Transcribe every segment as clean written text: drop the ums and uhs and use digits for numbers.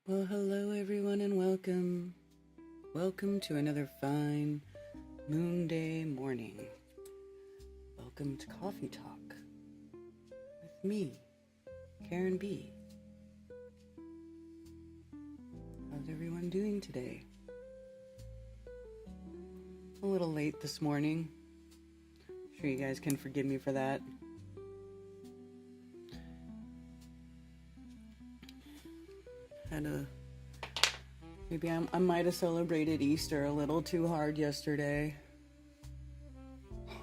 Well, hello everyone and welcome. Welcome to another fine Moonday morning. Welcome to Coffee Talk with me, Karen B. How's everyone doing today? A little late this morning. I'm sure you guys can forgive me for that. Maybe I might have celebrated Easter a little too hard yesterday.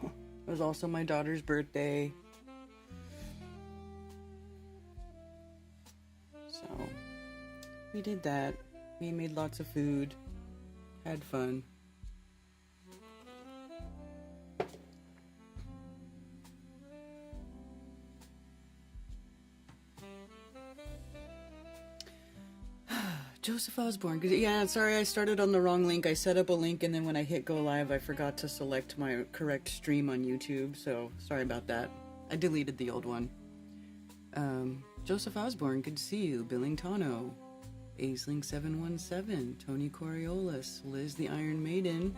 It was also my daughter's birthday. So, we did that. We made lots of food. Had fun. Joseph Osborne. Yeah, sorry, I started on the wrong link. I set up a link and then when I hit go live, I forgot to select my correct stream on YouTube. So sorry about that. I deleted the old one. Joseph Osborne, good to see you. Billingtano, Aisling717, Tony Coriolis, Liz the Iron Maiden,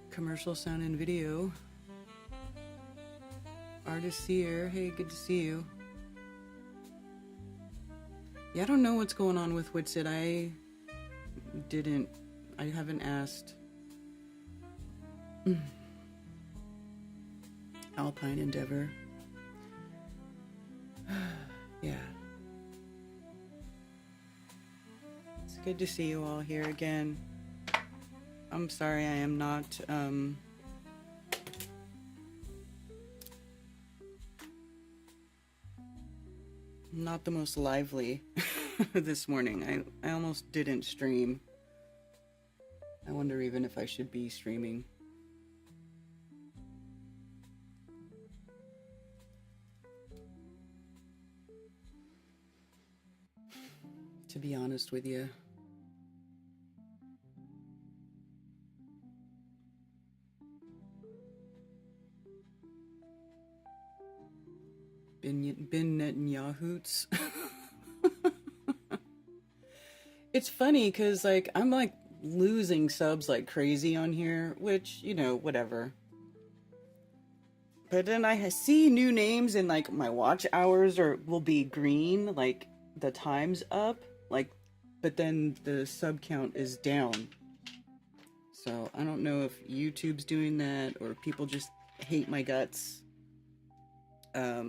Commercial Sound and Video, Artist Seer, hey, good to see you. Yeah, I don't know what's going on with Witsit. I haven't asked. Alpine Endeavor. Yeah. It's good to see you all here again. I'm sorry I am not, not the most lively this morning. I almost didn't stream. I wonder even if I should be streaming. To be honest with you. Bin Netanyahoots. It's funny because I'm losing subs like crazy on here, which, whatever. But then I see new names and my watch hours will be green, the time's up, but then the sub count is down. So I don't know if YouTube's doing that or people just hate my guts. I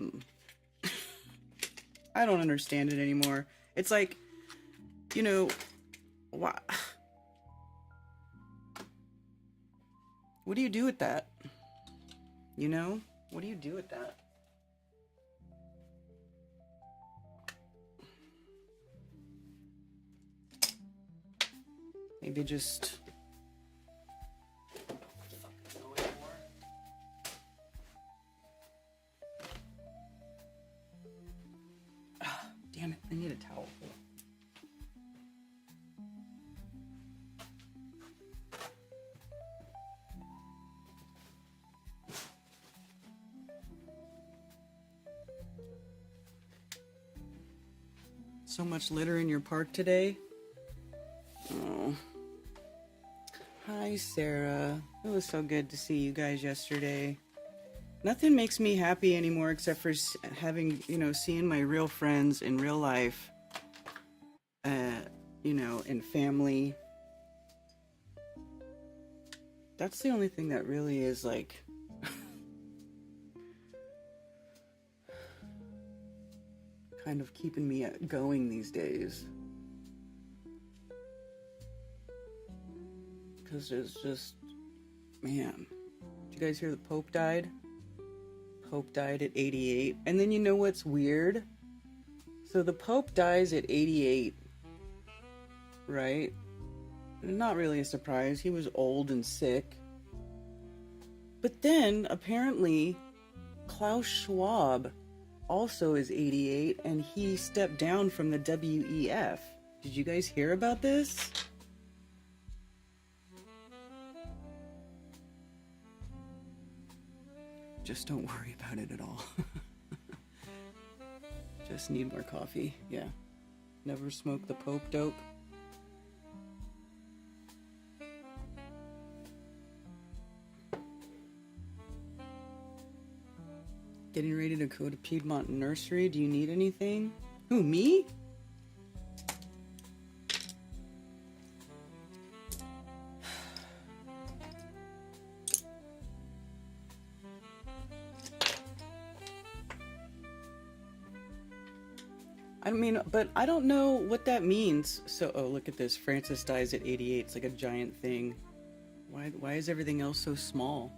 don't understand it anymore. It's why? What do you do with that? What do you do with that? Maybe just... Damn it, I need a towel. So much litter in your park today? Oh. Hi, Sarah. It was so good to see you guys yesterday. Nothing makes me happy anymore except for having, seeing my real friends in real life, and family. That's the only thing that really is kind of keeping me going these days. Because it's just, man. Did you guys hear the Pope died? Pope died at 88. And then you know what's weird? So the Pope dies at 88, right? Not really a surprise. He was old and sick. But then, apparently, Klaus Schwab also is 88, and he stepped down from the WEF. Did you guys hear about this? Just don't worry about it at all. Just need more coffee. Yeah, Never smoke the Pope dope. Getting ready to go to Piedmont Nursery. Do you need anything? Who, me? I mean, but I don't know what that means. So, oh, look at this. Francis dies at 88. It's like a giant thing. Why is everything else so small?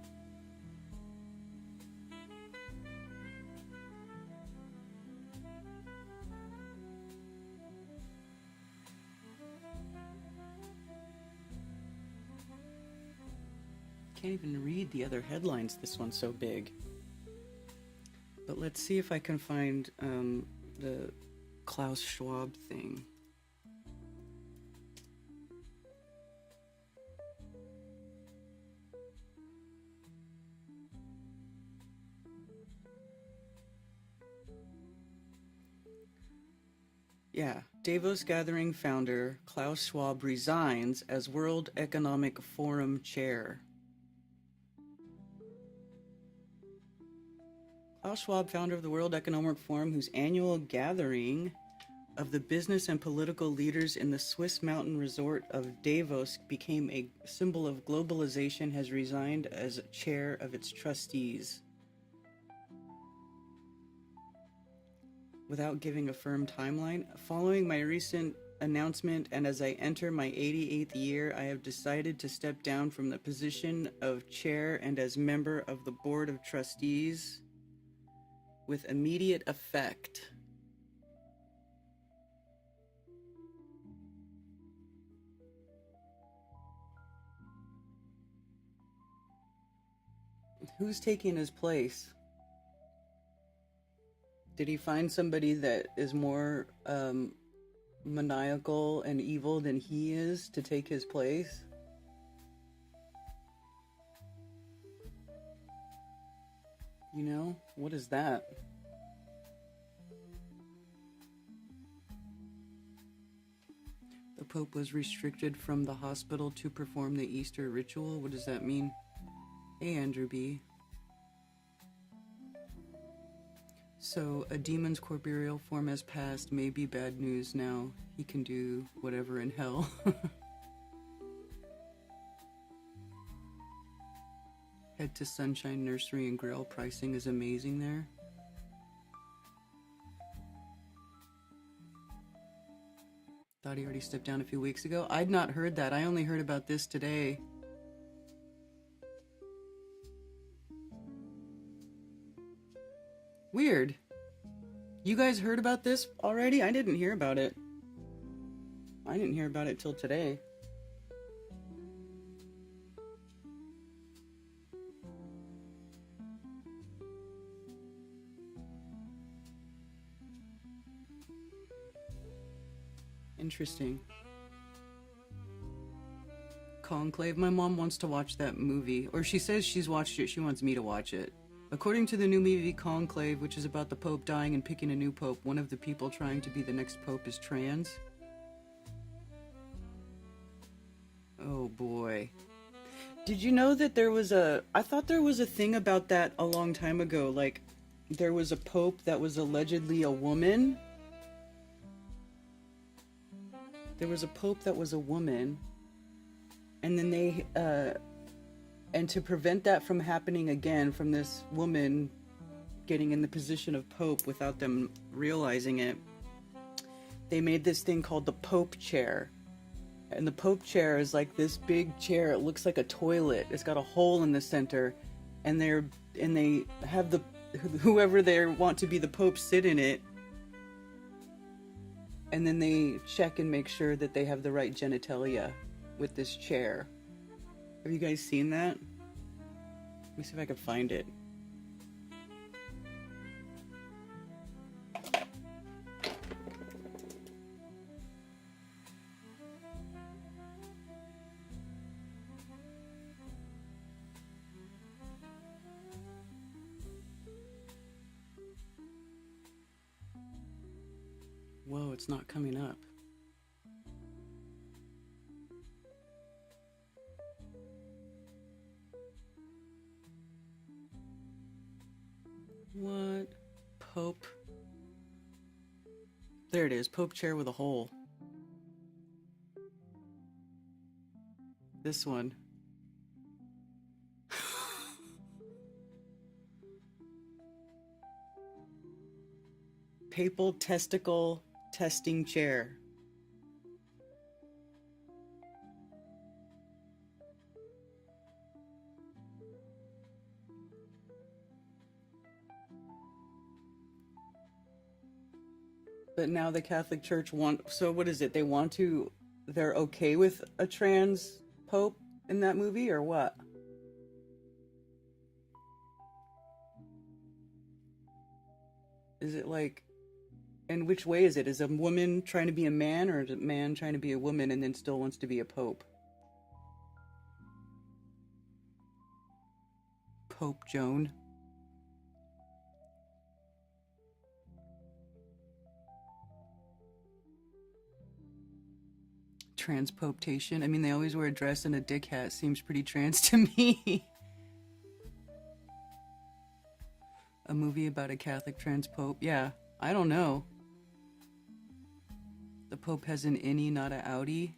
Can't even read the other headlines. This one's so big. But let's see if I can find the Klaus Schwab thing. Yeah, Davos Gathering founder Klaus Schwab resigns as World Economic Forum chair. Klaus Schwab, founder of the World Economic Forum, whose annual gathering of the business and political leaders in the Swiss mountain resort of Davos became a symbol of globalization, has resigned as chair of its trustees. Without giving a firm timeline, following my recent announcement and as I enter my 88th year, I have decided to step down from the position of chair and as member of the board of trustees with immediate effect. Who's taking his place? Did he find somebody that is more maniacal and evil than he is to take his place? You know, what is that? The Pope was restricted from the hospital to perform the Easter ritual. What does that mean? Hey, Andrew B. So, a demon's corporeal form has passed. May be bad news now. He can do whatever in hell. Head to Sunshine Nursery and Grill. Pricing is amazing there. Thought he already stepped down a few weeks ago. I'd not heard that. I only heard about this today. Weird. You guys heard about this already? I didn't hear about it. I didn't hear about it till today. Interesting. Conclave. My mom wants to watch that movie. Or she says she's watched it. She wants me to watch it. According to the new movie Conclave, which is about the Pope dying and picking a new Pope, one of the people trying to be the next Pope is trans. Oh boy. Did you know that there was I thought there was a thing about that a long time ago. Like, there was a Pope that was allegedly a woman. There was a Pope that was a woman. And then they, and to prevent that from happening again, from this woman getting in the position of Pope without them realizing it, they made this thing called the Pope chair. And the Pope chair is like this big chair. It looks like a toilet. It's got a hole in the center, and they have the whoever they want to be the Pope sit in it, and then they check and make sure that they have the right genitalia with this chair. Have you guys seen that? Let me see if I can find it. Whoa, it's not coming up. There it is. Pope chair with a hole. This one. Papal testicle testing chair. But now the Catholic Church so what is it? They're okay with a trans pope in that movie, or what? Is it like, and which way is it? Is a woman trying to be a man, or is it a man trying to be a woman and then still wants to be a pope? Pope Joan. Transpoptation. I mean, they always wear a dress and a dick hat. Seems pretty trans to me. A movie about a Catholic trans pope. Yeah, I don't know. The pope has an innie, not a outie.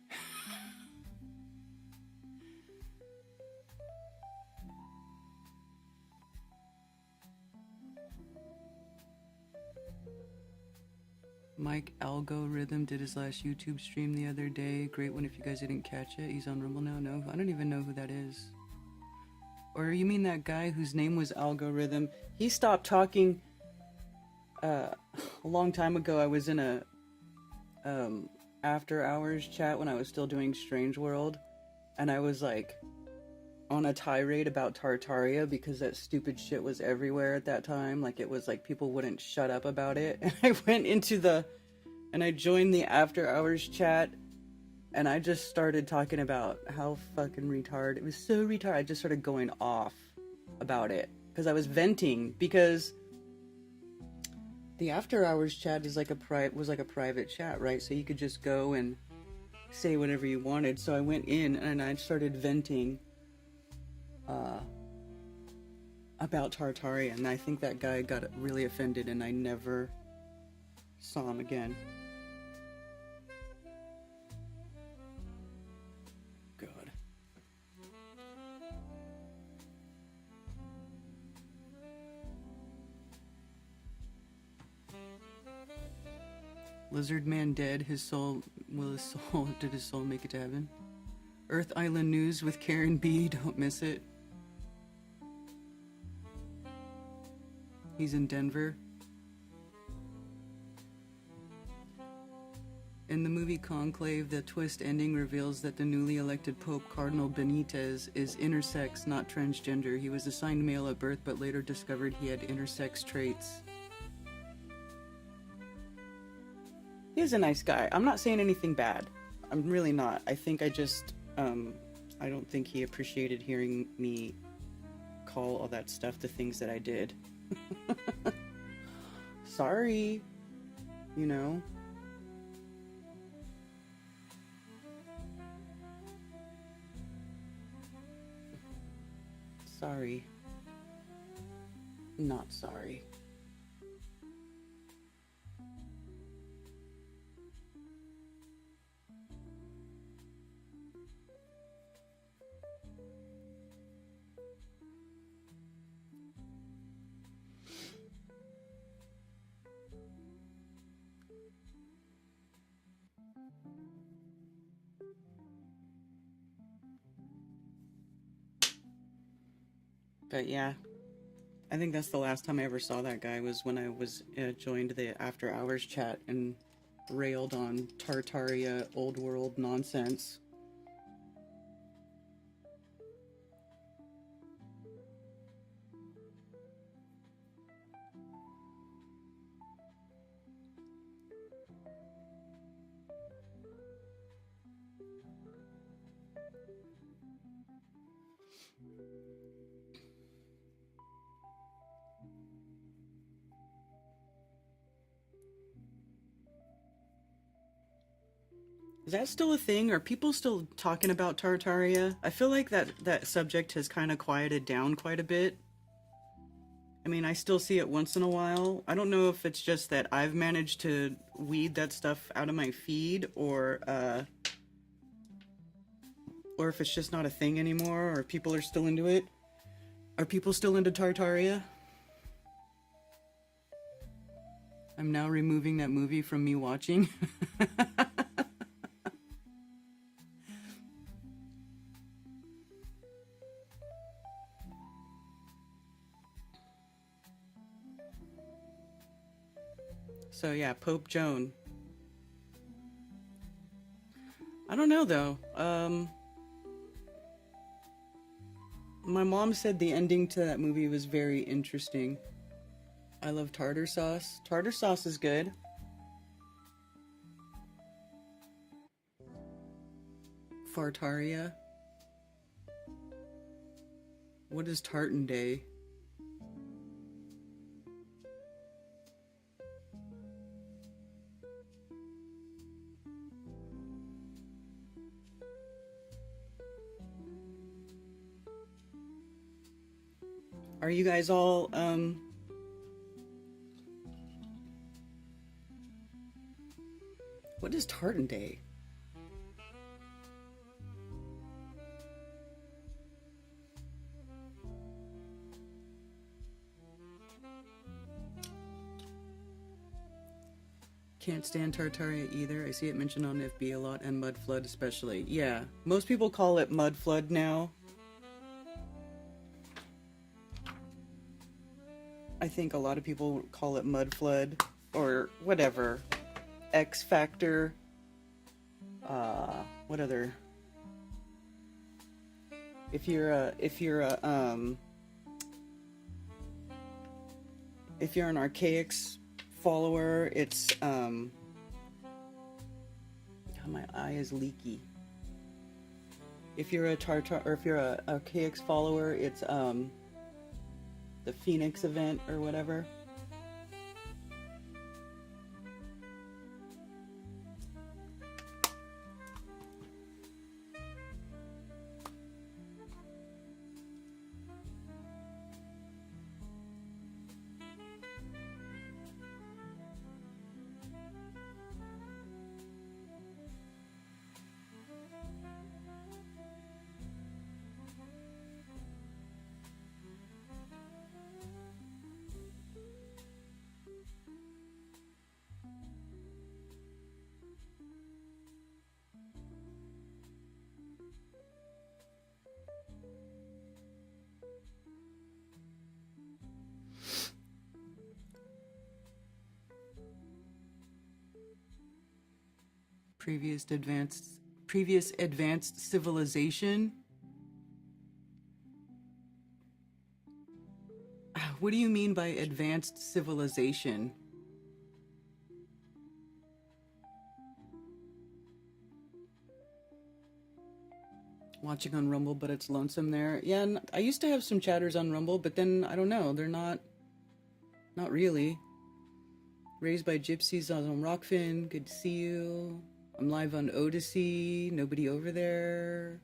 Mike Algorithm did his last YouTube stream the other day. Great one if you guys didn't catch it. He's on Rumble now. No, I don't even know who that is. Or you mean that guy whose name was Algorithm? He stopped talking a long time ago. I was in a after hours chat when I was still doing Strange World, and I was like on a tirade about Tartaria because that stupid shit was everywhere at that time. Like, it was like people wouldn't shut up about it. And I went into and I joined the after hours chat, and I just started talking about how fucking retarded. It was so retarded. I just started going off about it because I was venting, because the after hours chat is like was like a private chat, right? So you could just go and say whatever you wanted. So I went in and I started venting about Tartaria, and I think that guy got really offended, and I never saw him again. God. Lizard man dead. Did his soul make it to heaven? Earth Island News with Karen B. Don't miss it. He's in Denver. In the movie Conclave, the twist ending reveals that the newly elected Pope Cardinal Benitez is intersex, not transgender. He was assigned male at birth, but later discovered he had intersex traits. He's a nice guy. I'm not saying anything bad. I'm really not. I think I just, I don't think he appreciated hearing me call all that stuff the things that I did. Sorry, you know. Sorry. Not sorry. But yeah, I think that's the last time I ever saw that guy, was when I was joined the after hours chat and railed on Tartaria old world nonsense. Is that still a thing? Are people still talking about Tartaria? I feel like that subject has kind of quieted down quite a bit. I mean, I still see it once in a while. I don't know if it's just that I've managed to weed that stuff out of my feed, or if it's just not a thing anymore, or people are still into it. Are people still into Tartaria? I'm now removing that movie from me watching. So yeah, Pope Joan. I don't know though. My mom said the ending to that movie was very interesting. I love tartar sauce. Tartar sauce is good. Fartaria. What is Tartan Day? Are you guys all, what is Tartan Day? Can't stand Tartaria either. I see it mentioned on FB a lot, and mud flood especially. Yeah, most people call it mud flood now. I think a lot of people call it mud flood or whatever. X Factor. What other? If you're an Archaics follower, it's oh, my eye is leaky. If you're a Archaics follower, it's the Phoenix event or whatever. Previous advanced civilization. What do you mean by advanced civilization? Watching on Rumble, but it's lonesome there. Yeah, I used to have some chatters on Rumble, but then I don't know, they're not really. Raised by Gypsies on Rockfin, good to see you. I'm live on Odyssey, nobody over there.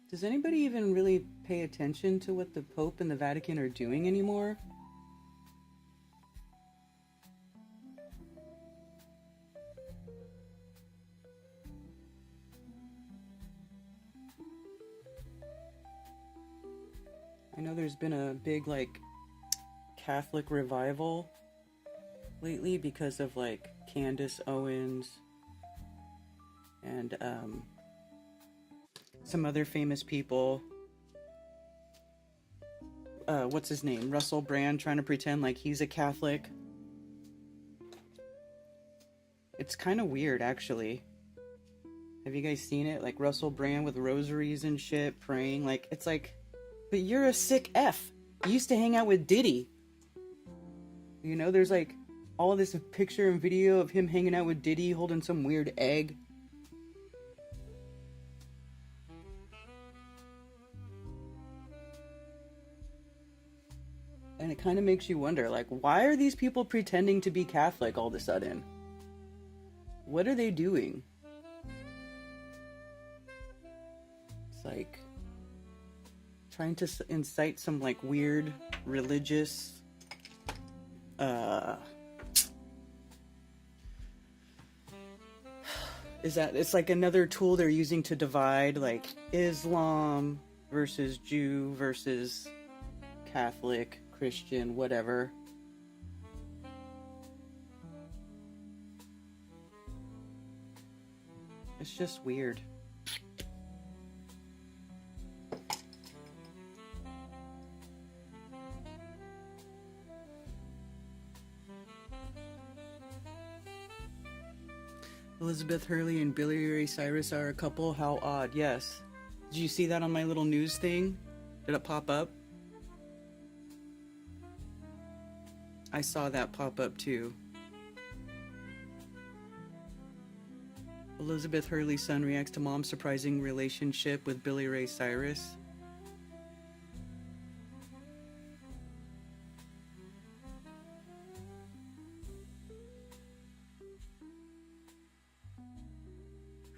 Does anybody even really pay attention to what the Pope and the Vatican are doing anymore? I know there's been a big, like, Catholic revival lately because of, like, Candace Owens and, some other famous people. What's his name? Russell Brand trying to pretend like he's a Catholic. It's kind of weird, actually. Have you guys seen it? Like Russell Brand with rosaries and shit, praying. Like, it's like, but you're a sick F. You used to hang out with Diddy. You know, there's like all this picture and video of him hanging out with Diddy holding some weird egg. And it kind of makes you wonder, like, why are these people pretending to be Catholic all of a sudden? What are they doing? It's like trying to incite some like weird religious is that it's like another tool they're using to divide, like Islam versus Jew versus Catholic, Christian, whatever. It's just weird. Elizabeth Hurley and Billy Ray Cyrus are a couple. How odd. Yes. Did you see that on my little news thing? Did it pop up? I saw that pop up too. Elizabeth Hurley's son reacts to mom's surprising relationship with Billy Ray Cyrus.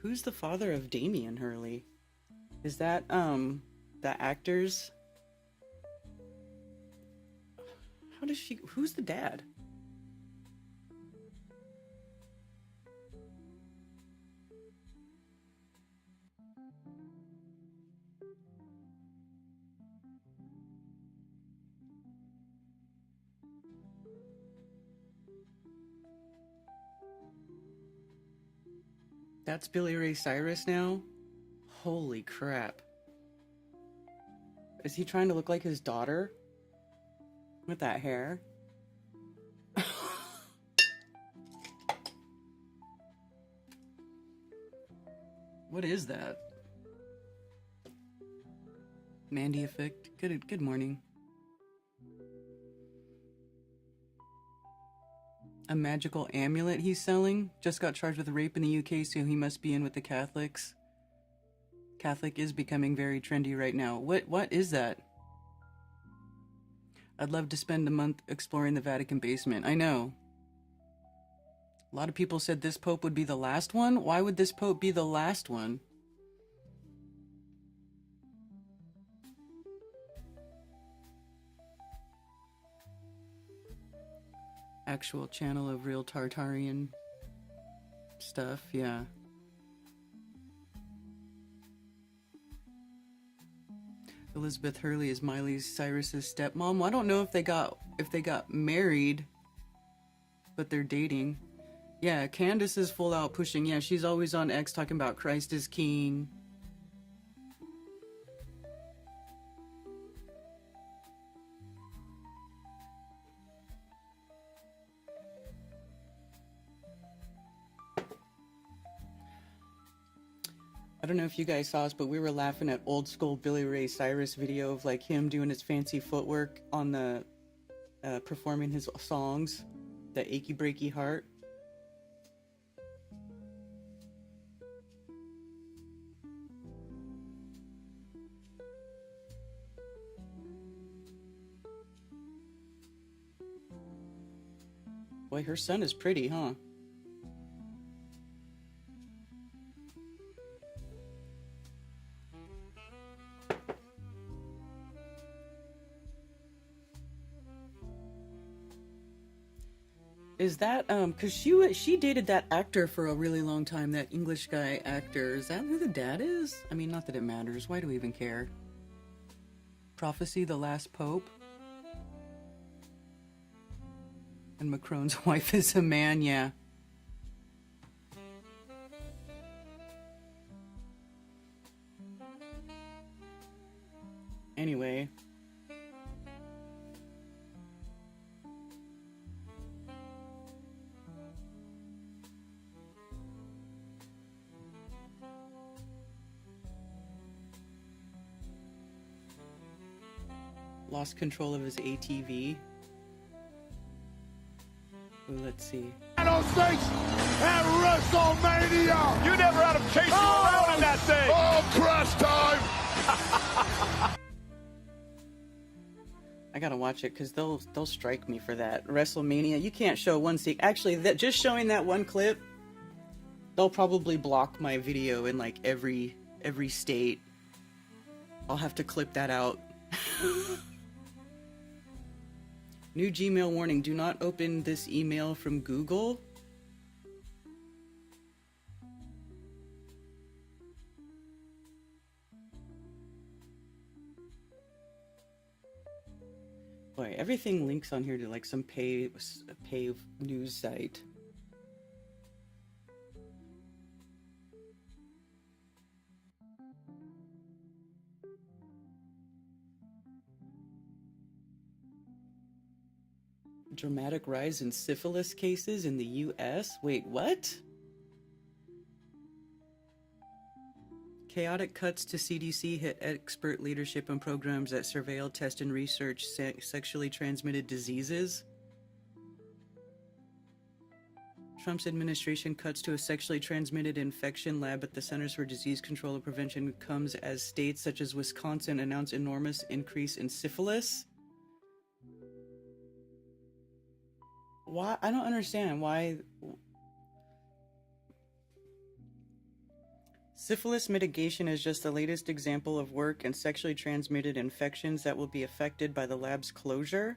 Who's the father of Damien Hurley? Is that, the actors? How does she, who's the dad? That's Billy Ray Cyrus now? Holy crap. Is he trying to look like his daughter? With that hair? What is that? Mandy effect. Good morning. A magical amulet he's selling? Just got charged with rape in the UK, so he must be in with the Catholics. Catholic is becoming very trendy right now. What is that? I'd love to spend a month exploring the Vatican basement. I know. A lot of people said this pope would be the last one. Why would this pope be the last one? Actual channel of real Tartarian stuff, yeah. Elizabeth Hurley is Miley Cyrus's stepmom. Well, I don't know if they got married, but they're dating. Yeah, Candace is full out pushing. Yeah, she's always on X talking about Christ is King. I don't know if you guys saw us, but we were laughing at old school Billy Ray Cyrus video of like him doing his fancy footwork on the performing his songs, the Achy Breaky Heart. Boy, her son is pretty, huh? Is that, cause she dated that actor for a really long time, that English guy actor. Is that who the dad is? I mean, not that it matters. Why do we even care? Prophecy, the last pope? And Macron's wife is a man, yeah. Anyway. lost control of his ATV. Ooh, let's see. Rattlesnakes at WrestleMania! You never had him chasing around in that thing! Oh, crash time! I gotta watch it because they'll strike me for that. WrestleMania, you can't show one scene. Actually, that just showing that one clip, they'll probably block my video in like every state. I'll have to clip that out. New Gmail warning, do not open this email from Google. Boy, everything links on here to like some pay news site. Dramatic rise in syphilis cases in the U.S. Wait, what? Chaotic cuts to CDC hit expert leadership and programs that surveil, test, and research sexually transmitted diseases. Trump's administration cuts to a sexually transmitted infection lab at the Centers for Disease Control and Prevention comes as states such as Wisconsin announce enormous increase in syphilis. Why? I don't understand why. Syphilis mitigation is just the latest example of work in sexually transmitted infections that will be affected by the lab's closure.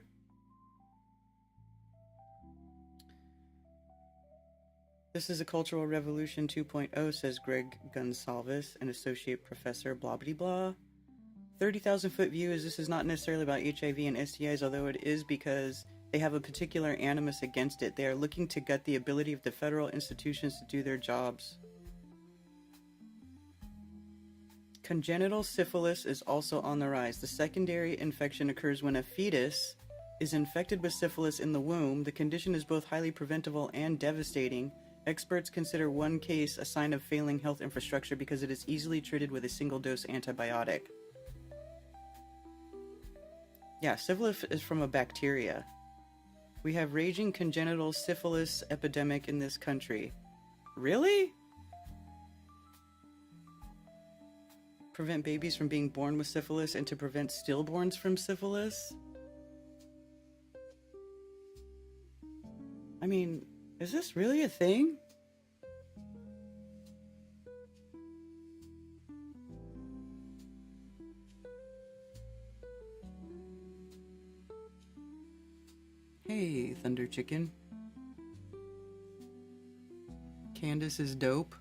This is a cultural revolution 2.0, says Greg Gonsalves, an associate professor, blah blah blah. 30,000-foot view is this is not necessarily about HIV and STIs, although it is because they have a particular animus against it. They are looking to gut the ability of the federal institutions to do their jobs. Congenital syphilis is also on the rise. The secondary infection occurs when a fetus is infected with syphilis in the womb. The condition is both highly preventable and devastating. Experts consider one case a sign of failing health infrastructure because it is easily treated with a single-dose antibiotic. Yeah, syphilis is from a bacteria. We have raging congenital syphilis epidemic in this country. Really? Prevent babies from being born with syphilis and to prevent stillborns from syphilis? I mean, is this really a thing? Hey, Thunder Chicken. Candace is dope.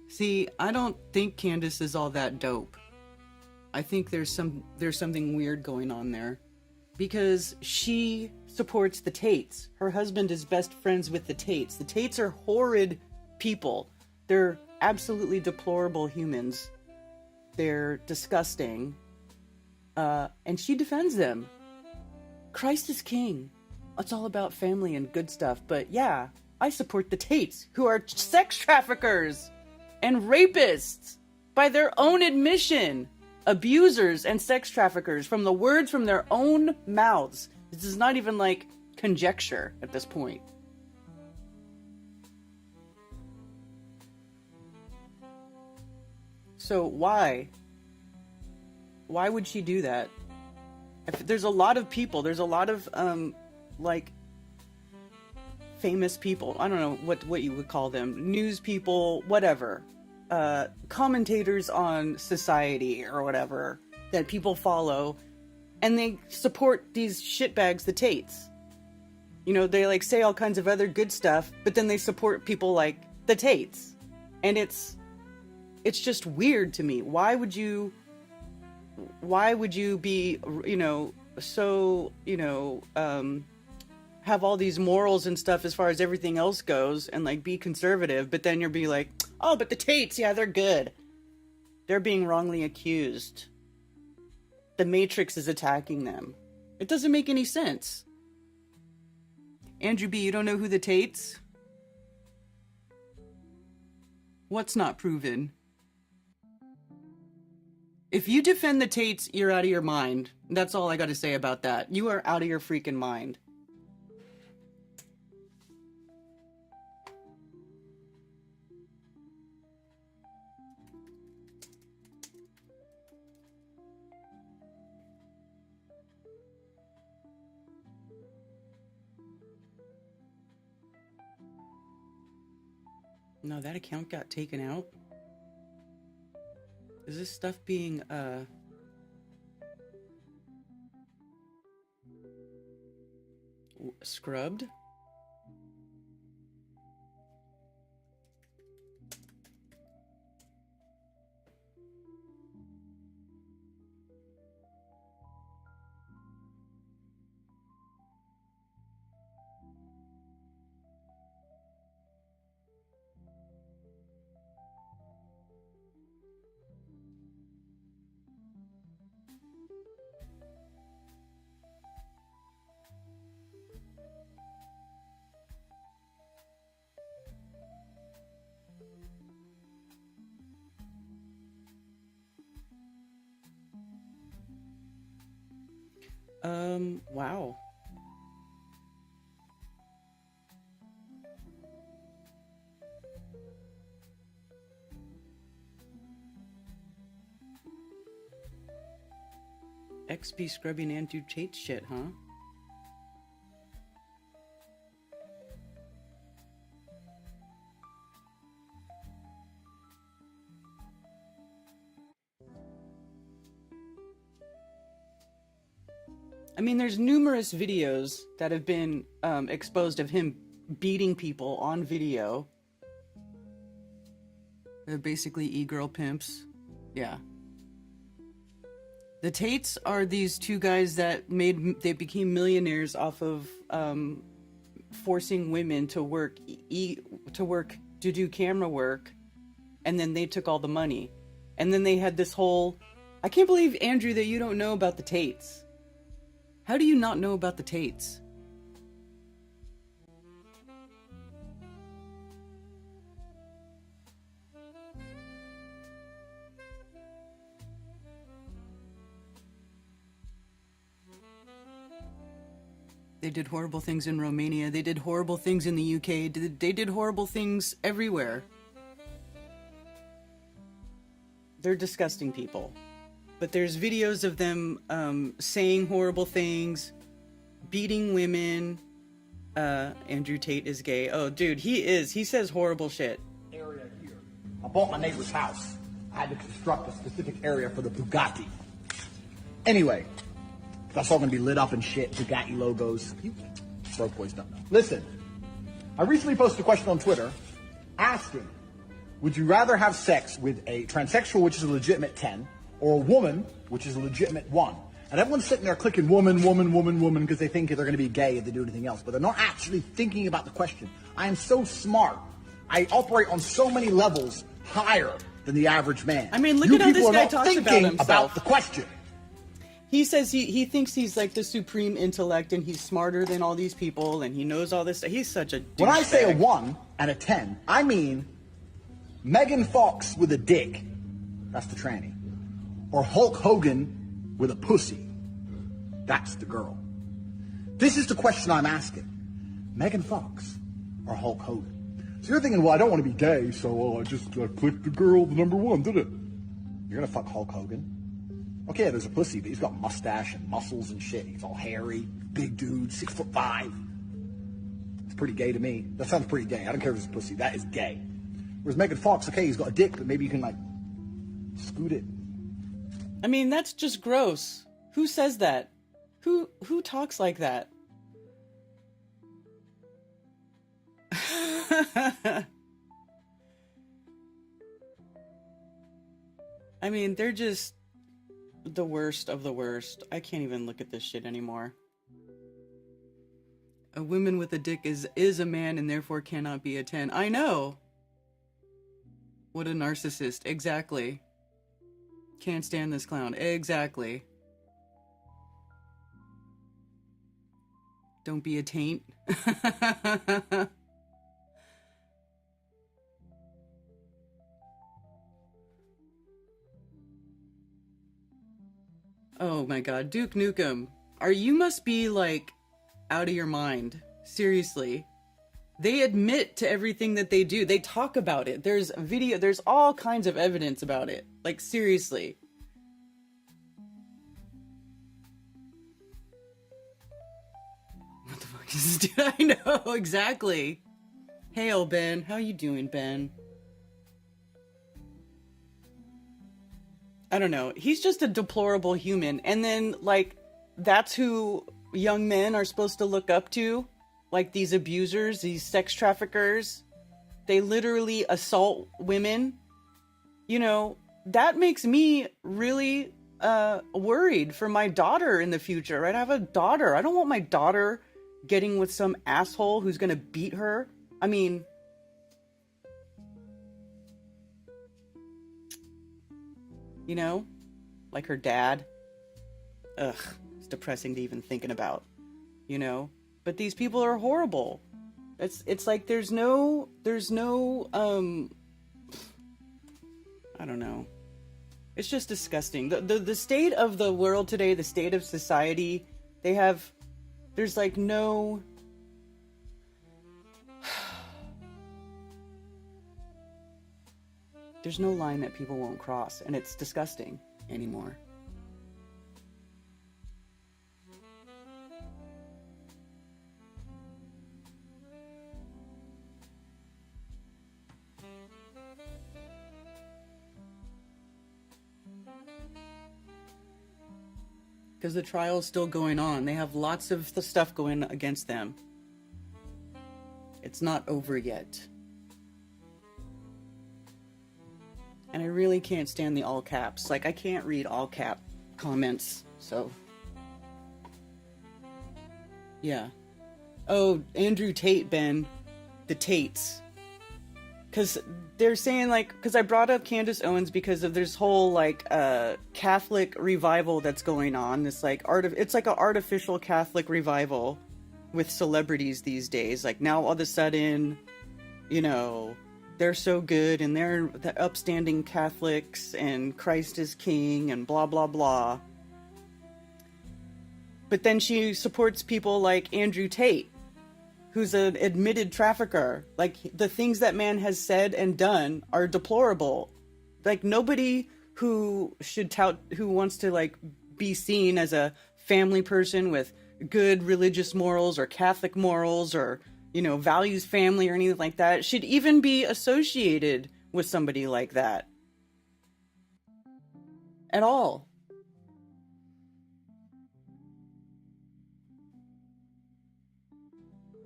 See, I don't think Candace is all that dope. I think there's something weird going on there. Because she supports the Tates. Her husband is best friends with the Tates. The Tates are horrid people. They're absolutely deplorable humans. They're disgusting. And she defends them. Christ is king. It's all about family and good stuff. But yeah, I support the Tates, who are sex traffickers and rapists by their own admission. Abusers and sex traffickers from the words from their own mouths. This is not even like conjecture at this point. So why? Why would she do that? If there's a lot of people, there's a lot of like famous people. I don't know what you would call them. News people, whatever. Commentators on society or whatever that people follow, and they support these shitbags, the Tates. You know, they like say all kinds of other good stuff, but then they support people like the Tates. And it's just weird to me. Why would you be, you know, so, you know, have all these morals and stuff as far as everything else goes and like be conservative, but then you'll be like, oh, but the Tates, yeah, they're good. They're being wrongly accused. The Matrix is attacking them. It doesn't make any sense. Andrew B., you don't know who the Tates? What's not proven? If you defend the Tates, you're out of your mind. That's all I got to say about that. You are out of your freaking mind. No, that account got taken out. Is this stuff being, scrubbed? Wow. XP scrubbing Andrew Tate shit, huh? I mean, there's numerous videos that have been exposed of him beating people on video. They're basically e-girl pimps. Yeah. The Tates are these two guys that they became millionaires off of forcing women to work, to do camera work, and then they took all the money. And then they had this whole... I can't believe, Andrew, that you don't know about the Tates. How do you not know about the Tates? They did horrible things in Romania. They did horrible things in the UK. They did horrible things everywhere. They're disgusting people. But there's videos of them saying horrible things, beating women. Andrew Tate is gay. Oh, dude, he is. He says horrible shit. Area here. I bought my neighbor's house. I had to construct a specific area for the Bugatti. Anyway, that's all going to be lit up and shit. Bugatti logos. You broke boys don't know. Listen, I recently posted a question on Twitter asking, would you rather have sex with a transsexual, which is a legitimate 10, or a woman, which is a legitimate 1? And everyone's sitting there clicking woman, woman, woman, woman, because they think they're going to be gay if they do anything else. But they're not actually thinking about the question. I am so smart. I operate on so many levels higher than the average man. I mean, look at how this guy talks about himself. About the question. He says he thinks he's like the supreme intellect and he's smarter than all these people and he knows all this. He's such a douchebag. When I say a 1 and a 10, I mean Megan Fox with a dick. That's the tranny. Or Hulk Hogan with a pussy. That's the girl. This is the question I'm asking. Megan Fox or Hulk Hogan? So you're thinking, well, I don't want to be gay, so I just clicked the girl, the number 1, did it? You're going to fuck Hulk Hogan? Okay, there's a pussy, but he's got mustache and muscles and shit. He's all hairy, big dude, 6'5". It's pretty gay to me. That sounds pretty gay. I don't care if it's a pussy. That is gay. Whereas Megan Fox, okay, he's got a dick, but maybe you can, like, scoot it. I mean, that's just gross. Who says that? Who talks like that? I mean, they're just the worst of the worst. I can't even look at this shit anymore. A woman with a dick is a man and therefore cannot be a 10. I know. What a narcissist. Exactly. Can't stand this clown. Exactly. Don't be a taint. Oh my god, Duke Nukem. You must be like out of your mind. Seriously. They admit to everything that they do. They talk about it. There's video, there's all kinds of evidence about it. Like, seriously. What the fuck is this dude? I know, exactly. Hail, Ben. How you doing, Ben? I don't know. He's just a deplorable human. And then, like, that's who young men are supposed to look up to. Like, these abusers, these sex traffickers. They literally assault women. You know, that makes me really worried for my daughter in the future, right? I have a daughter. I don't want my daughter getting with some asshole who's gonna beat her. I mean... You know? Like her dad. Ugh. It's depressing to even thinking about. You know? But these people are horrible. It's like there's no I don't know. It's just disgusting. The state of the world today, the state of society, there's like no... There's no line that people won't cross, and it's disgusting anymore. Because the trial's still going on. They have lots of the stuff going against them. It's not over yet. And I really can't stand the all caps. Like, I can't read all cap comments, so... Yeah. Oh, Andrew Tate, Ben. The Tates. Because they're saying, like... Because I brought up Candace Owens because of this whole, like, Catholic revival that's going on. This, like, it's like an artificial Catholic revival with celebrities these days. Like, now all of a sudden, you know... They're so good, and they're the upstanding Catholics, and Christ is king, and blah, blah, blah. But then she supports people like Andrew Tate, who's an admitted trafficker. Like, the things that man has said and done are deplorable. Like, nobody who wants to, like, be seen as a family person with good religious morals or Catholic morals or... you know, values family or anything like that, should even be associated with somebody like that. At all.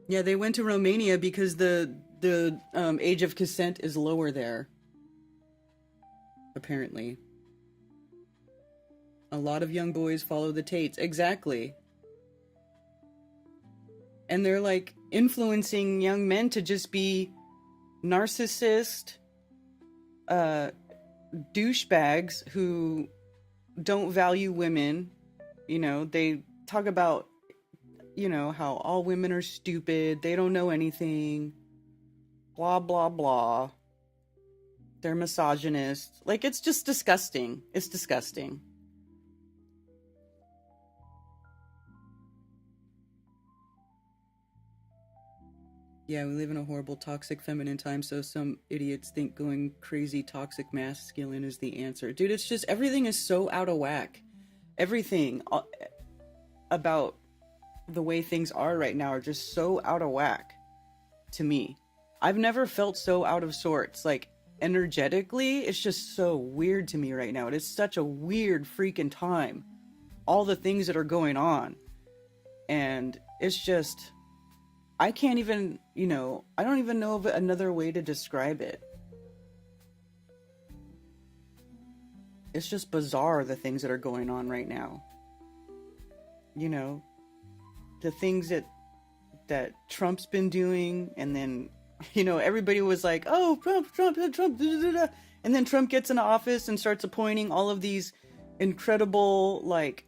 Yeah, they went to Romania because the age of consent is lower there. Apparently. A lot of young boys follow the Tates. Exactly. And they're like influencing young men to just be narcissist douchebags who don't value women. You know, they talk about, you know, how all women are stupid, they don't know anything, blah, blah, blah. They're misogynist. Like, it's just disgusting. It's disgusting. Yeah, we live in a horrible, toxic, feminine time, so some idiots think going crazy, toxic, masculine is the answer. Dude, it's just, everything is so out of whack. Everything about the way things are right now are just so out of whack to me. I've never felt so out of sorts. Like, energetically, it's just so weird to me right now. It is such a weird freaking time. All the things that are going on. And it's just... I can't even, you know, I don't even know of another way to describe it. It's just bizarre, the things that are going on right now. You know, the things that Trump's been doing, and then, you know, everybody was like, oh, Trump, da, da, da. And then Trump gets into office and starts appointing all of these incredible, like,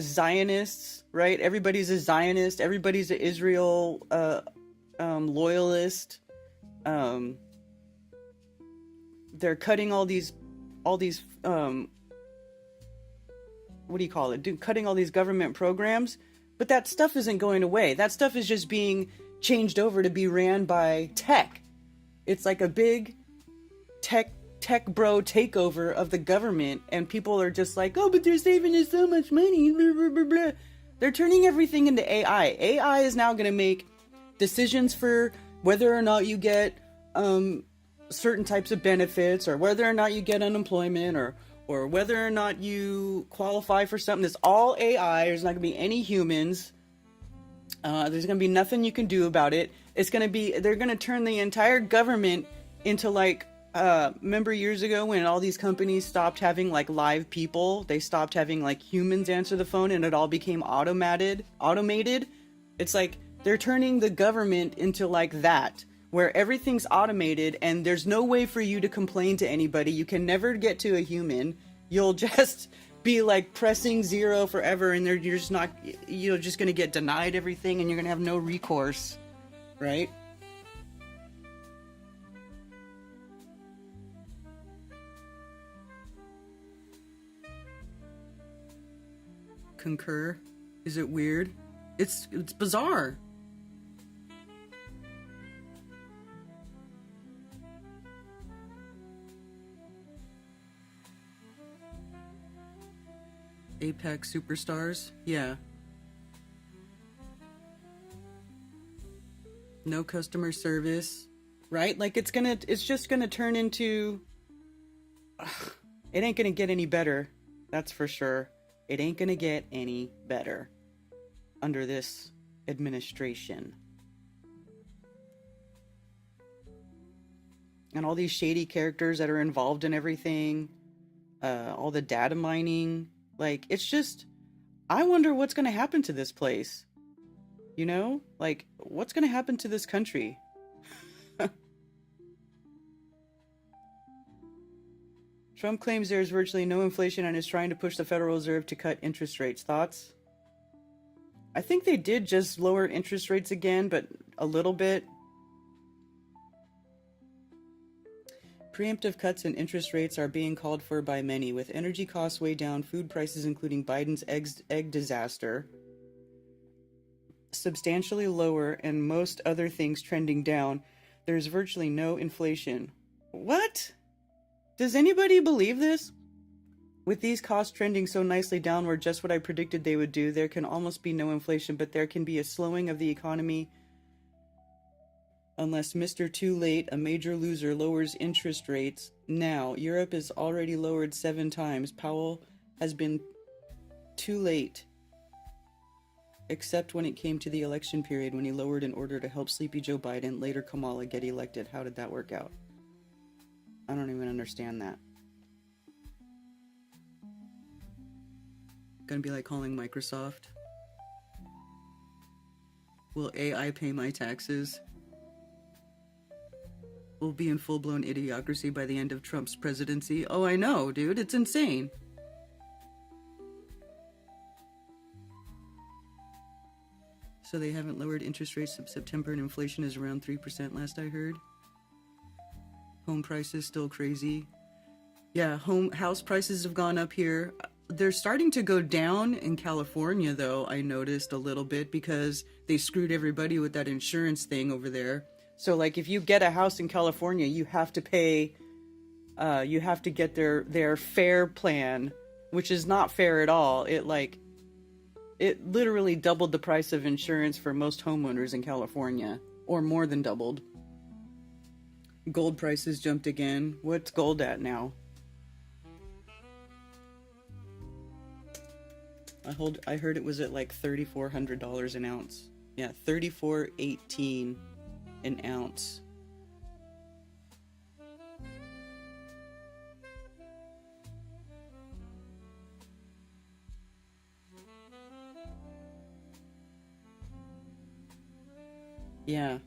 Zionists, right? Everybody's a Zionist. Everybody's an Israel loyalist. They're cutting all these what do you call it, cutting all these government programs, but that stuff isn't going away. That stuff is just being changed over to be ran by tech. It's like a big tech bro takeover of the government, and people are just like, oh, but they're saving us so much money, blah, blah, blah, blah. They're turning everything into AI. AI is now going to make decisions for whether or not you get certain types of benefits, or whether or not you get unemployment, or whether or not you qualify for something. It's all AI. There's not going to be any humans. There's going to be nothing you can do about it. They're going to turn the entire government into like, remember years ago when all these companies stopped having like live people? They stopped having like humans answer the phone and it all became automated. It's like they're turning the government into like that, where everything's automated and there's no way for you to complain to anybody. You can never get to a human. You'll just be like pressing 0 forever, and you're just going to get denied everything, and you're going to have no recourse, right? Concur? Is it weird? It's bizarre. Apex superstars? Yeah. No customer service, right? Like it's just gonna turn into, it ain't gonna get any better. That's for sure. It ain't gonna get any better under this administration. And all these shady characters that are involved in everything, all the data mining, like, it's just, I wonder what's gonna happen to this place. You know? Like, what's gonna happen to this country? Trump claims there is virtually no inflation and is trying to push the Federal Reserve to cut interest rates. Thoughts? I think they did just lower interest rates again, but a little bit. Preemptive cuts in interest rates are being called for by many, with energy costs way down, food prices, including Biden's egg disaster, substantially lower, and most other things trending down. There's virtually no inflation. What? Does anybody believe this? With these costs trending so nicely downward, just what I predicted they would do, there can almost be no inflation, but there can be a slowing of the economy unless Mr. Too Late, a major loser, lowers interest rates now. Europe has already lowered 7 times. Powell has been too late, except when it came to the election period, when he lowered in order to help sleepy Joe Biden, later Kamala, get elected. How did that work out? I don't even understand that. Gonna be like calling Microsoft. Will AI pay my taxes? We'll be in full-blown idiocracy by the end of Trump's presidency. Oh, I know, dude. It's insane. So they haven't lowered interest rates since September, and inflation is around 3% last I heard. Home prices still crazy. Yeah, house prices have gone up here. They're starting to go down in California, though, I noticed a little bit, because they screwed everybody with that insurance thing over there. So, like, if you get a house in California, you have to pay, you have to get their fair plan, which is not fair at all. It literally doubled the price of insurance for most homeowners in California, or more than doubled. Gold prices jumped again. What's gold at now? I heard it was at like $3,400 an ounce. Yeah, $34.18 an ounce. Yeah.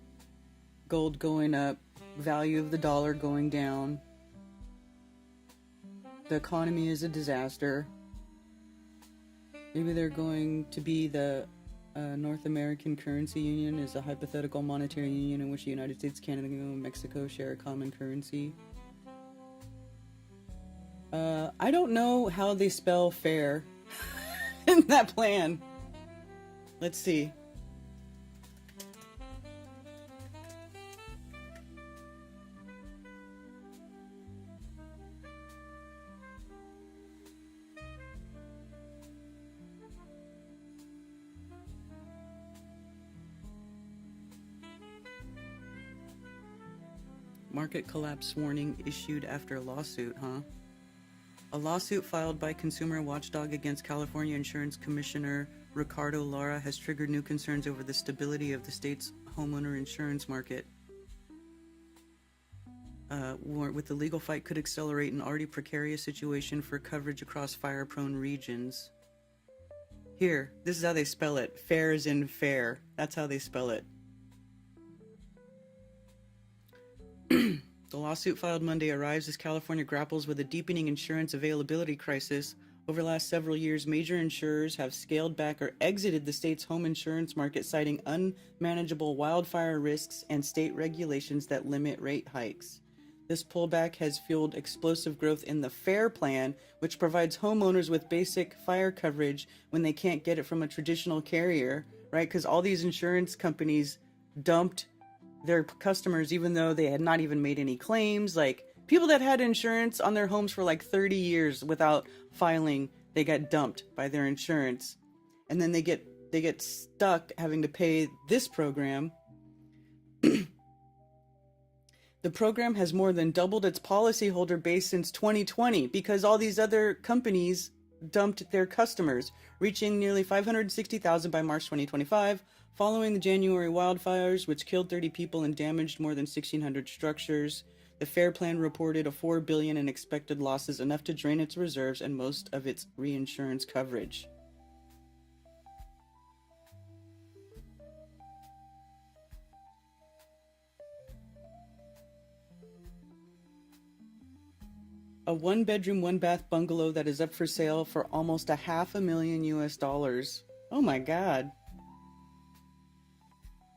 Gold going up, value of the dollar going down. The economy is a disaster. Maybe they're going to be the North American Currency Union is a hypothetical monetary union in which the United States, Canada, and Mexico share a common currency. I don't know how they spell fair. that plan. Let's see. Market collapse warning issued after a lawsuit, huh? A lawsuit filed by Consumer Watchdog against California Insurance Commissioner Ricardo Lara has triggered new concerns over the stability of the state's homeowner insurance market. With the legal fight could accelerate an already precarious situation for coverage across fire-prone regions. Here, this is how they spell it. Fair as in fair. That's how they spell it. The lawsuit filed Monday arrives as California grapples with a deepening insurance availability crisis. Over the last several years, major insurers have scaled back or exited the state's home insurance market, citing unmanageable wildfire risks and state regulations that limit rate hikes. This pullback has fueled explosive growth in the FAIR plan, which provides homeowners with basic fire coverage when they can't get it from a traditional carrier, right? Because all these insurance companies dumped their customers even though they had not even made any claims. Like, people that had insurance on their homes for like 30 years without filing, they got dumped by their insurance, and then they get stuck having to pay this program. The program has more than doubled its policyholder base since 2020 because all these other companies dumped their customers, reaching nearly 560,000 by March 2025. Following the January wildfires, which killed 30 people and damaged more than 1,600 structures, the FAIR plan reported a $4 billion in expected losses, enough to drain its reserves and most of its reinsurance coverage. A one-bedroom, one-bath bungalow that is up for sale for almost $500,000 US. Oh my God.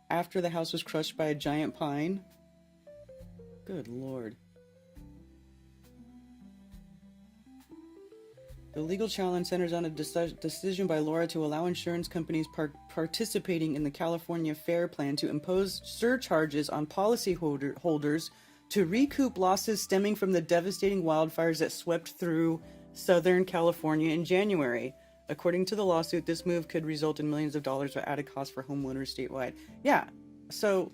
After the house was crushed by a giant pine. Good Lord. The legal challenge centers on a decision by Laura to allow insurance companies participating in the California FAIR plan to impose surcharges on policyholders to recoup losses stemming from the devastating wildfires that swept through Southern California in January. According to the lawsuit, this move could result in millions of dollars of added costs for homeowners statewide. Yeah, so...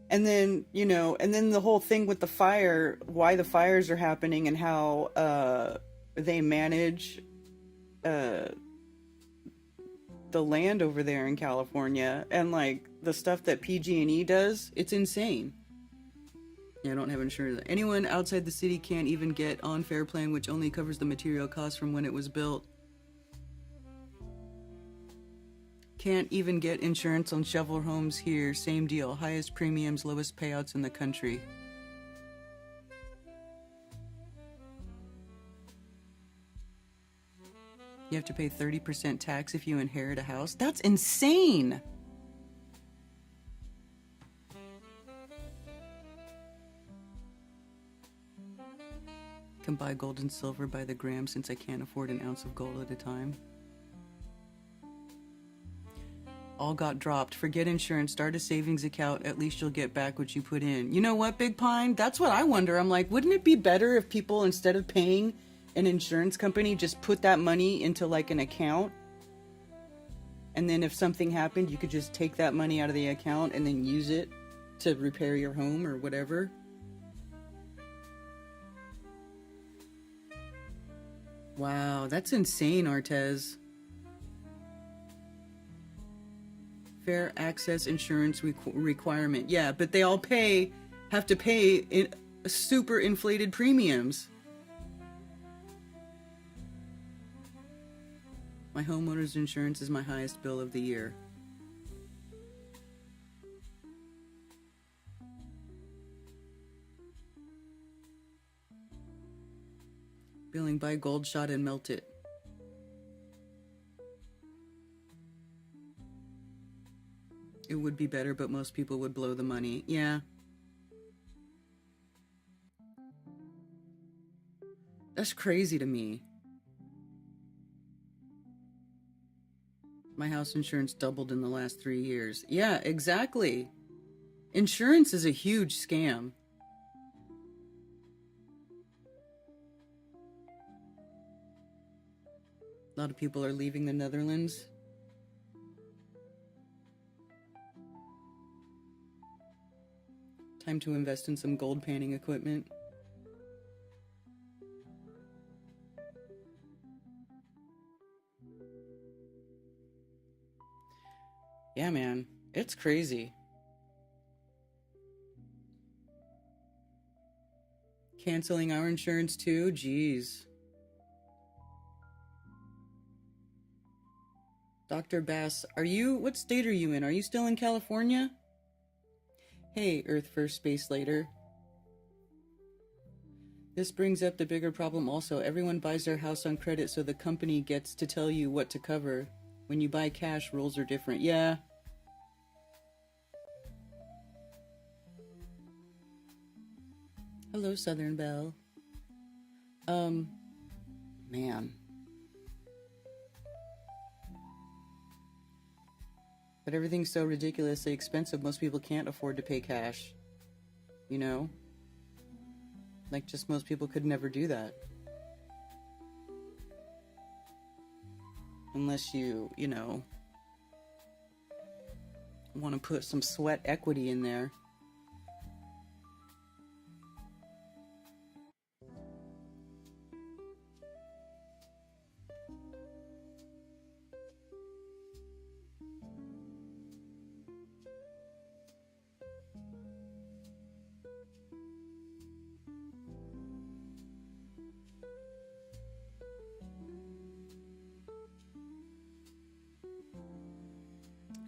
And then, and then the whole thing with the fire, why the fires are happening and how they manage the land over there in California, and like the stuff that PG&E does, it's insane. Yeah, I don't have insurance. Anyone outside the city can't even get on FAIR plan, which only covers the material costs from when it was built. Can't even get insurance on shovel homes here. Same deal. Highest premiums, lowest payouts in the country. You have to pay 30% tax if you inherit a house. That's insane! Can buy gold and silver by the gram since I can't afford an ounce of gold at a time. All got dropped. Forget insurance. Start a savings account. At least you'll get back what you put in. You know what, Big Pine? That's what I wonder. I'm like, wouldn't it be better if people, instead of paying an insurance company, just put that money into like an account? And then if something happened, you could just take that money out of the account and then use it to repair your home or whatever. Wow, that's insane, Artez. Fair access insurance requirement. Yeah, but they all have to pay super inflated premiums. My homeowner's insurance is my highest bill of the year. Billing by gold shot and melt it. It would be better, but most people would blow the money. Yeah. That's crazy to me. My house insurance doubled in the last 3 years. Yeah, exactly. Insurance is a huge scam. A lot of people are leaving the Netherlands. Time to invest in some gold panning equipment. Yeah, man. It's crazy. Canceling our insurance too? Jeez. Dr. Bass, what state are you in? Are you still in California? Hey, Earth First Space Later. This brings up the bigger problem also. Everyone buys their house on credit, so the company gets to tell you what to cover. When you buy cash, rules are different. Yeah. Hello, Southern Belle. Man. But everything's so ridiculously expensive, most people can't afford to pay cash. You know? Like, just most people could never do that. Unless you know, want to put some sweat equity in there.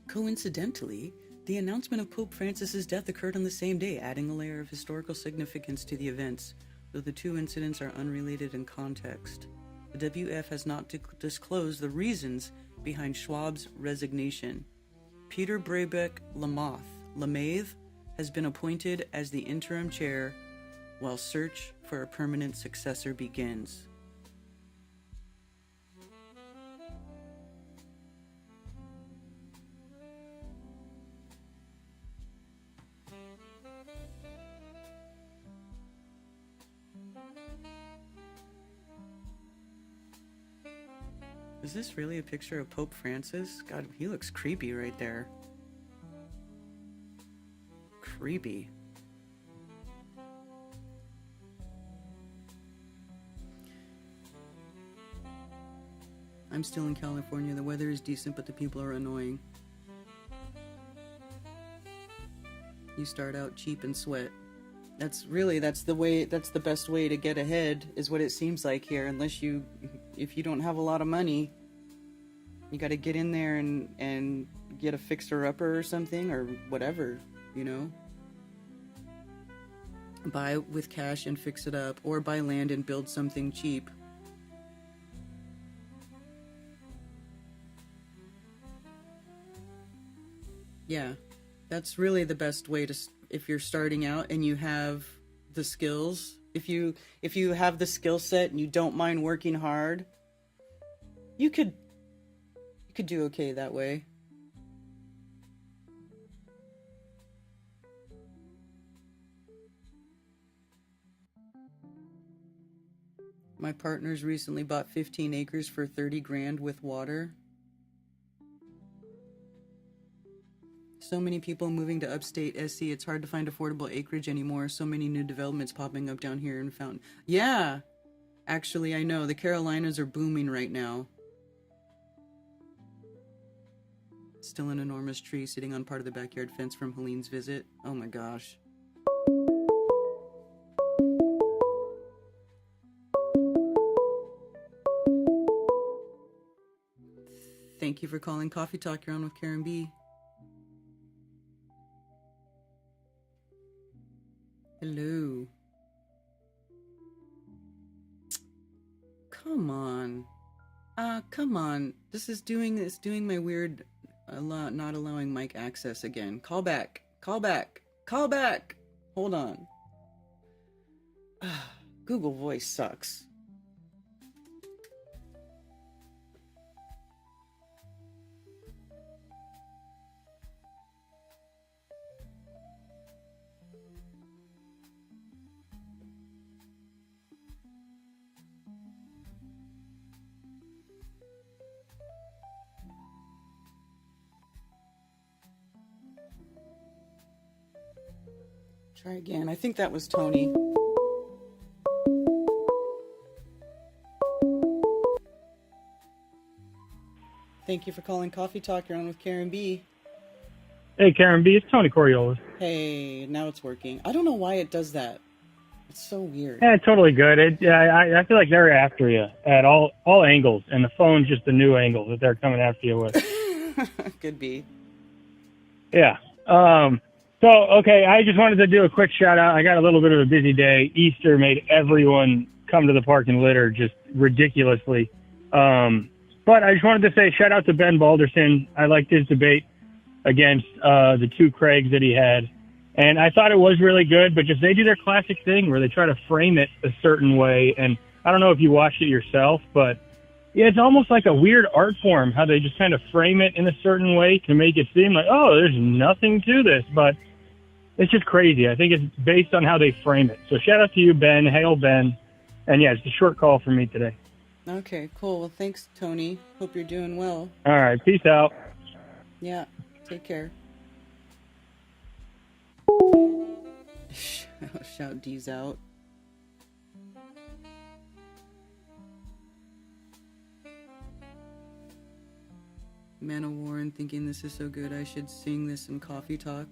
Coincidentally, the announcement of Pope Francis's death occurred on the same day, adding a layer of historical significance to the events, though the two incidents are unrelated in context. The WF has not disclosed the reasons behind Schwab's resignation. Peter Brabeck Lamothe has been appointed as the interim chair while search for a permanent successor begins. Is this really a picture of Pope Francis? God, he looks creepy right there. Creepy. I'm still in California. The weather is decent, but the people are annoying. You start out cheap and sweat. That's the best way to get ahead, is what it seems like here. If you don't have a lot of money, you got to get in there and get a fixer-upper or something, or whatever, you know? Buy with cash and fix it up, or buy land and build something cheap. Yeah, that's really the best way to, if you're starting out and you have the skills, if you have the skill set and you don't mind working hard, you could do okay that way. My partner's recently bought 15 acres for 30 grand with water. So many people moving to upstate SC, it's hard to find affordable acreage anymore. So many new developments popping up down here in Fountain. Yeah, actually, I know. The Carolinas are booming right now. Still an enormous tree sitting on part of the backyard fence from Helene's visit. Oh my gosh. Thank you for calling Coffee Talk. You're on with Karen B. Hello. Come on. Come on. This is doing my weird not allowing mic access again. Call back. Call back. Call back. Hold on. Google Voice sucks. Try again. I think that was Tony. Thank you for calling Coffee Talk. You're on with Karen B. Hey, Karen B. It's Tony Coriolis. Hey, now it's working. I don't know why it does that. It's so weird. Yeah, totally good. I feel like they're after you at all angles, and the phone's just a new angle that they're coming after you with. Could be. Yeah. Okay, I just wanted to do a quick shout out. I got a little bit of a busy day. Easter made everyone come to the park and litter just ridiculously. But I just wanted to say shout out to Ben Balderson. I liked his debate against the two Craigs that he had. And I thought it was really good, but just they do their classic thing where they try to frame it a certain way. And I don't know if you watched it yourself, but yeah, it's almost like a weird art form, how they just kind of frame it in a certain way to make it seem like, oh, there's nothing to this. But it's just crazy. I think it's based on how they frame it. So shout out to you, Ben. Hail, Ben. And yeah, it's a short call for me today. Okay, cool. Well, thanks, Tony. Hope you're doing well. All right. Peace out. Yeah, take care. Shout D's out. Man of Warren thinking this is so good I should sing this in Coffee Talk.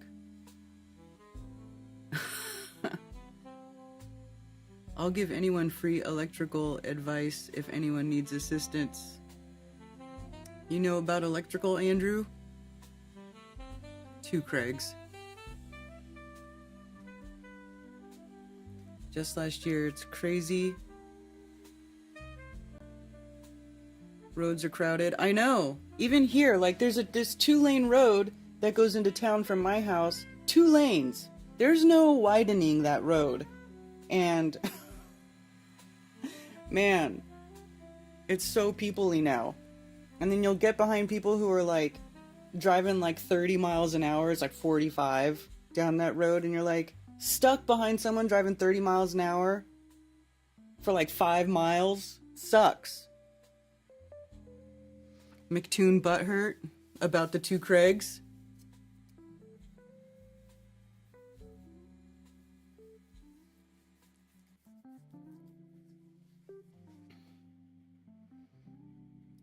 I'll give anyone free electrical advice if anyone needs assistance. You know about electrical, Andrew? Two Craigs. Just last year, it's crazy. Roads are crowded. I know. Even here, like there's this 2-lane road that goes into town from my house. 2 lanes. There's no widening that road. And man, it's so people-y now. And then you'll get behind people who are like driving like 30 miles an hour. It's like 45 down that road. And you're like stuck behind someone driving 30 miles an hour for like 5 miles. Sucks. McToon butthurt about the two Craigs.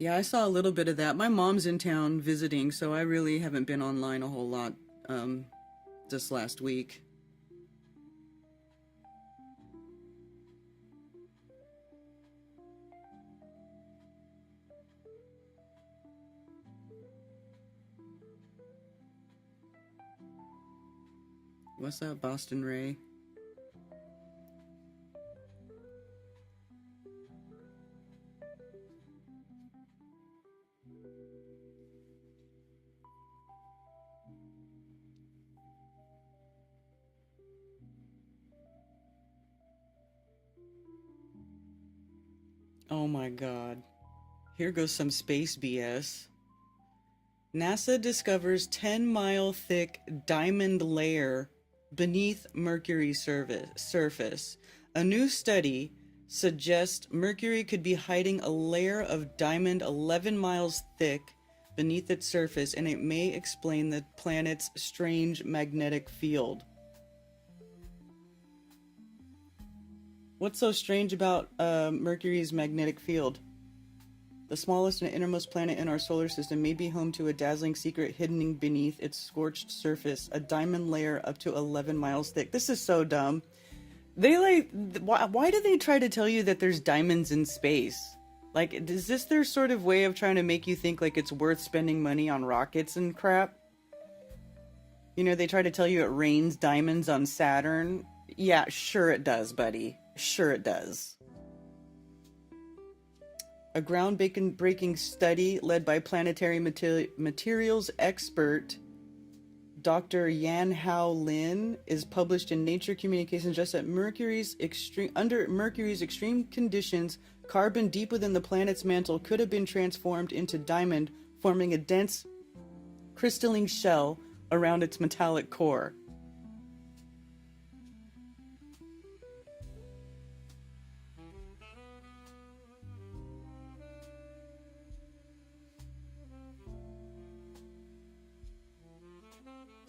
Yeah, I saw a little bit of that. My mom's in town visiting, so I really haven't been online a whole lot this last week. What's up, Boston Ray? Oh my god. Here goes some space BS. NASA discovers 10-mile thick diamond layer beneath Mercury's surface. A new study suggests Mercury could be hiding a layer of diamond 11 miles thick beneath its surface, and it may explain the planet's strange magnetic field. What's so strange about Mercury's magnetic field? The smallest and innermost planet in our solar system may be home to a dazzling secret hidden beneath its scorched surface, a diamond layer up to 11 miles thick. This is so dumb. Why do they try to tell you that there's diamonds in space? Like, is this their sort of way of trying to make you think like it's worth spending money on rockets and crap? You know, they try to tell you it rains diamonds on Saturn. Yeah, sure it does, buddy. Sure it does. A groundbreaking study led by planetary materials expert Dr. Yan Hao Lin is published in Nature Communications. Just at under Mercury's extreme conditions, carbon deep within the planet's mantle could have been transformed into diamond, forming a dense crystalline shell around its metallic core.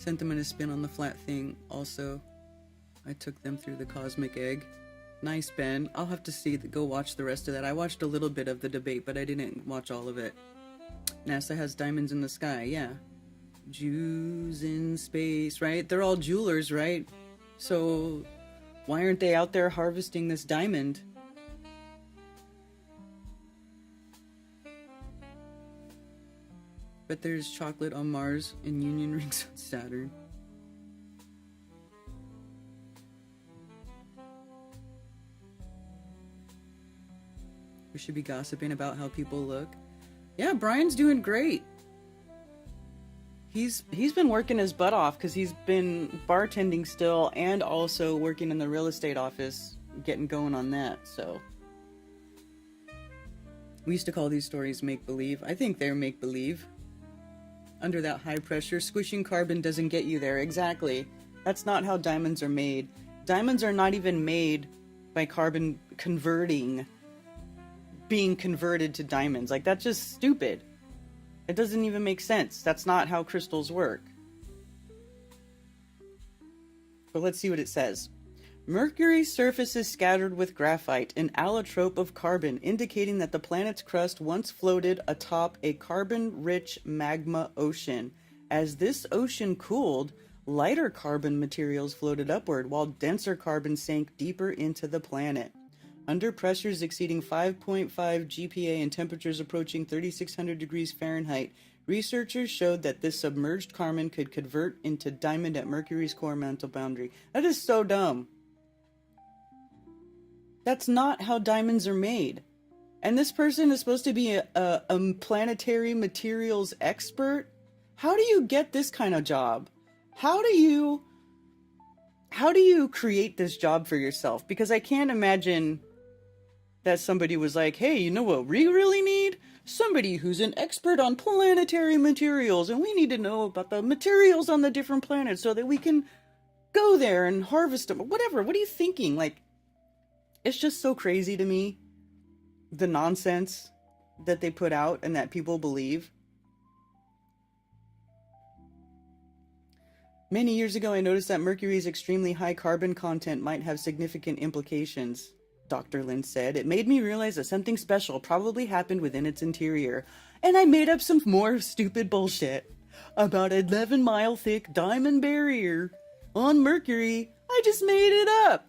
Sent them in a spin on the flat thing also. I took them through the cosmic egg. Nice, Ben. I'll have to go watch the rest of that. I watched a little bit of the debate, but I didn't watch all of it. NASA has diamonds in the sky, yeah. Jews in space, right? They're all jewelers, right? So why aren't they out there harvesting this diamond? But there's chocolate on Mars and union rings on Saturn. We should be gossiping about how people look. Yeah, Brian's doing great. He's been working his butt off because he's been bartending still and also working in the real estate office, getting going on that, so. We used to call these stories make-believe. I think they're make-believe. Under that high pressure, squishing carbon doesn't get you there. Exactly. That's not how diamonds are made. Diamonds are not even made by carbon being converted to diamonds. Like, that's just stupid. It doesn't even make sense. That's not how crystals work. But let's see what it says. Mercury's surface is scattered with graphite, an allotrope of carbon, indicating that the planet's crust once floated atop a carbon-rich magma ocean. As this ocean cooled, lighter carbon materials floated upward, while denser carbon sank deeper into the planet. Under pressures exceeding 5.5 GPa and temperatures approaching 3,600 degrees Fahrenheit, researchers showed that this submerged carbon could convert into diamond at Mercury's core mantle boundary. That is so dumb. That's not how diamonds are made. And this person is supposed to be a planetary materials expert? How do you get this kind of job? How do you create this job for yourself? Because I can't imagine that somebody was like, hey, you know what we really need? Somebody who's an expert on planetary materials, and we need to know about the materials on the different planets so that we can go there and harvest them. Whatever. What are you thinking? Like, it's just so crazy to me, the nonsense that they put out and that people believe. Many years ago, I noticed that Mercury's extremely high carbon content might have significant implications, Dr. Lin said. It made me realize that something special probably happened within its interior, and I made up some more stupid bullshit about an 11-mile thick diamond barrier on Mercury. I just made it up.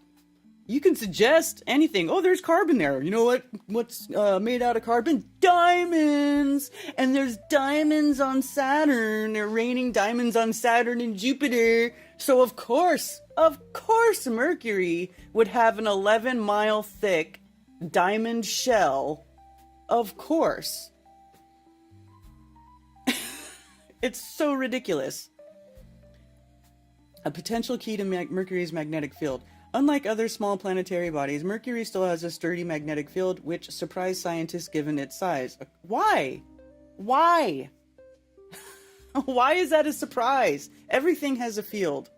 You can suggest anything. Oh, there's carbon there. You know what? What's made out of carbon? Diamonds! And there's diamonds on Saturn. They're raining diamonds on Saturn and Jupiter. So of course, Mercury would have an 11-mile thick diamond shell. Of course. It's so ridiculous. A potential key to Mercury's magnetic field. Unlike other small planetary bodies, Mercury still has a sturdy magnetic field, which surprised scientists given its size. Why? Why? Why is that a surprise? Everything has a field.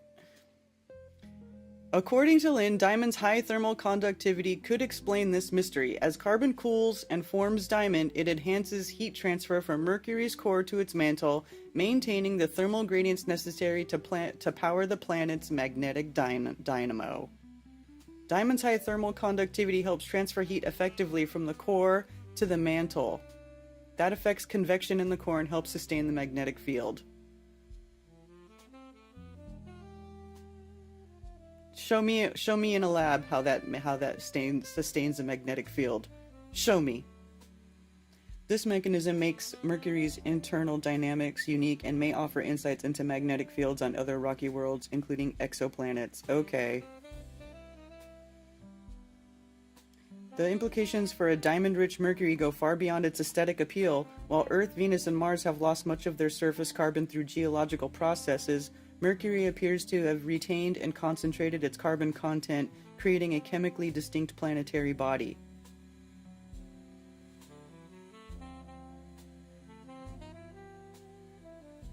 According to Lin, diamond's high thermal conductivity could explain this mystery. As carbon cools and forms diamond, it enhances heat transfer from Mercury's core to its mantle, maintaining the thermal gradients necessary to power the planet's magnetic dynamo. Diamond's high thermal conductivity helps transfer heat effectively from the core to the mantle. That affects convection in the core and helps sustain the magnetic field. Show me in a lab how that sustains a magnetic field. Show me. This mechanism makes Mercury's internal dynamics unique and may offer insights into magnetic fields on other rocky worlds, including exoplanets. Okay. The implications for a diamond-rich Mercury go far beyond its aesthetic appeal. While Earth, Venus, and Mars have lost much of their surface carbon through geological processes, Mercury appears to have retained and concentrated its carbon content, creating a chemically distinct planetary body.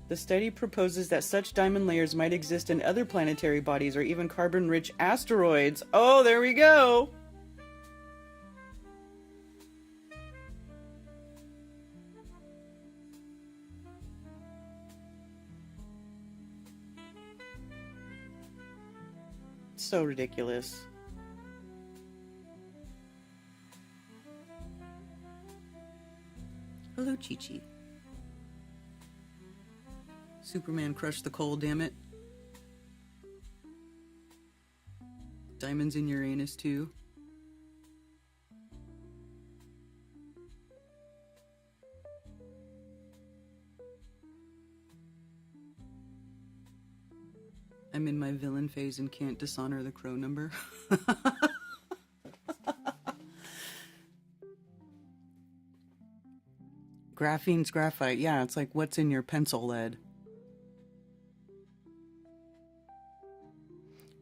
The study proposes that such diamond layers might exist in other planetary bodies or even carbon-rich asteroids. Oh, there we go! So ridiculous. Hello, Chi-Chi. Superman crushed the coal, damn it. Diamonds in Uranus, too. I'm in my villain phase and can't dishonor the crow number. Graphene's graphite. Yeah, it's like what's in your pencil lead.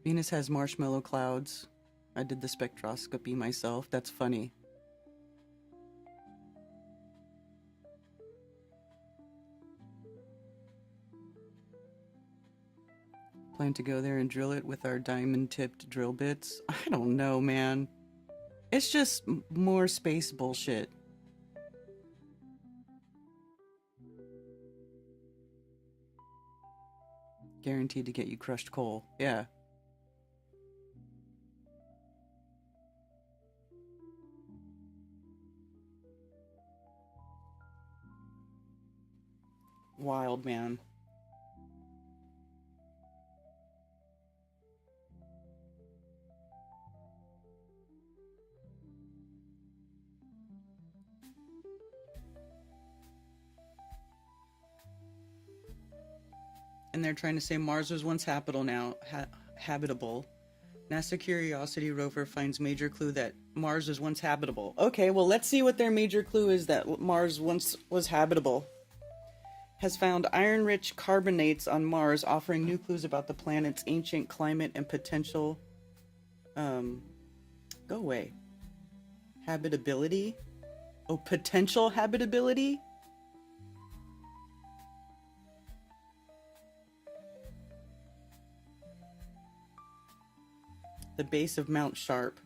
Venus has marshmallow clouds. I did the spectroscopy myself. That's funny. Plan to go there and drill it with our diamond-tipped drill bits? I don't know, man. It's just more space bullshit. Guaranteed to get you crushed coal. Yeah. Wild, man. And they're trying to say Mars was once habitable now. Habitable. NASA Curiosity rover finds major clue that Mars was once habitable. Okay, well, let's see what their major clue is that Mars once was habitable. Has found iron-rich carbonates on Mars, offering new clues about the planet's ancient climate and potential... Go away. Habitability? Oh, potential habitability? The base of Mount Sharp.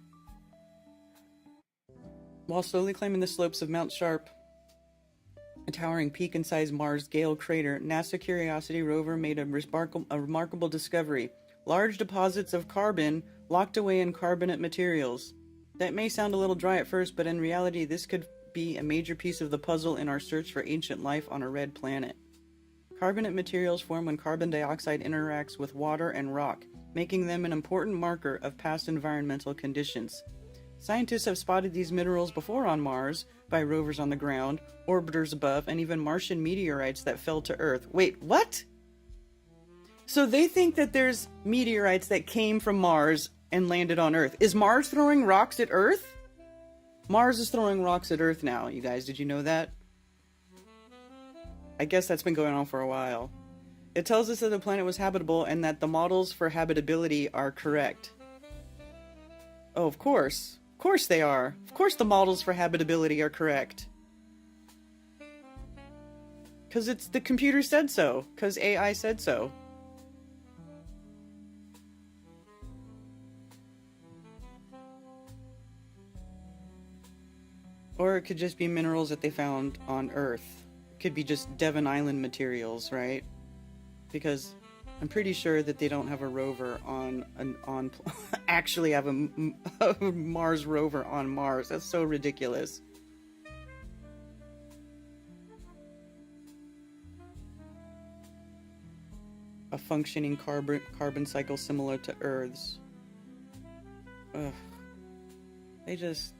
While slowly climbing the slopes of Mount Sharp, a towering peak-sized Mars Gale crater, NASA Curiosity rover made a remarkable discovery. Large deposits of carbon locked away in carbonate materials. That may sound a little dry at first, but in reality this could be a major piece of the puzzle in our search for ancient life on a red planet. Carbonate materials form when carbon dioxide interacts with water and rock, making them an important marker of past environmental conditions. Scientists have spotted these minerals before on Mars, by rovers on the ground, orbiters above, and even Martian meteorites that fell to Earth. Wait, what? So they think that there's meteorites that came from Mars and landed on Earth. Is Mars throwing rocks at Earth? Mars is throwing rocks at Earth now, you guys. Did you know that? I guess that's been going on for a while. It tells us that the planet was habitable and that the models for habitability are correct. Oh, of course. Of course they are. Of course the models for habitability are correct. Because it's the computer said so. Because AI said so. Or it could just be minerals that they found on Earth. It could be just Devon Island materials, right? Because I'm pretty sure that they don't have a rover actually have a Mars rover on Mars. That's so ridiculous. A functioning carbon cycle similar to Earth's. Ugh. They just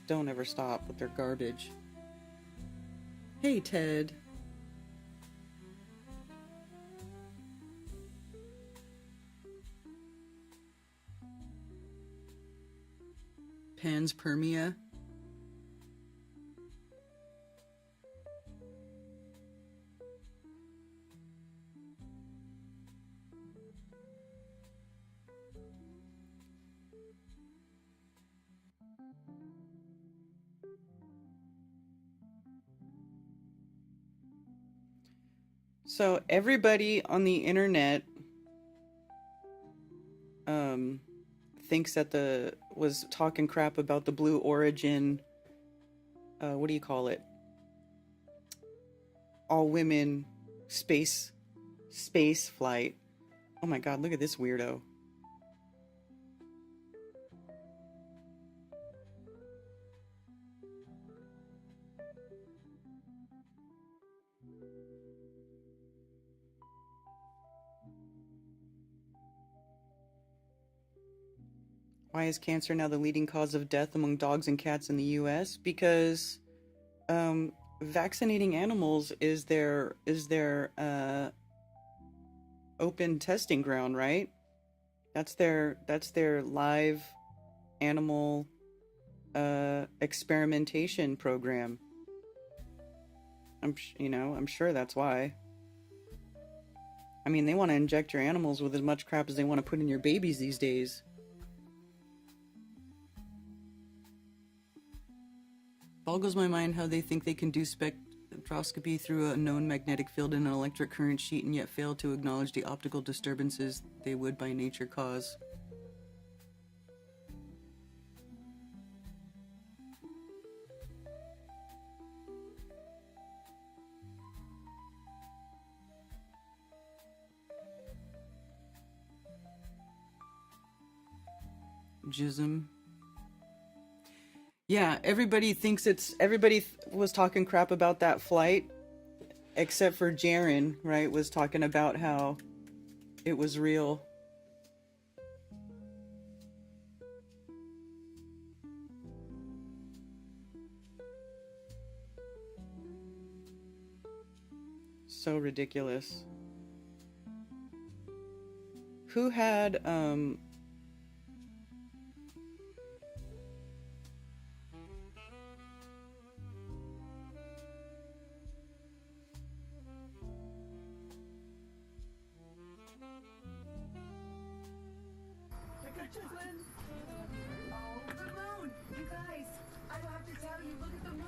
don't ever stop with their garbage. Hey, Ted. Panspermia. So everybody on the internet thinks that was talking crap about the Blue Origin, what do you call it? All women space flight. Oh my god, look at this weirdo. Why is cancer now the leading cause of death among dogs and cats in the U.S.? Because vaccinating animals is their open testing ground, right? That's their live animal experimentation program. I'm sure that's why. I mean, they want to inject your animals with as much crap as they want to put in your babies these days. Boggles my mind how they think they can do spectroscopy through a known magnetic field in an electric current sheet and yet fail to acknowledge the optical disturbances they would by nature cause. Jism. Yeah, everybody was talking crap about that flight, except for Jaren, right, was talking about how it was real. So ridiculous. Who had,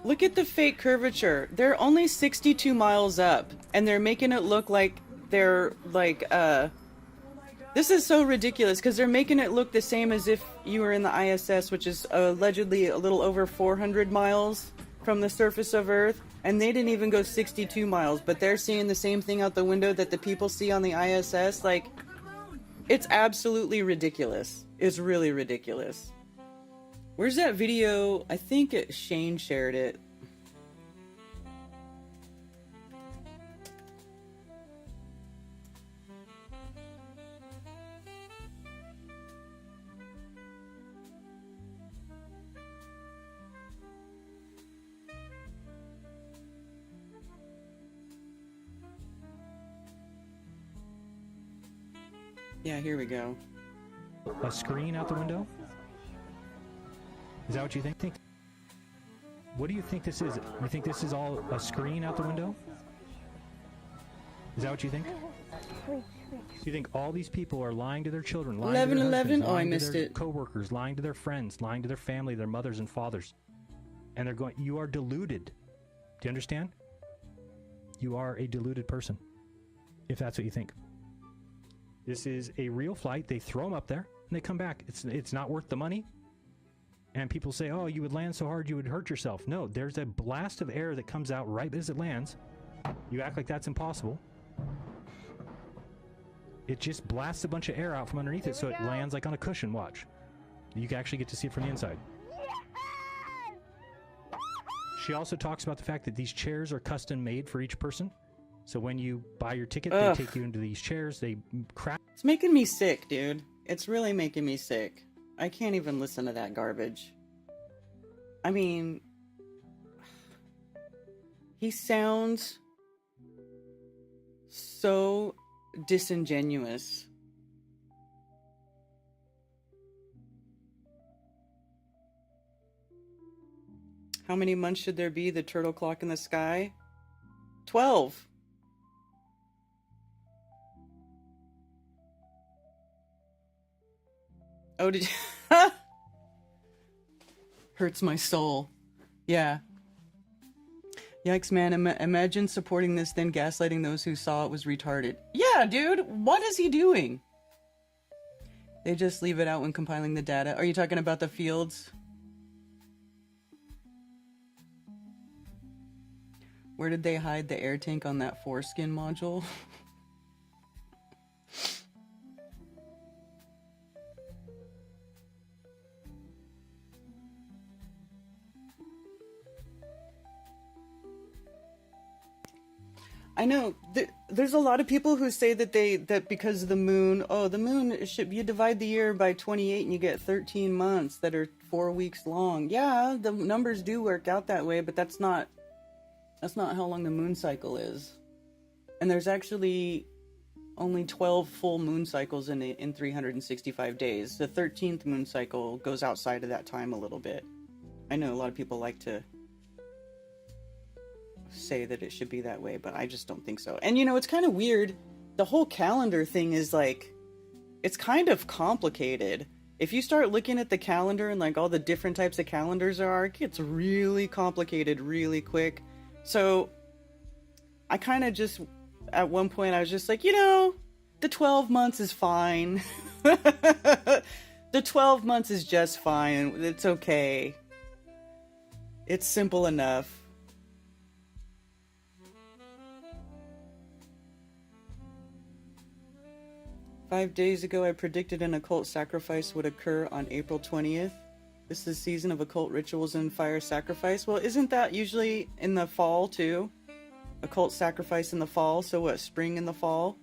look at the fake curvature. They're only 62 miles up, and they're making it look like they're like, this is so ridiculous, because they're making it look the same as if you were in the ISS, which is allegedly a little over 400 miles from the surface of Earth, and they didn't even go 62 miles, but they're seeing the same thing out the window that the people see on the ISS. Like, it's absolutely ridiculous. It's really ridiculous. Where's that video? I think Shane shared it. Yeah, here we go. A screen out the window? Is that what you think? What do you think this is? You think this is all a screen out the window? Is that what you think? You think all these people are lying to their children, lying to their husbands, lying to their co-workers, lying to their friends, lying to their family, their mothers and fathers, and they're going, you are deluded. Do you understand? You are a deluded person, if that's what you think. This is a real flight. They throw them up there and they come back. It's not worth the money. And people say, oh, you would land so hard you would hurt yourself. No, there's a blast of air that comes out right as it lands. You act like that's impossible. It just blasts a bunch of air out from underneath it so it lands like on a cushion. Watch. You can actually get to see it from the inside. She also talks about the fact that these chairs are custom made for each person. So when you buy your ticket, they take you into these chairs. They craft. It's making me sick, dude. It's really making me sick. I can't even listen to that garbage. I mean, he sounds so disingenuous. How many months should there be? The turtle clock in the sky? 12. Oh, did you? Hurts my soul. Yeah. Yikes, man. Imagine supporting this, then gaslighting those who saw it was retarded. Yeah, dude. What is he doing? They just leave it out when compiling the data. Are you talking about the fields? Where did they hide the air tank on that foreskin module? I know there's a lot of people who say that because of the moon, you divide the year by 28 and you get 13 months that are 4 weeks long. Yeah, the numbers do work out that way, but that's not how long the moon cycle is. And there's actually only 12 full moon cycles in 365 days. The 13th moon cycle goes outside of that time a little bit. I know a lot of people like to say that it should be that way, but I just don't think so. And it's kind of weird. The whole calendar thing is like, it's kind of complicated. If you start looking at the calendar and like all the different types of calendars there are, it gets really complicated really quick. So I kind of just, at one point I was just like, the 12 months is fine. The 12 months is just fine. It's okay. It's simple enough. "5 days ago, I predicted an occult sacrifice would occur on April 20th. This is the season of occult rituals and fire sacrifice." Well, isn't that usually in the fall, too? Occult sacrifice in the fall, so what, spring in the fall?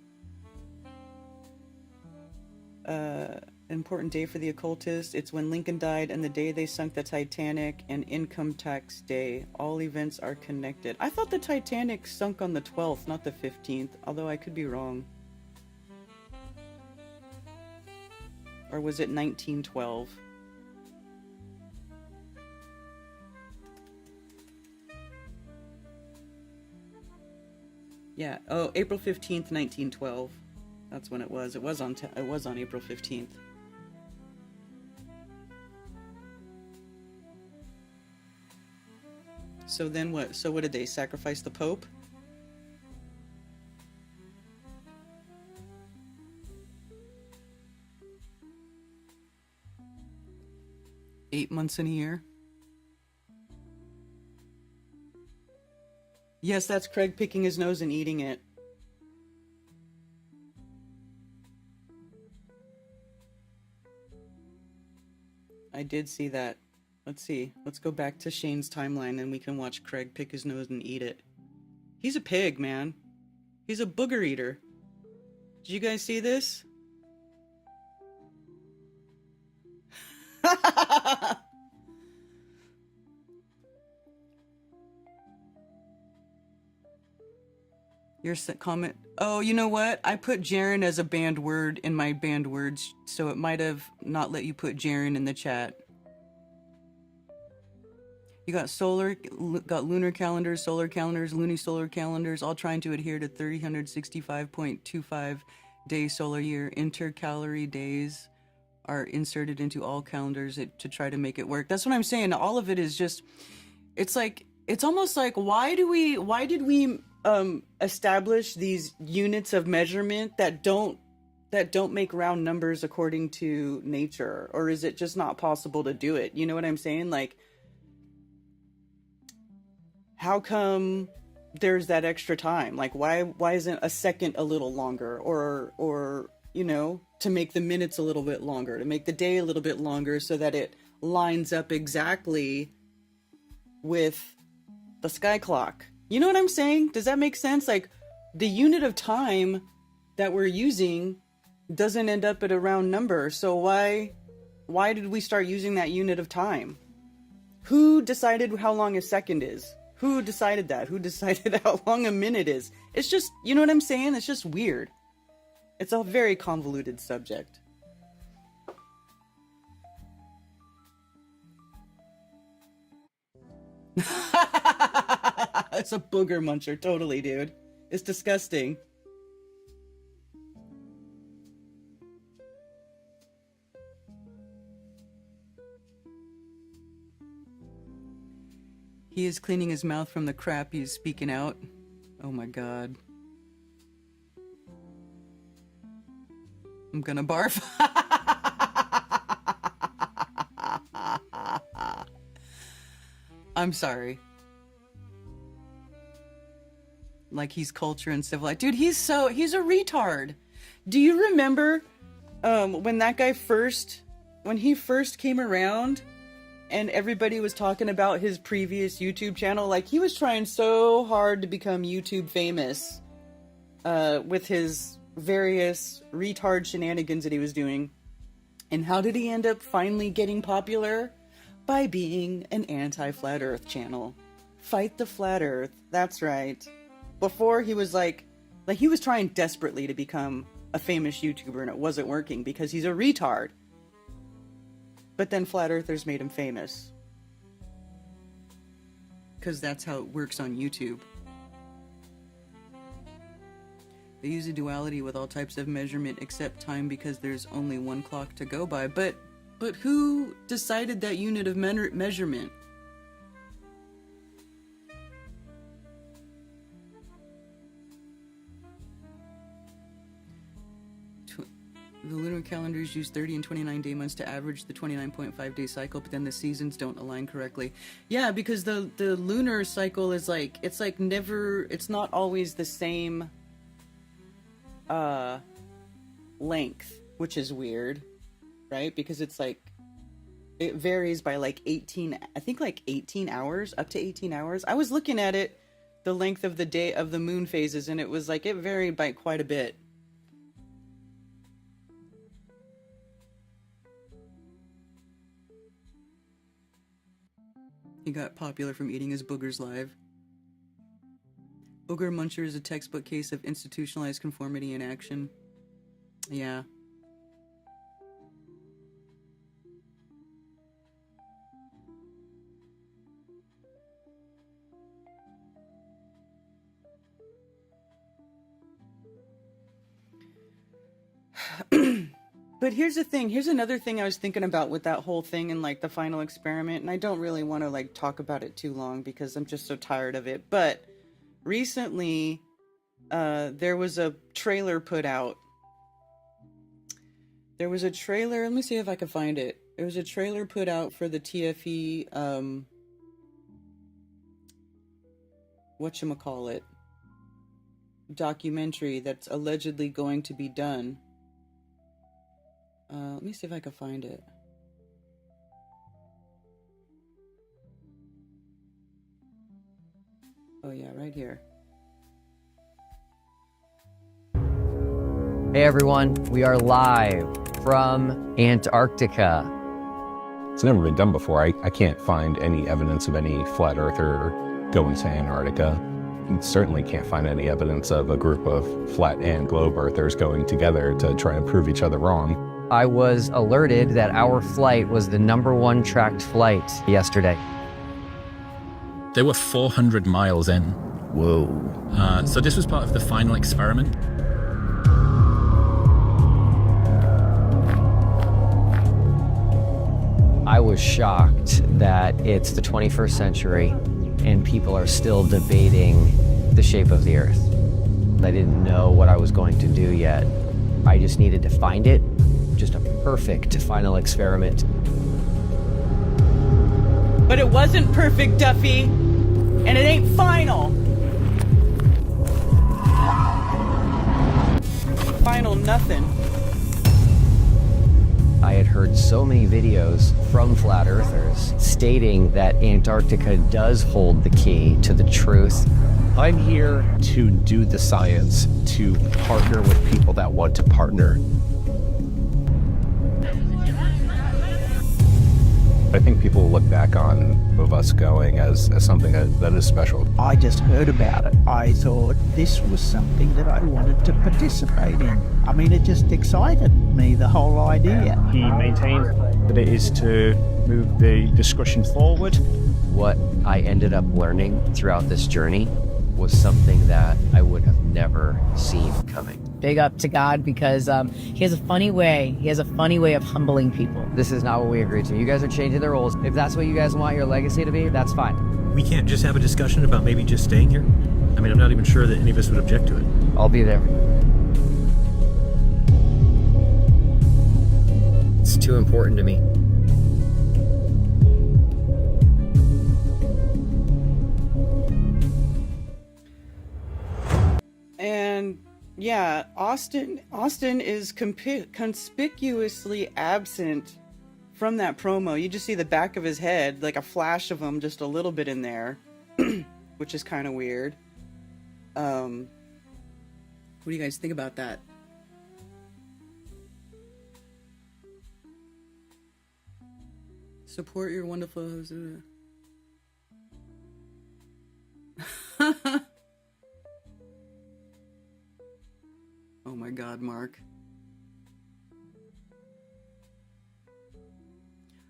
Important day for the occultists. It's when Lincoln died and the day they sunk the Titanic and income tax day. All events are connected. I thought the Titanic sunk on the 12th, not the 15th, although I could be wrong. Or was it 1912? Yeah. Oh, April 15th, 1912. That's when it was. It was on April 15th. So then what? So what did they sacrifice the Pope? Eight months in a year? Yes, that's Craig picking his nose and eating it. I did see that. Let's see. Let's go back to Shane's timeline and we can watch Craig pick his nose and eat it. He's a pig, man. He's a booger eater. Did you guys see this? Your comment. Oh, you know what? I put Jaren as a banned word in my banned words, so it might have not let you put Jaren in the chat. You got lunar calendars, solar calendars, lunisolar calendars, all trying to adhere to 365.25 day solar year. Intercalary days are inserted into all calendars to try to make it work. That's what I'm saying. All of it is just, it's almost like, why did we establish these units of measurement that don't make round numbers according to nature? Or is it just not possible to do it? You know what I'm saying? Like, how come there's that extra time? Like, why isn't a second a little longer? Or to make the minutes a little bit longer, to make the day a little bit longer so that it lines up exactly with the sky clock. You know what I'm saying? Does that make sense? Like, the unit of time that we're using doesn't end up at a round number. So why did we start using that unit of time? Who decided how long a second is? Who decided that? Who decided how long a minute is? It's just, you know what I'm saying? It's just weird. It's a very convoluted subject. It's a booger muncher, totally, dude. It's disgusting. He is cleaning his mouth from the crap he's speaking out. Oh my god. I'm gonna barf. I'm sorry. Like he's culture and civilized. Dude, he's a retard. Do you remember when he first came around and everybody was talking about his previous YouTube channel. Like, he was trying so hard to become YouTube famous with his various retard shenanigans that he was doing. And how did he end up finally getting popular? By being an anti-flat earth channel. Fight the flat earth. That's right. Before, he was like he was trying desperately to become a famous YouTuber, and it wasn't working because he's a retard. But then flat earthers made him famous. Because that's how it works on YouTube. They use a duality with all types of measurement except time because there's only one clock to go by. But who decided that unit of measurement? The lunar calendars use 30 and 29 day months to average the 29.5 day cycle, but then the seasons don't align correctly. Yeah, because the lunar cycle is like, it's like never, it's not always the same length, which is weird, right? Because it's like, it varies by like 18, I think like 18 hours, up to 18 hours. I was looking at it, the length of the day of the moon phases, and it was like, it varied by quite a bit. He got popular from eating his boogers live. Booger Muncher is a textbook case of institutionalized conformity in action. Yeah. But here's the thing. Here's another thing I was thinking about with that whole thing and like the final experiment. And I don't really want to like talk about it too long because I'm just so tired of it. But recently, there was a trailer put out. There was a trailer. Let me see if I can find it. There was a trailer put out for the TFE, whatchamacallit, documentary that's allegedly going to be done. Let me see if I can find it. Oh yeah, right here. Hey everyone, we are live from Antarctica. It's never been done before. I can't find any evidence of any flat earther going to Antarctica. You certainly can't find any evidence of a group of flat and globe earthers going together to try and prove each other wrong. I was alerted that our flight was the #1 tracked flight yesterday. They were 400 miles in. Whoa. So this was part of the final experiment. I was shocked that it's the 21st century and people are still debating the shape of the Earth. I didn't know what I was going to do yet. I just needed to find it. Just a perfect final experiment. But it wasn't perfect, Duffy. And it ain't final. Final nothing. I had heard so many videos from flat earthers stating that Antarctica does hold the key to the truth. I'm here to do the science, to partner with people that want to partner. I think people will look back on of us going as something that is special. I just heard about it. I thought this was something that I wanted to participate in. I mean, it just excited me, the whole idea. He maintains that it is to move the discussion forward. What I ended up learning throughout this journey was something that I would have never seen coming. Big up to God because he has a funny way. He has a funny way of humbling people. This is not what we agreed to. You guys are changing the rules. If that's what you guys want your legacy to be, that's fine. We can't just have a discussion about maybe just staying here? I mean, I'm not even sure that any of us would object to it. I'll be there. It's too important to me. And yeah, Austin is conspicuously absent from that promo, you just see the back of his head, like a flash of him, just a little bit in there, which is kind of weird. What do you guys think about that? Support your wonderful... Oh my God, Mark.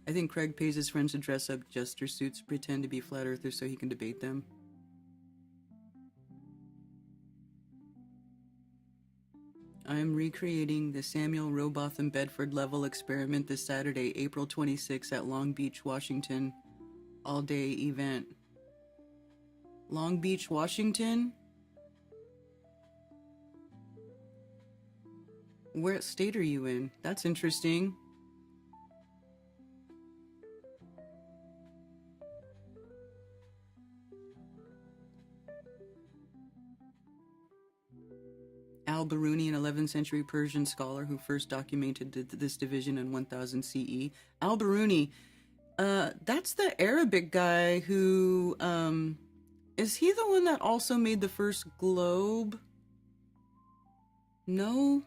I think Craig pays his friends to dress up jester suits, pretend to be flat earthers so he can debate them. I am recreating the Samuel Robotham Bedford level experiment this Saturday, April 26th at Long Beach, Washington. All-day event. Long Beach, Washington? What state are you in? That's interesting. Al-Biruni, an 11th century Persian scholar who first documented this division in 1000 CE. Al-Biruni, that's the Arabic guy who, is he the one that also made the first globe? No?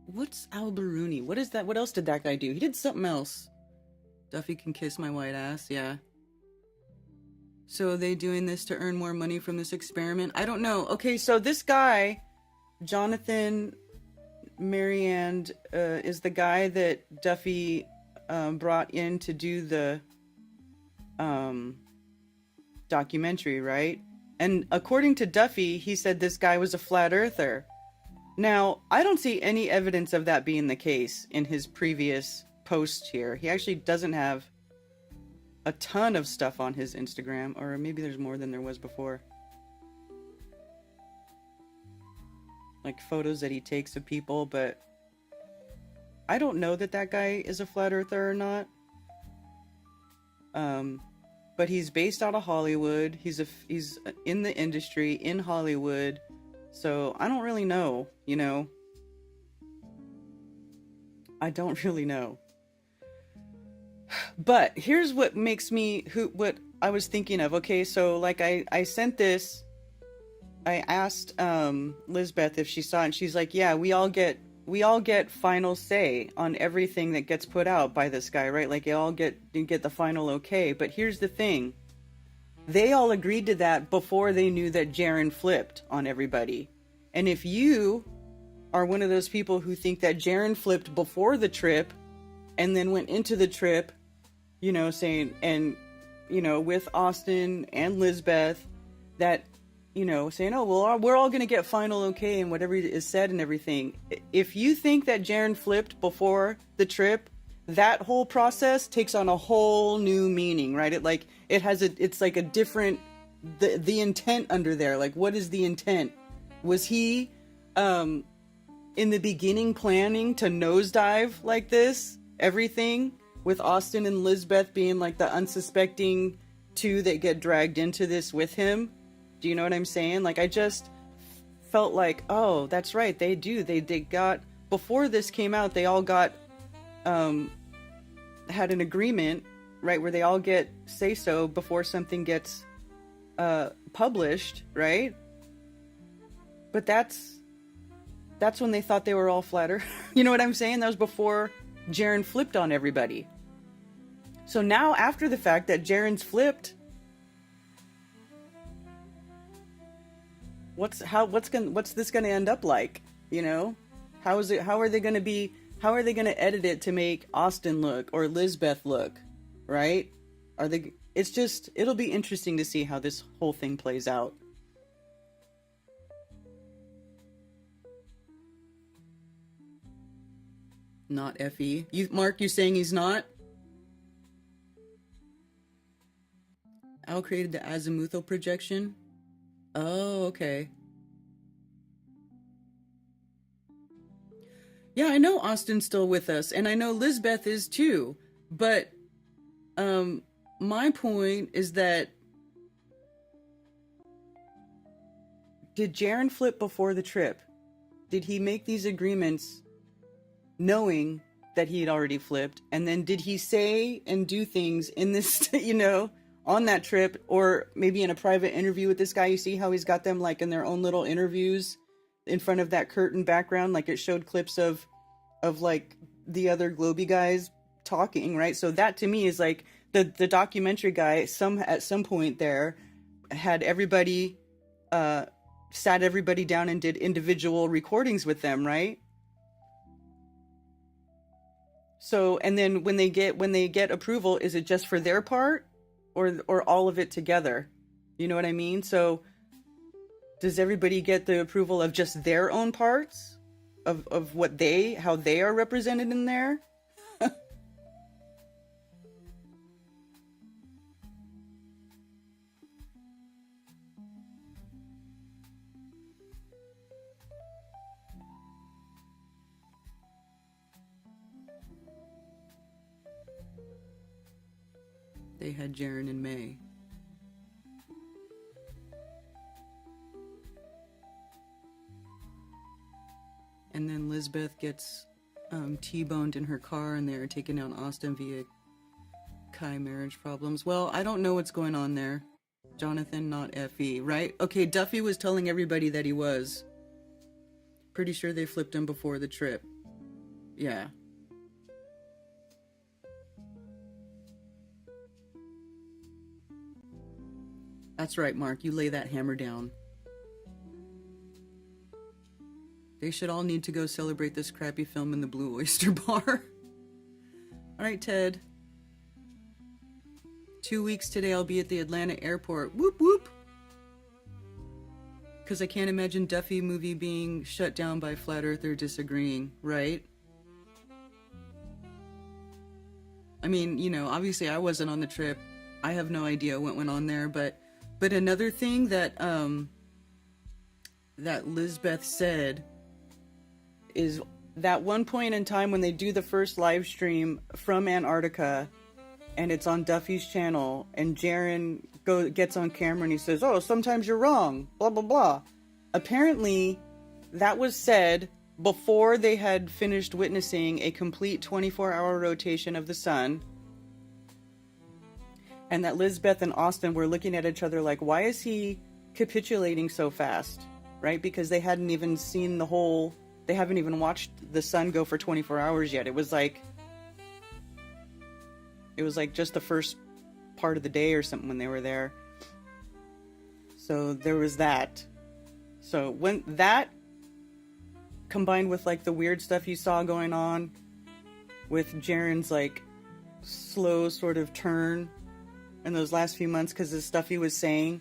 What's Al-Biruni? What is that? What else did that guy do? He did something else. Duffy can kiss my white ass, yeah. So are they doing this to earn more money from this experiment? I don't know. Okay, so this guy... Jonathan Marianne is the guy that Duffy brought in to do the documentary, right? And according to Duffy, he said this guy was a flat earther. Now, I don't see any evidence of that being the case in his previous posts here. He actually doesn't have a ton of stuff on his Instagram, or maybe there's more than there was before. Like photos that he takes of people, but I don't know that that guy is a flat earther or not. But he's based out of Hollywood. He's in the industry in Hollywood, so I don't really know. You know, I don't really know. But here's what makes me what I was thinking of. Okay, so like I sent this. I asked Lisbeth if she saw it, and she's like, yeah, we all get final say on everything that gets put out by this guy, right? Like, you all get the final okay. But here's the thing. They all agreed to that before they knew that Jaron flipped on everybody. And if you are one of those people who think that Jaron flipped before the trip and then went into the trip, you know, saying, and, you know, with Austin and Lisbeth, that, you know, saying, oh, well, we're all going to get final okay and whatever is said and everything. If you think that Jaron flipped before the trip, that whole process takes on a whole new meaning, right? It's like a different, the intent under there. Like, what is the intent? Was he, in the beginning planning to nosedive like this? Everything with Austin and Lisbeth being like the unsuspecting two that get dragged into this with him. Do you know what I'm saying? Like, I just felt like, oh, that's right. They do. They got, before this came out, they all got, had an agreement, right? Where they all get say so before something gets, published, right? But that's when they thought they were all flatter. You know what I'm saying? That was before Jaron flipped on everybody. So now, after the fact that Jaron's flipped, what's this going to end up like? You know, how are they going to edit it to make Austin look or Lisbeth look, right? It'll be interesting to see how this whole thing plays out. Not FE. Mark, you saying he's not? Al created the azimuthal projection. Oh, okay. Yeah, I know Austin's still with us, and I know Lisbeth is too. But my point is that, did Jaron flip before the trip? Did he make these agreements knowing that he had already flipped? And then did he say and do things in this, you know, on that trip, or maybe in a private interview with this guy? You see how he's got them like in their own little interviews in front of that curtain background, like it showed clips of like the other Globy guys talking, right? So that to me is like the documentary guy at some point there had everybody sat everybody down and did individual recordings with them, right? So, and then when they get approval, is it just for their part or all of it together? You know what I mean? So does everybody get the approval of just their own parts of how they are represented in there? They had Jaren in May. And then Lisbeth gets T-boned in her car, and they're taking down Austin via Kai marriage problems. Well, I don't know what's going on there. Jonathan, not F.E., right? Okay, Duffy was telling everybody that he was. Pretty sure they flipped him before the trip. Yeah. That's right, Mark. You lay that hammer down. They should all need to go celebrate this crappy film in the Blue Oyster Bar. All right, Ted. 2 weeks today, I'll be at the Atlanta airport. Whoop, whoop. Because I can't imagine Duffy movie being shut down by Flat Earther disagreeing, right? I mean, you know, obviously I wasn't on the trip. I have no idea what went on there, but another thing that that Lisbeth said is that one point in time when they do the first live stream from Antarctica, and it's on Duffy's channel, and Jaren gets on camera and he says, "Oh, sometimes you're wrong, blah blah blah." Apparently, that was said before they had finished witnessing a complete 24-hour rotation of the sun. And that Lisbeth and Austin were looking at each other like, why is he capitulating so fast? Right? Because they hadn't even seen they haven't even watched the sun go for 24 hours yet. It was like just the first part of the day or something when they were there. So there was that. So when that combined with like the weird stuff you saw going on with Jaren's like slow sort of turn in those last few months because of the stuff he was saying,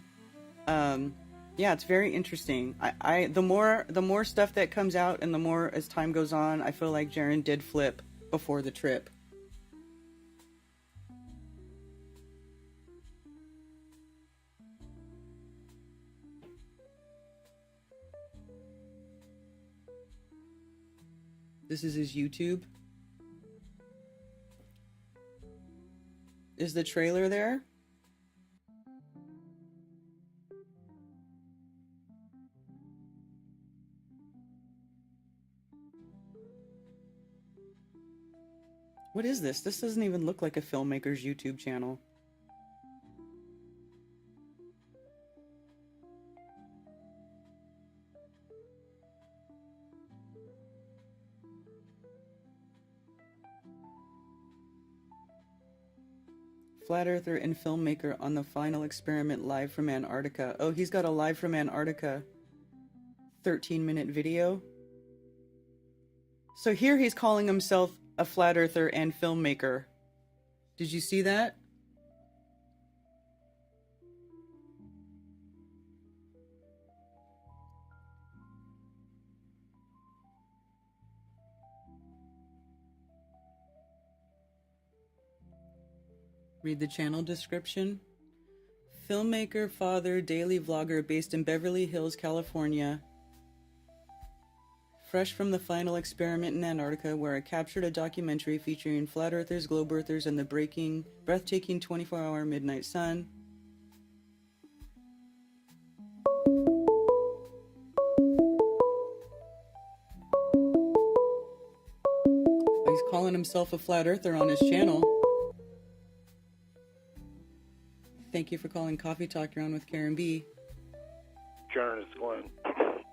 yeah, it's very interesting. The more stuff that comes out and the more as time goes on, I feel like Jaren did flip before the trip. This is his YouTube. Is the trailer there? What is this? This doesn't even look like a filmmaker's YouTube channel. Flat Earther and filmmaker on the final experiment live from Antarctica. Oh, he's got a live from Antarctica 13-minute video. So here he's calling himself a Flat Earther and filmmaker. Did you see that? Read the channel description. Filmmaker, father, daily vlogger based in Beverly Hills, California. Fresh from the final experiment in Antarctica, where I captured a documentary featuring flat earthers, globe earthers, and the breathtaking 24-hour midnight sun. He's calling himself a flat earther on his channel. Thank you for calling Coffee Talk. You're on with Karen B. Karen, it's Glenn.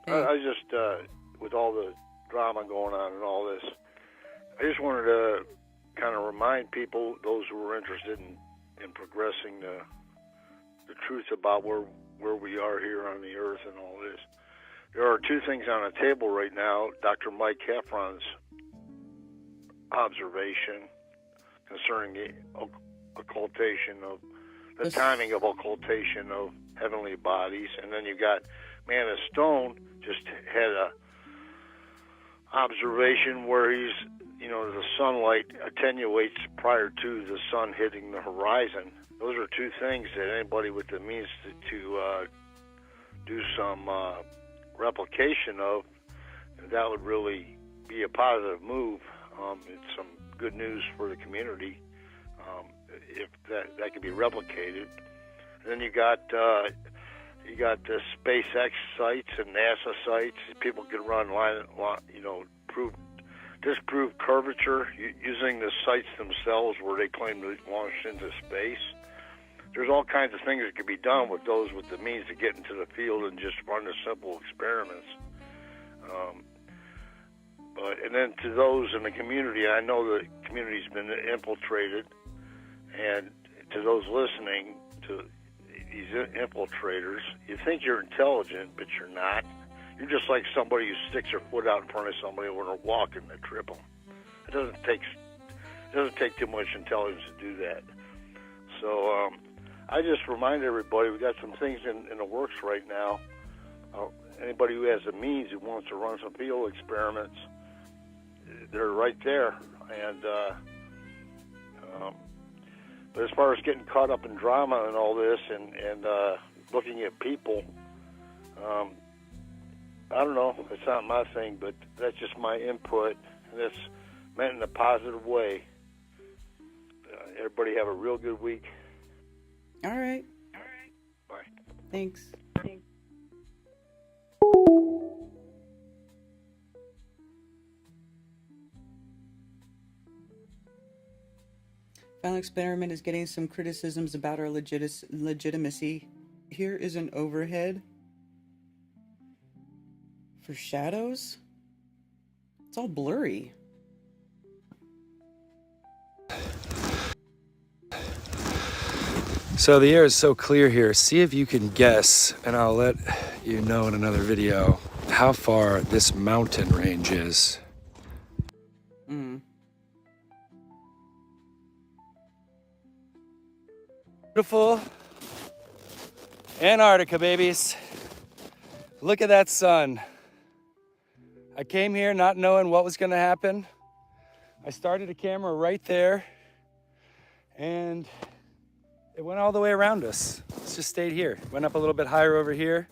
Hey. I just, with all the drama going on and all this, I just wanted to kind of remind people, those who are interested in progressing the truth about where we are here on the earth and all this. There are two things on the table right now. Dr. Mike Heffron's observation concerning the occultation of the timing of occultation of heavenly bodies, and then you got Man of Stone just had a observation where he's, the sunlight attenuates prior to the sun hitting the horizon. Those are two things that anybody with the means to do some replication of, that would really be a positive move. It's some good news for the community if that could be replicated. And then you got the SpaceX sites and NASA sites. People can run disprove curvature using the sites themselves where they claim to launch into space. There's all kinds of things that can be done with those with the means to get into the field and just run the simple experiments. And then to those in the community, I know the community's been infiltrated, and to those listening to these infiltrators, you think you're intelligent, but you're not. You're just like somebody who sticks their foot out in front of somebody when they're walking to trip them. It doesn't take too much intelligence to do that. So I just remind everybody, we got some things in the works right now. Anybody who has the means, who wants to run some field experiments, they're right there. And but as far as getting caught up in drama and all this, and looking at people, I don't know. It's not my thing, but that's just my input, and it's meant in a positive way. Everybody have a real good week. All right. Bye. Thanks. Final experiment is getting some criticisms about our legitimacy. Here is an overhead for shadows. It's all blurry. So the air is so clear here. See if you can guess, and I'll let you know in another video, how far this mountain range is. Beautiful Antarctica, babies. Look at that sun. I came here not knowing what was going to happen. I started a camera right there, and it went all the way around us. It's just stayed here. Went up a little bit higher over here,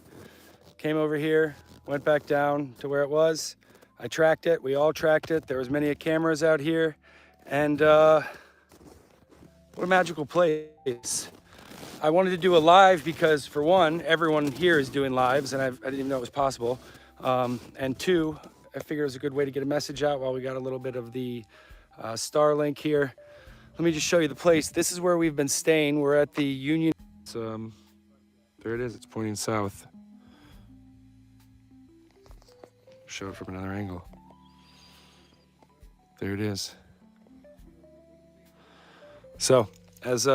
came over here, went back down to where it was. I tracked it. We all tracked it. There was many cameras out here, and what a magical place. I wanted to do a live because, for one, everyone here is doing lives, and I didn't even know it was possible. And two, I figured it was a good way to get a message out while we got a little bit of the Starlink here. Let me just show you the place. This is where we've been staying. We're at the Union. There it is. It's pointing south. Show it from another angle. There it is. So, as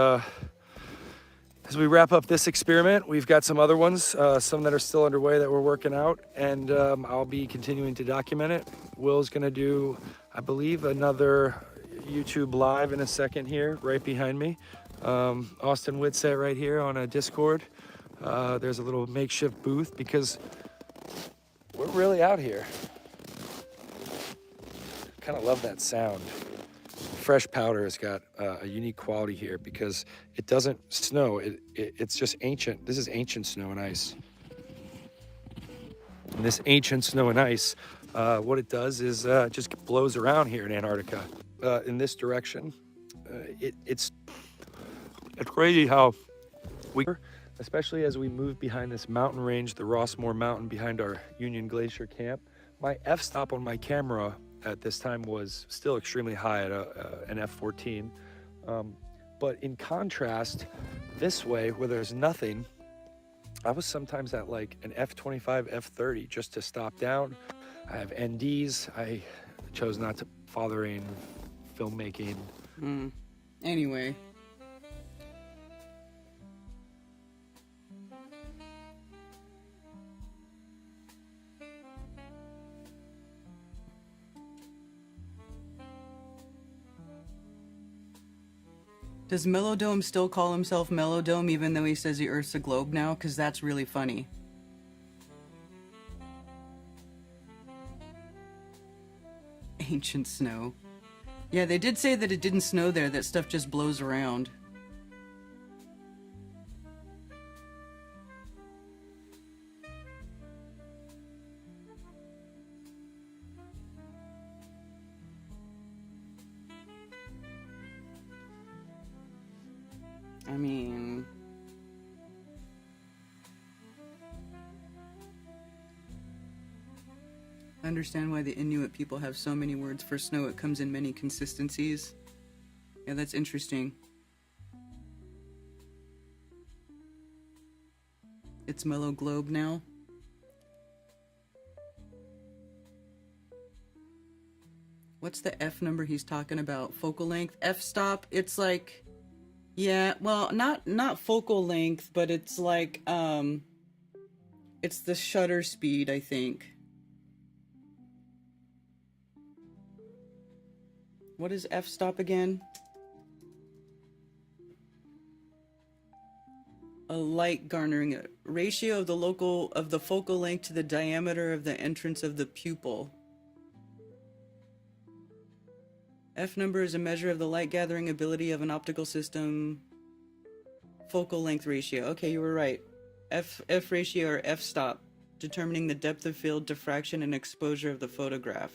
we wrap up this experiment, we've got some other ones, some that are still underway that we're working out, and I'll be continuing to document it. Will's gonna do, I believe, another YouTube live in a second here, right behind me. Austin Whitsett right here on a Discord. There's a little makeshift booth because we're really out here. Kind of love that sound. Fresh powder has got a unique quality here because it doesn't snow. It's just ancient. This is ancient snow and ice. And this ancient snow and ice, what it does is just blows around here in Antarctica in this direction. It's crazy how we, especially as we move behind this mountain range, the Rossmore Mountain behind our Union Glacier camp. My f-stop on my camera at this time was still extremely high at an F14. But in contrast, this way, where there's nothing, I was sometimes at like an F25, F30 just to stop down. I have NDs. I chose not to fathering filmmaking. Anyway. Does Melodome still call himself Melodome even though he says the Earth's a globe now? Because that's really funny. Ancient snow. Yeah, they did say that it didn't snow there, that stuff just blows around. I mean... I understand why the Inuit people have so many words for snow. It comes in many consistencies. Yeah, that's interesting. It's mellow globe now. What's the F number he's talking about? Focal length? F-stop? It's like... Yeah, well, not focal length, but it's like, it's the shutter speed, I think. What is f-stop again? A light garnering, a ratio of the focal length to the diameter of the entrance of the pupil. F number is a measure of the light gathering ability of an optical system. Focal length ratio. Okay, you were right. F ratio or f-stop, determining the depth of field, diffraction, and exposure of the photograph.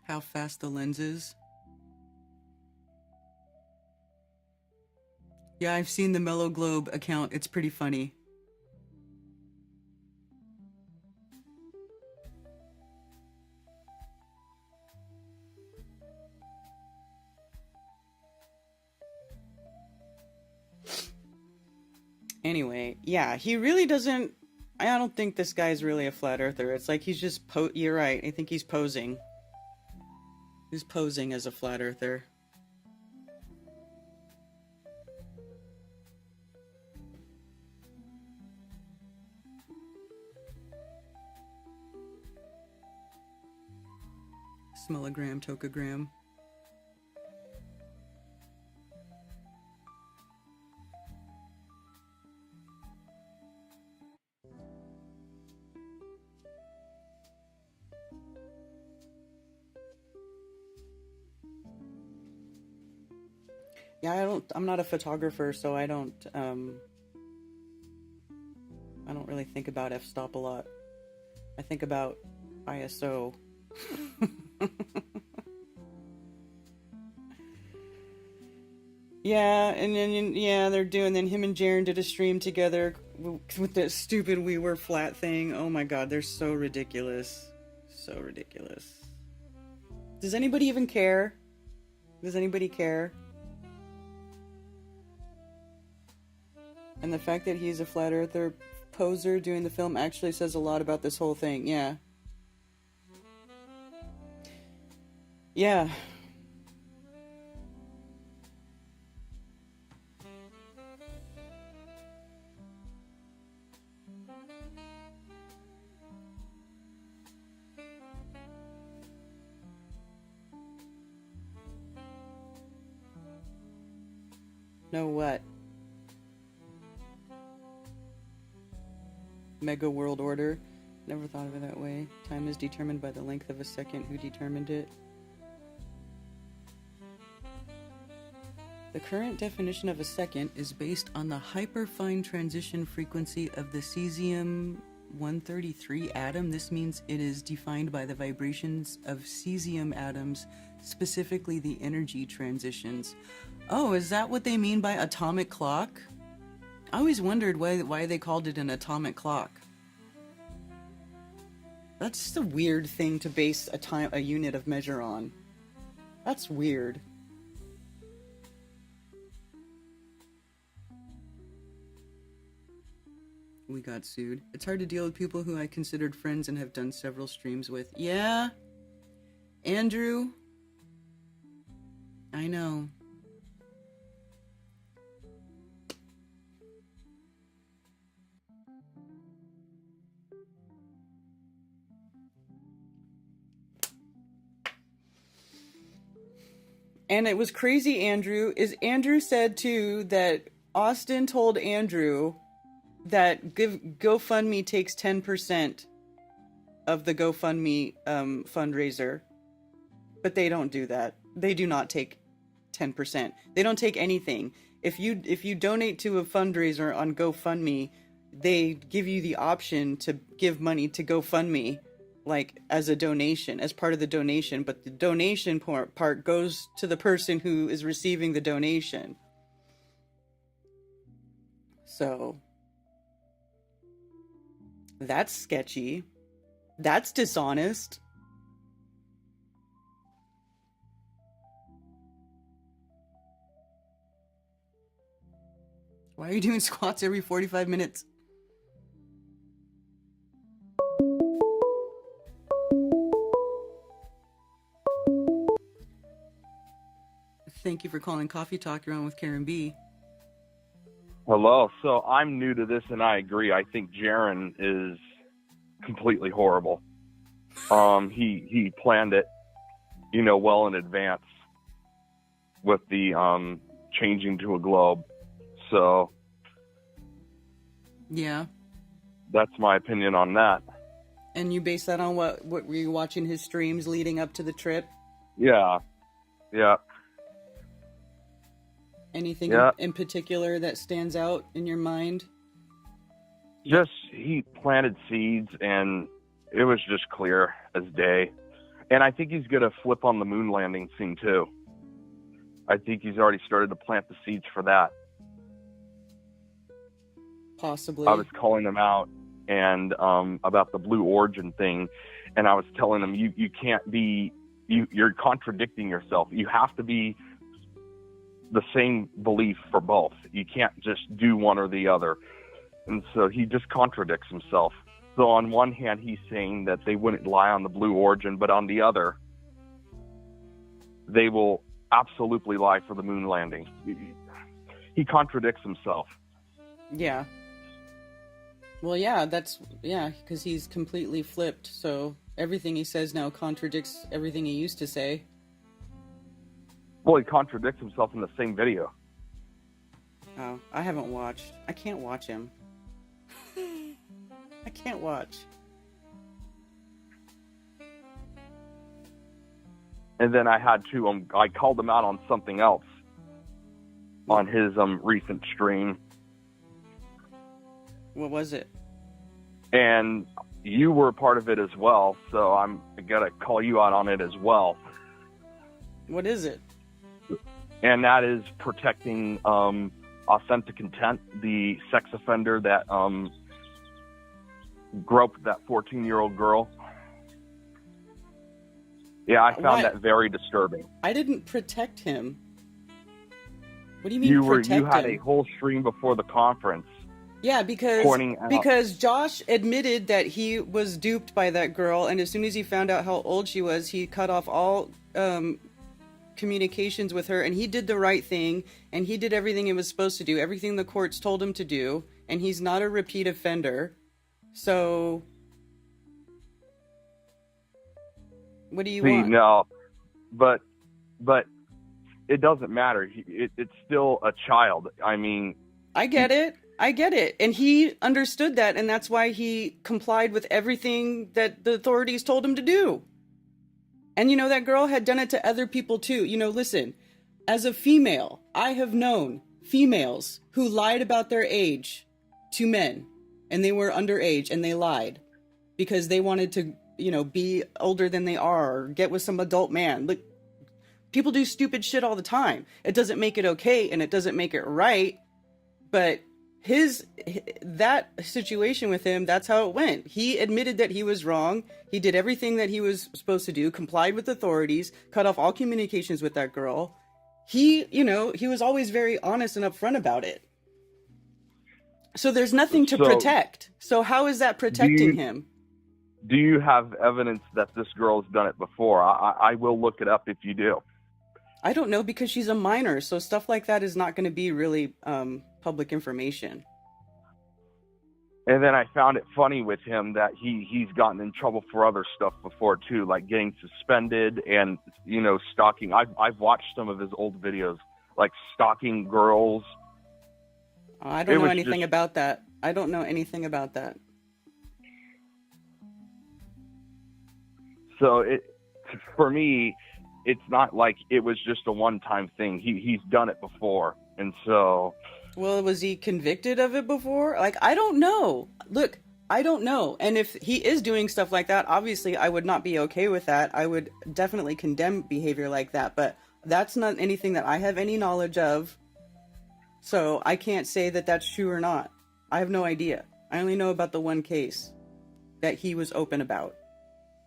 How fast the lens is. Yeah, I've seen the Mellow Globe account. It's pretty funny. Anyway, yeah, he really doesn't... I don't think this guy's really a flat earther. It's like he's just you're right. I think he's posing. He's posing as a flat earther. Smellogram, tokogram. Yeah, I'm not a photographer, so I don't really think about f-stop a lot. I think about ISO. Yeah, and then, yeah, then him and Jaren did a stream together with that stupid We Were Flat thing. Oh my god, they're so ridiculous. So ridiculous. Does anybody even care? Does anybody care? And the fact that he's a flat earther poser doing the film actually says a lot about this whole thing, yeah. Yeah. No what? Mega world order. Never thought of it that way. Time is determined by the length of a second. Who determined it? The current definition of a second is based on the hyperfine transition frequency of the cesium 133 atom. This means it is defined by the vibrations of cesium atoms, specifically the energy transitions. Oh, is that what they mean by atomic clock? I always wondered why they called it an atomic clock. That's just a weird thing to base a unit of measure on. That's weird. We got sued. It's hard to deal with people who I considered friends and have done several streams with. Yeah. Andrew. I know. And it was crazy, Andrew. Andrew said too that Austin told Andrew that GoFundMe takes 10% of the GoFundMe fundraiser, but they don't do that. They do not take 10%. They don't take anything. If you donate to a fundraiser on GoFundMe, they give you the option to give money to GoFundMe, like as a donation, as part of the donation, but the donation part goes to the person who is receiving the donation. So that's sketchy. That's dishonest. Why are you doing squats every 45 minutes? Thank you for calling Coffee Talk. You're on with Karen B. Hello. So I'm new to this, and I agree. I think Jaron is completely horrible. He planned it, well in advance with the changing to a globe. So yeah, that's my opinion on that. And you base that on what were you watching his streams leading up to the trip? Yeah. Anything in particular that stands out in your mind? Just he planted seeds, and it was just clear as day. And I think he's going to flip on the moon landing scene too. I think he's already started to plant the seeds for that. Possibly. I was calling him out and about the Blue Origin thing, and I was telling him you can't be you're contradicting yourself. You have to be the same belief for both. You can't just do one or the other. And so he just contradicts himself. So on one hand, he's saying that they wouldn't lie on the Blue Origin, but on the other, they will absolutely lie for the moon landing. He contradicts himself. Yeah. Well, yeah, because he's completely flipped. So everything he says now contradicts everything he used to say. Well, he contradicts himself in the same video. Oh, I haven't watched. I can't watch him. I can't watch. And then I had to, I called him out on something else on his recent stream. What was it? And you were a part of it as well, so I'm gonna call you out on it as well. What is it? And that is protecting authentic intent, the sex offender that groped that 14-year-old girl. Yeah, I found that very disturbing. I didn't protect him. What do you mean protect him? You had a whole stream before the conference. Yeah, because Josh admitted that he was duped by that girl, and as soon as he found out how old she was, he cut off all communications with her, and he did the right thing, and he did everything he was supposed to do, everything the courts told him to do, and he's not a repeat offender. So what do you want? No, but it doesn't matter. It's still a child. I mean, I get it. And he understood that, and that's why he complied with everything that the authorities told him to do. And that girl had done it to other people too. Listen, as a female, I have known females who lied about their age to men. and they were underage and they lied because they wanted to, be older than they are or get with some adult man. Look, people do stupid shit all the time. It doesn't make it okay and it doesn't make it right, but that situation with him, that's how it went. He admitted that he was wrong. He did everything that he was supposed to do, complied with authorities, cut off all communications with that girl. He was always very honest and upfront about it. So there's nothing to protect. So how is that protecting him? Do you have evidence that this girl's done it before? I will look it up if you do. I don't know, because she's a minor, so stuff like that is not going to be really public information. And then I found it funny with him that he's gotten in trouble for other stuff before too, like getting suspended and stalking. I've watched some of his old videos, like stalking girls. I don't know anything about that. I don't know anything about that. So for me, it's not like it was just a one-time thing. He's done it before, and so. Well, was he convicted of it before? Like, I don't know. Look, I don't know. And if he is doing stuff like that, obviously I would not be okay with that. I would definitely condemn behavior like that. But that's not anything that I have any knowledge of. So I can't say that that's true or not. I have no idea. I only know about the one case that he was open about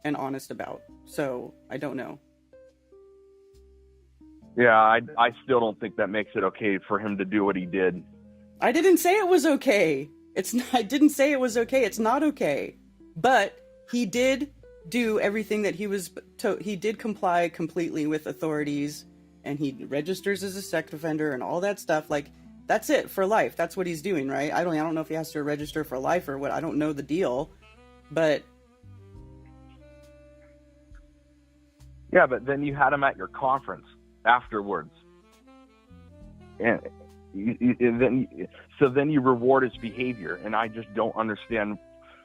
and honest about. So I don't know. Yeah, I still don't think that makes it okay for him to do what he did. I didn't say it was okay. I didn't say it was okay. It's not okay. But he did do everything that he was he did comply completely with authorities, and he registers as a sex offender and all that stuff. Like, that's it for life. That's what he's doing, right? I don't know if he has to register for life or what. I don't know the deal. But yeah, but then you had him at your conference afterwards, and then you reward his behavior, and I just don't understand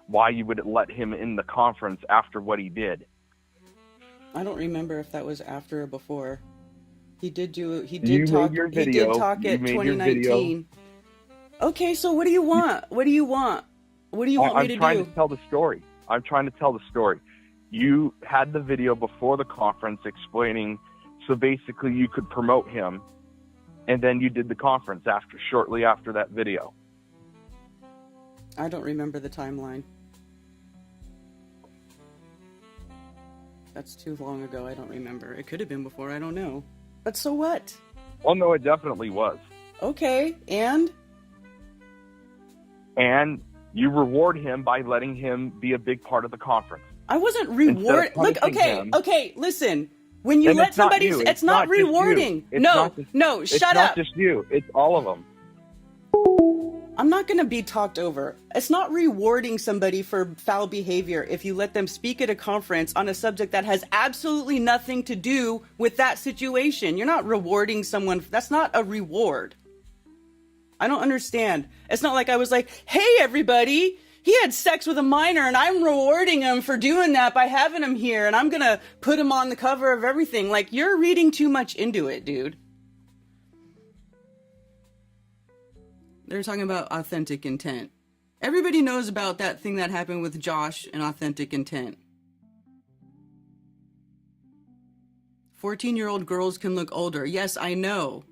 why you would let him in the conference after what he did. I don't remember if that was after or before. He did talk at 2019. Okay, so what do you want? What do you want me to do? I'm trying to tell the story. You had the video before the conference explaining, so basically you could promote him, and then you did the conference shortly after that video. I don't remember the timeline. That's too long ago. I don't remember. It could have been before. I don't know. But so what? Well, no, it definitely was. Okay, and? And you reward him by letting him be a big part of the conference. I wasn't reward. Look, okay, listen. When you let somebody, it's not rewarding. No, shut up. It's not just you. It's all of them. I'm not going to be talked over. It's not rewarding somebody for foul behavior if you let them speak at a conference on a subject that has absolutely nothing to do with that situation. You're not rewarding someone. That's not a reward. I don't understand. It's not like I was like, hey, everybody, he had sex with a minor and I'm rewarding him for doing that by having him here and I'm going to put him on the cover of everything. Like, you're reading too much into it, dude. They're talking about authentic intent. Everybody knows about that thing that happened with Josh and authentic intent. 14-year-old girls can look older. Yes, I know.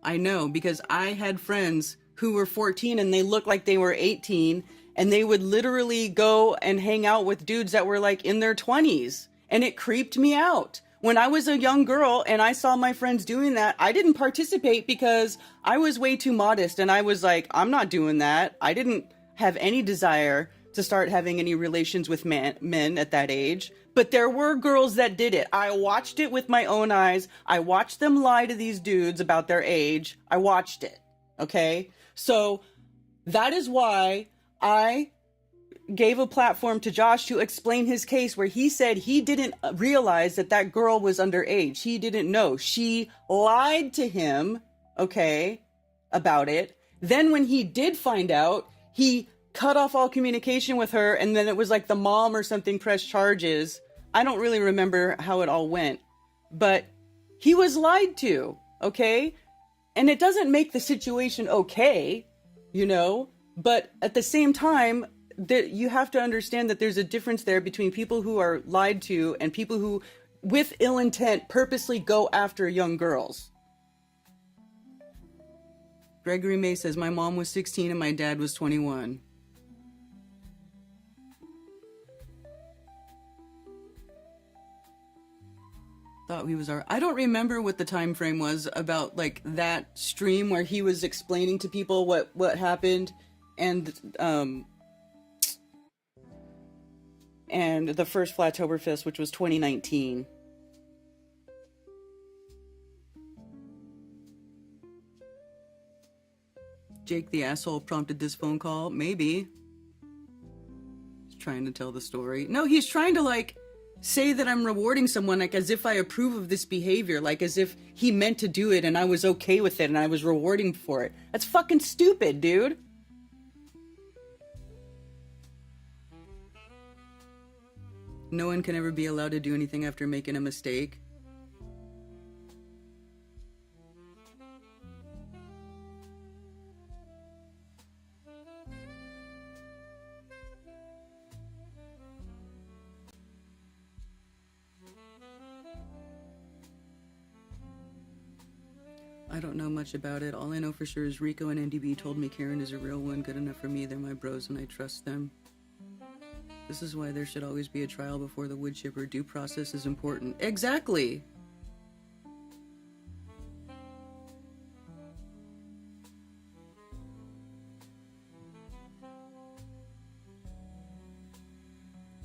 I know, because I had friends who were 14 and they looked like they were 18, and they would literally go and hang out with dudes that were like in their 20s, and it creeped me out. When I was a young girl and I saw my friends doing that, I didn't participate because I was way too modest, and I was like, I'm not doing that. I didn't have any desire to start having any relations with men at that age. But there were girls that did it. I watched it with my own eyes. I watched them lie to these dudes about their age. I watched it. Okay? So that is why I gave a platform to Josh to explain his case, where he said he didn't realize that that girl was underage. He didn't know. She lied to him, okay, about it. Then when he did find out, he cut off all communication with her, and then it was like the mom or something pressed charges. I don't really remember how it all went, but he was lied to, okay? And it doesn't make the situation okay, you know? But at the same time, you have to understand that there's a difference there between people who are lied to and people who, with ill intent, purposely go after young girls. Gregory May says, my mom was 16 and my dad was 21. Thought he was I don't remember what the time frame was about, like, that stream where he was explaining to people what happened, and the first Flattoberfest, which was 2019. Jake the asshole prompted this phone call. Maybe. He's trying to tell the story. No, he's trying to, like, say that I'm rewarding someone, like, as if I approve of this behavior, like, as if he meant to do it and I was okay with it and I was rewarding for it. That's fucking stupid, dude. No one can ever be allowed to do anything after making a mistake. I don't know much about it. All I know for sure is Rico and NDB told me Karen is a real one, good enough for me. They're my bros and I trust them. This is why there should always be a trial before the wood chipper. Due process is important. Exactly!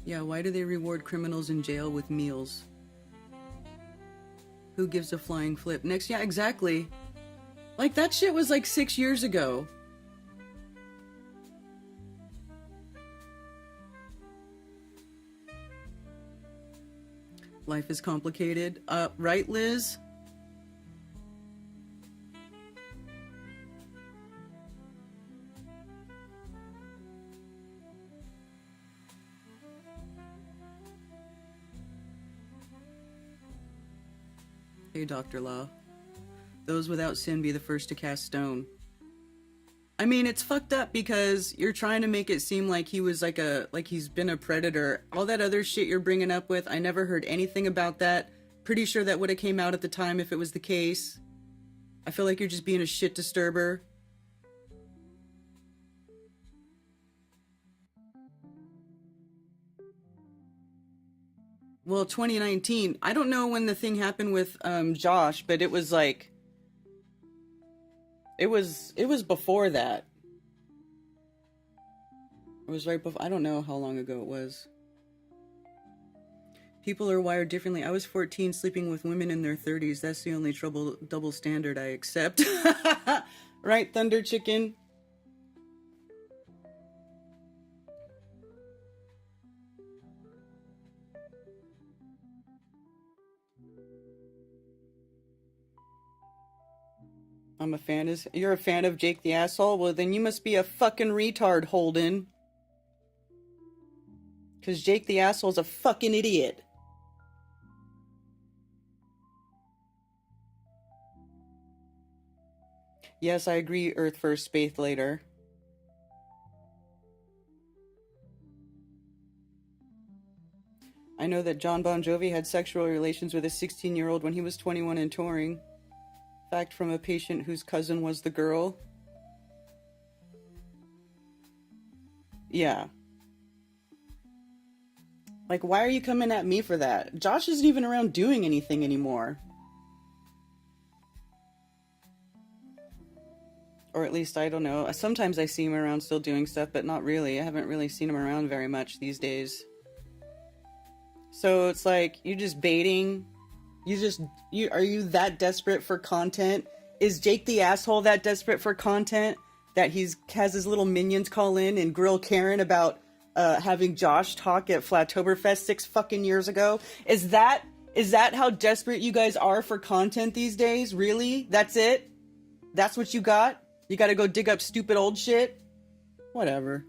Yeah, why do they reward criminals in jail with meals? Who gives a flying flip? Next, yeah, exactly. Like, that shit was like 6 years ago. Life is complicated. Right, Liz? Hey, Dr. Law. Those without sin be the first to cast stone. I mean, it's fucked up because you're trying to make it seem like he was like he's been a predator. All that other shit you're bringing up with, I never heard anything about that. Pretty sure that would have came out at the time if it was the case. I feel like you're just being a shit disturber. Well, 2019. I don't know when the thing happened with Josh, but it was like it was before that. It was right before. I don't know how long ago it was. People are wired differently. I was 14 sleeping with women in their 30s. That's the only double standard I accept. Right, Thunder Chicken? I'm a fan. You're a fan of Jake the Asshole? Well, then you must be a fucking retard, Holden. Because Jake the Asshole's a fucking idiot. Yes, I agree, Earth first, space later. I know that John Bon Jovi had sexual relations with a 16-year-old when he was 21 and touring. Fact from a patient whose cousin was the girl. Yeah. Like, why are you coming at me for that? Josh isn't even around doing anything anymore. Or at least, I don't know. Sometimes I see him around still doing stuff, but not really. I haven't really seen him around very much these days. So it's like, you're just baiting. Are you that desperate for content? Is Jake the Asshole that desperate for content that has his little minions call in and grill Karen about having Josh talk at Flattoberfest 6 fucking years ago? Is that how desperate you guys are for content these days? Really? That's it? That's what you got? You gotta go dig up stupid old shit? Whatever.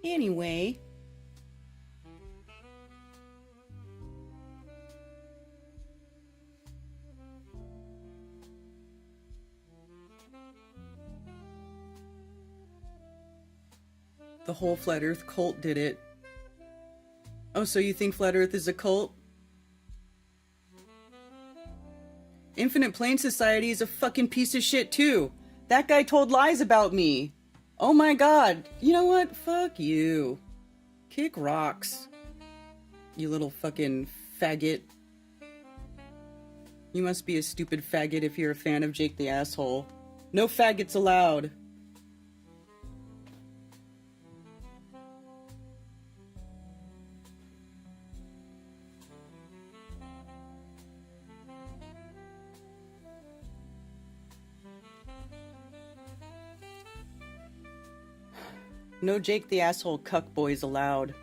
Anyway. The whole Flat Earth cult did it. Oh, so you think Flat Earth is a cult? Infinite Plane Society is a fucking piece of shit too. That guy told lies about me. Oh my god. You know what? Fuck you. Kick rocks. You little fucking faggot. You must be a stupid faggot if you're a fan of Jake the Asshole. No faggots allowed. No Jake the Asshole cuck boys allowed.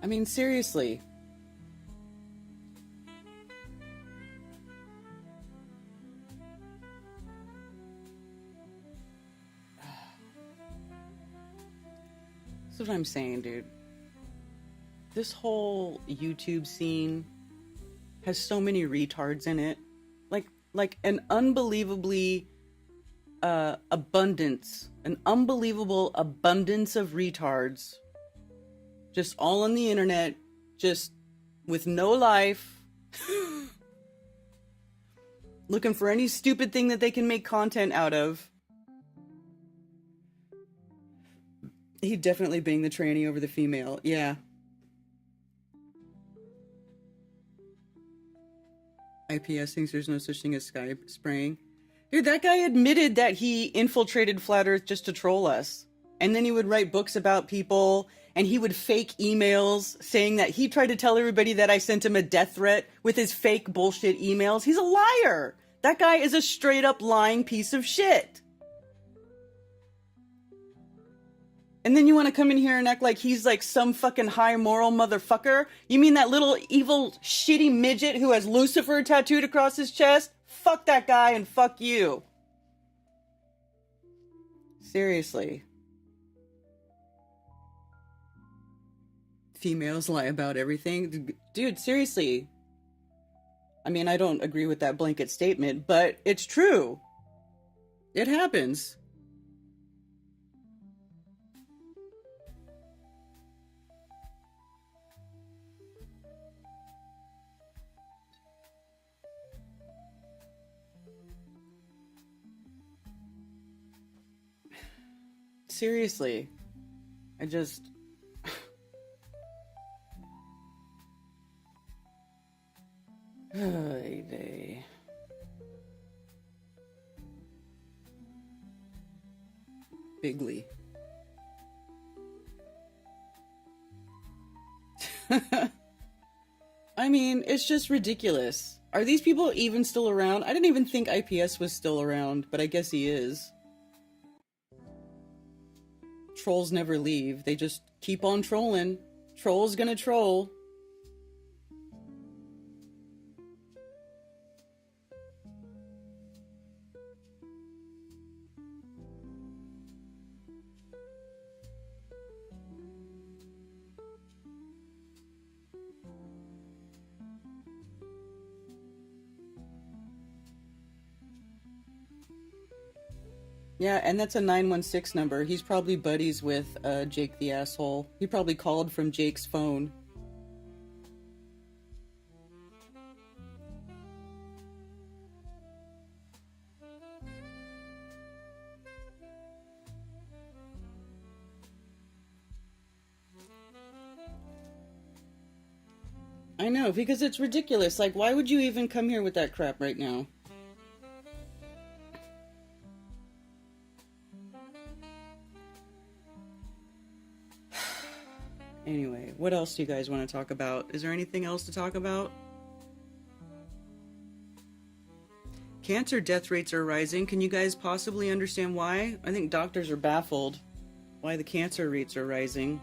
I mean, seriously. That's what I'm saying, dude. This whole YouTube scene has so many retards in it. Like an unbelievably an unbelievable abundance of retards, just all on the internet, just with no life, looking for any stupid thing that they can make content out of. He definitely banged the tranny over the female, yeah. IPS thinks there's no such thing as sky spraying. Dude, that guy admitted that he infiltrated Flat Earth just to troll us. And then he would write books about people, and he would fake emails saying that he tried to tell everybody that I sent him a death threat with his fake bullshit emails. He's a liar. That guy is a straight up lying piece of shit. And then you want to come in here and act like he's like some fucking high moral motherfucker? You mean that little evil shitty midget who has Lucifer tattooed across his chest? Fuck that guy and fuck you. Seriously. Females lie about everything. Dude, seriously. I mean, I don't agree with that blanket statement, but it's true. It happens. Seriously, I just... Day. Bigly. I mean, it's just ridiculous. Are these people even still around? I didn't even think IPS was still around, but I guess he is. Trolls never leave. They just keep on trolling. Troll's gonna troll. Yeah, and that's a 916 number. He's probably buddies with Jake the Asshole. He probably called from Jake's phone. I know, because it's ridiculous. Like, why would you even come here with that crap right now? Anyway, what else do you guys want to talk about? Is there anything else to talk about? Cancer death rates are rising. Can you guys possibly understand why? I think doctors are baffled why the cancer rates are rising.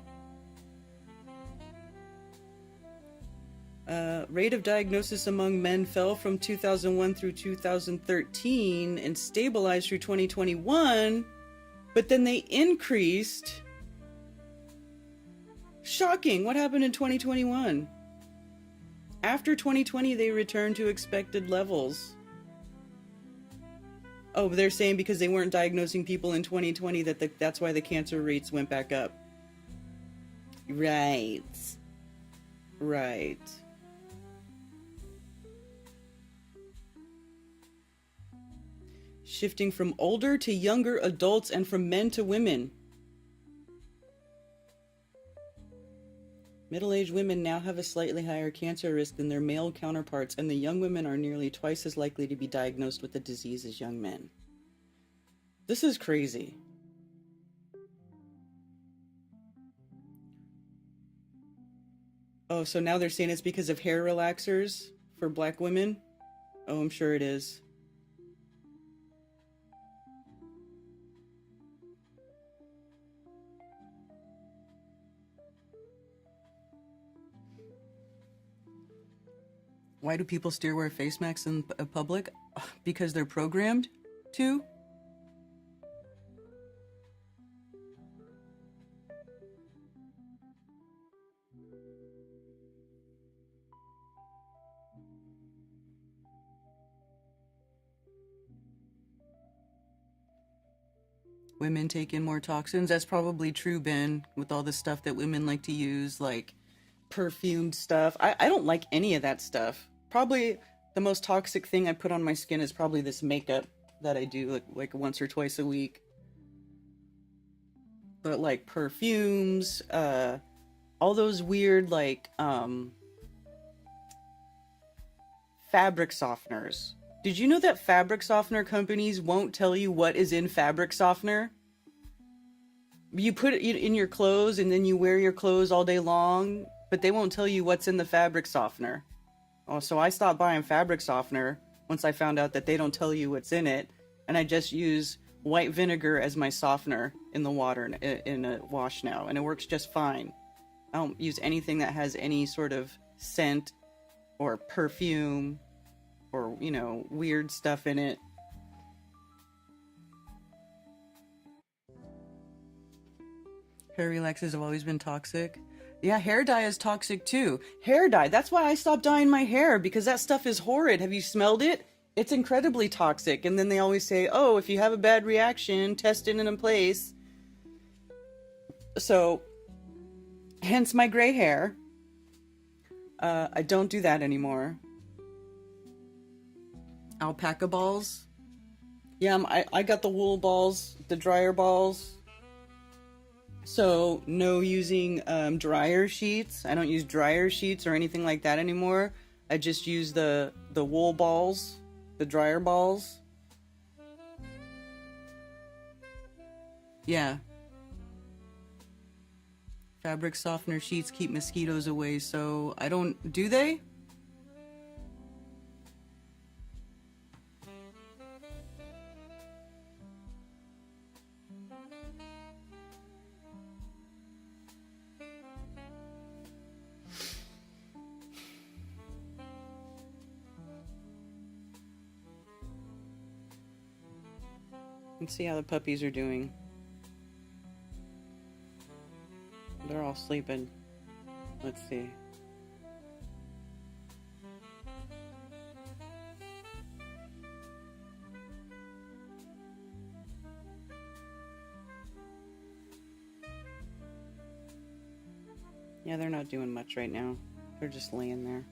Rate of diagnosis among men fell from 2001 through 2013 and stabilized through 2021, but then they increased. Shocking. What happened in 2021? After 2020, they returned to expected levels. Oh, they're saying because they weren't diagnosing people in 2020 that's why the cancer rates went back up. Right. Right. Shifting from older to younger adults and from men to women. Middle-aged women now have a slightly higher cancer risk than their male counterparts, and the young women are nearly twice as likely to be diagnosed with the disease as young men. This is crazy. Oh, so now they're saying it's because of hair relaxers for black women? Oh, I'm sure it is. Why do people still wear face masks in public? Because they're programmed to? Women take in more toxins. That's probably true, Ben, with all the stuff that women like to use, like perfumed stuff. I don't like any of that stuff. Probably the most toxic thing I put on my skin is probably this makeup that I do like once or twice a week. But like perfumes, all those weird like fabric softeners. Did you know that fabric softener companies won't tell you what is in fabric softener? You put it in your clothes and then you wear your clothes all day long, but they won't tell you what's in the fabric softener. Oh, so I stopped buying fabric softener once I found out that they don't tell you what's in it, and I just use white vinegar as my softener in the water in a wash now, and it works just fine. I don't use anything that has any sort of scent or perfume or, you know, weird stuff in it. Hair relaxers have always been toxic. Yeah, hair dye is toxic too. Hair dye, that's why I stopped dyeing my hair, because that stuff is horrid. Have you smelled it? It's incredibly toxic. And then they always say, oh, if you have a bad reaction, test it in a place. So, hence my gray hair. I don't do that anymore. Alpaca balls. Yeah, I got the wool balls, the dryer balls. So, no using dryer sheets. I don't use dryer sheets or anything like that anymore. I just use the wool balls, the dryer balls. Yeah. Fabric softener sheets keep mosquitoes away, so I don't... Do they? Let's see how the puppies are doing. They're all sleeping. Let's see. Yeah, they're not doing much right now. They're just laying there.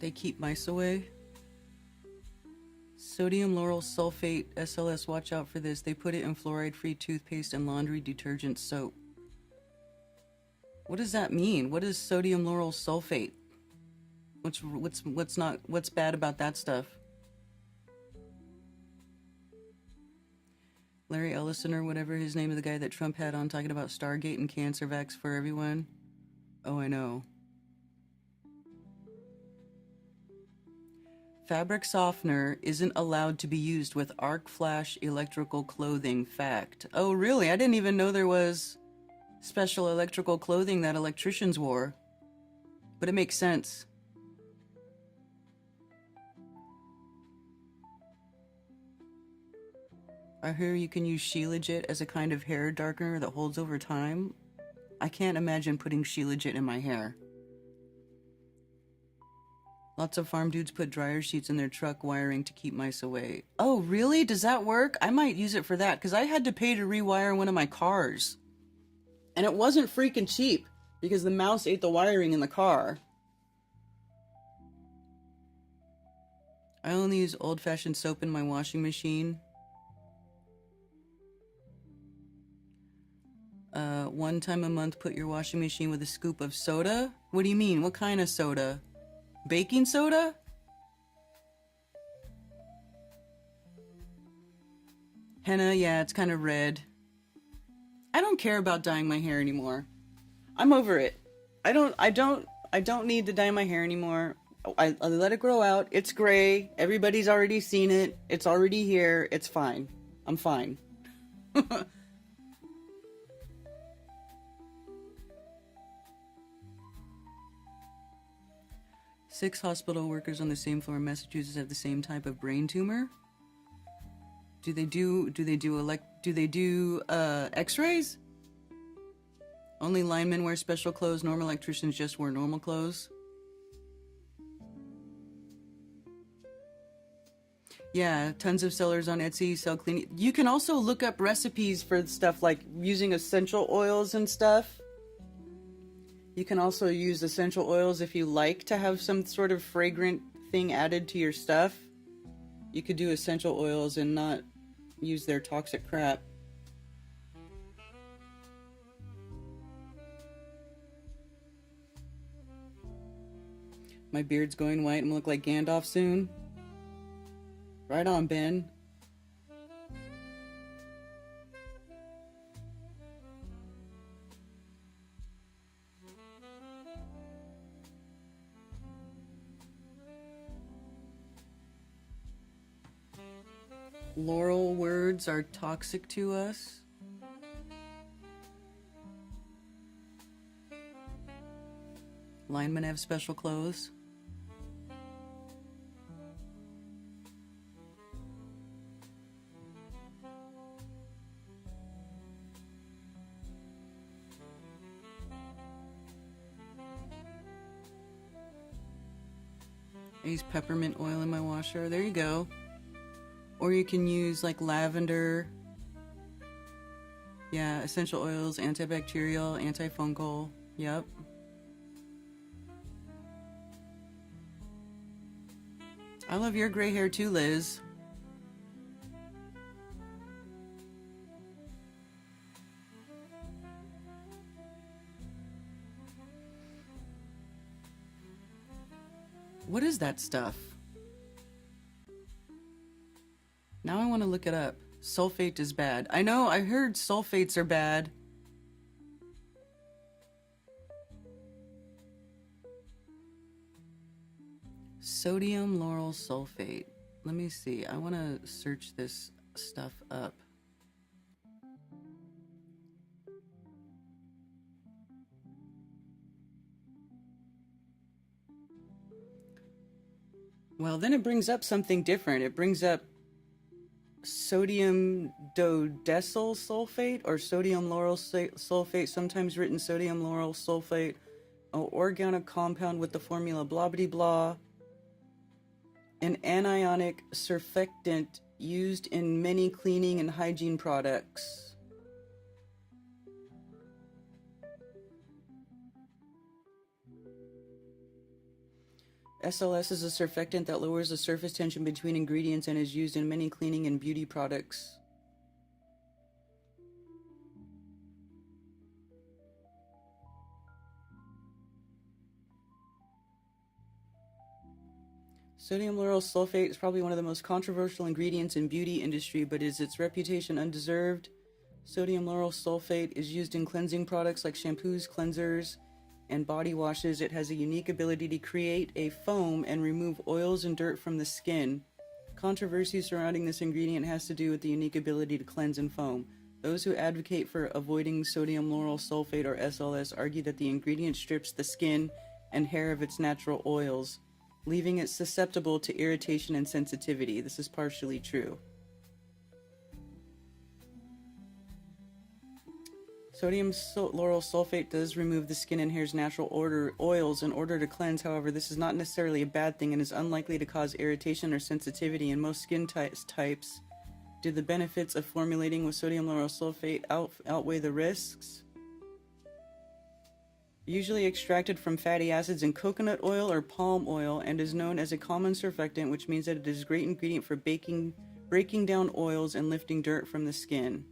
They keep mice away. Sodium lauryl sulfate, SLS, watch out for this. They put it in fluoride-free toothpaste and laundry detergent soap. What does that mean? What is sodium lauryl sulfate? What's bad about that stuff? Larry Ellison or whatever his name is, the guy that Trump had on talking about Stargate and cancer vax for everyone. Oh, I know. Fabric softener isn't allowed to be used with arc flash electrical clothing. Fact. Oh, really? I didn't even know there was special electrical clothing that electricians wore. But it makes sense. I hear you can use Shilajit as a kind of hair darkener that holds over time. I can't imagine putting Shilajit in my hair. Lots of farm dudes put dryer sheets in their truck wiring to keep mice away. Oh, really? Does that work? I might use it for that, because I had to pay to rewire one of my cars. And it wasn't freaking cheap, because the mouse ate the wiring in the car. I only use old-fashioned soap in my washing machine. One time a month, put your washing machine with a scoop of soda? What do you mean? What kind of soda? Baking soda? Henna, yeah, it's kind of red. I don't care about dyeing my hair anymore. I'm over it. I don't need to dye my hair anymore. I let it grow out. It's gray. Everybody's already seen it. It's already here. It's fine. I'm fine. 6 hospital workers on the same floor in Massachusetts have the same type of brain tumor. Do they do x-rays? Only linemen wear special clothes. Normal electricians just wear normal clothes. Yeah, tons of sellers on Etsy sell cleaning. You can also look up recipes for stuff like using essential oils and stuff. You can also use essential oils if you like to have some sort of fragrant thing added to your stuff. You could do essential oils and not use their toxic crap. My beard's going white. I'm gonna look like Gandalf soon. Right on, Ben. Laurel words are toxic to us. Linemen have special clothes. I use peppermint oil in my washer. There you go. Or you can use like lavender. Yeah, essential oils, antibacterial, antifungal. Yep. I love your gray hair too, Liz. What is that stuff? Now I want to look it up. Sulfate is bad. I know, I heard sulfates are bad. Sodium lauryl sulfate. Let me see. I want to search this stuff up. Well, then it brings up something different. It brings up sodium dodecyl sulfate or sodium lauryl sulfate, sometimes written sodium lauryl sulfate, an organic compound with the formula blah blah blah, an anionic surfactant used in many cleaning and hygiene products. SLS is a surfactant that lowers the surface tension between ingredients and is used in many cleaning and beauty products. Sodium lauryl sulfate is probably one of the most controversial ingredients in beauty industry, but is its reputation undeserved? Sodium lauryl sulfate is used in cleansing products like shampoos, cleansers, and body washes, it has a unique ability to create a foam and remove oils and dirt from the skin. Controversy surrounding this ingredient has to do with the unique ability to cleanse and foam. Those who advocate for avoiding sodium lauryl sulfate or SLS argue that the ingredient strips the skin and hair of its natural oils, leaving it susceptible to irritation and sensitivity. This is partially true. Sodium lauryl sulfate does remove the skin and hair's natural oils in order to cleanse. However, this is not necessarily a bad thing and is unlikely to cause irritation or sensitivity. In most skin types, do the benefits of formulating with sodium lauryl sulfate outweigh the risks? Usually extracted from fatty acids in coconut oil or palm oil and is known as a common surfactant, which means that it is a great ingredient for breaking down oils and lifting dirt from the skin.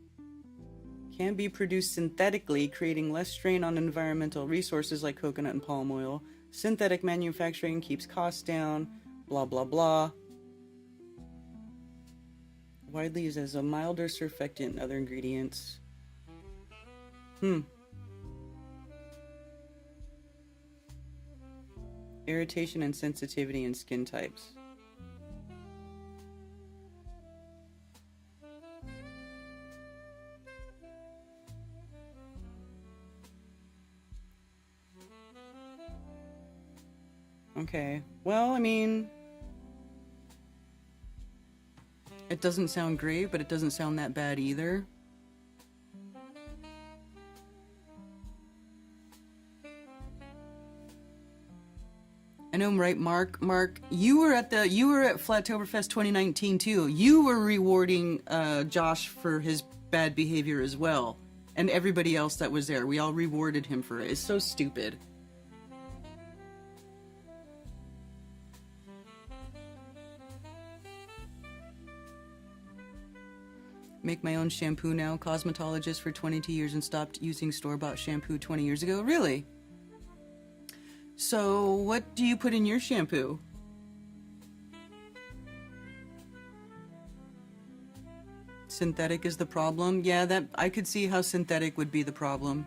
Can be produced synthetically, creating less strain on environmental resources like coconut and palm oil. Synthetic manufacturing keeps costs down, blah blah blah. Widely used as a milder surfactant and other ingredients. Irritation and sensitivity in skin types. Okay, well, I mean, it doesn't sound great, but it doesn't sound that bad either. I know, right, Mark? Mark, you were at Flattoberfest 2019 too. You were rewarding Josh for his bad behavior as well, and everybody else that was there. We all rewarded him for it. It's so stupid. Make my own shampoo now. Cosmetologist for 22 years and stopped using store-bought shampoo 20 years ago. Really? So, what do you put in your shampoo? Synthetic is the problem? Yeah, that I could see how synthetic would be the problem.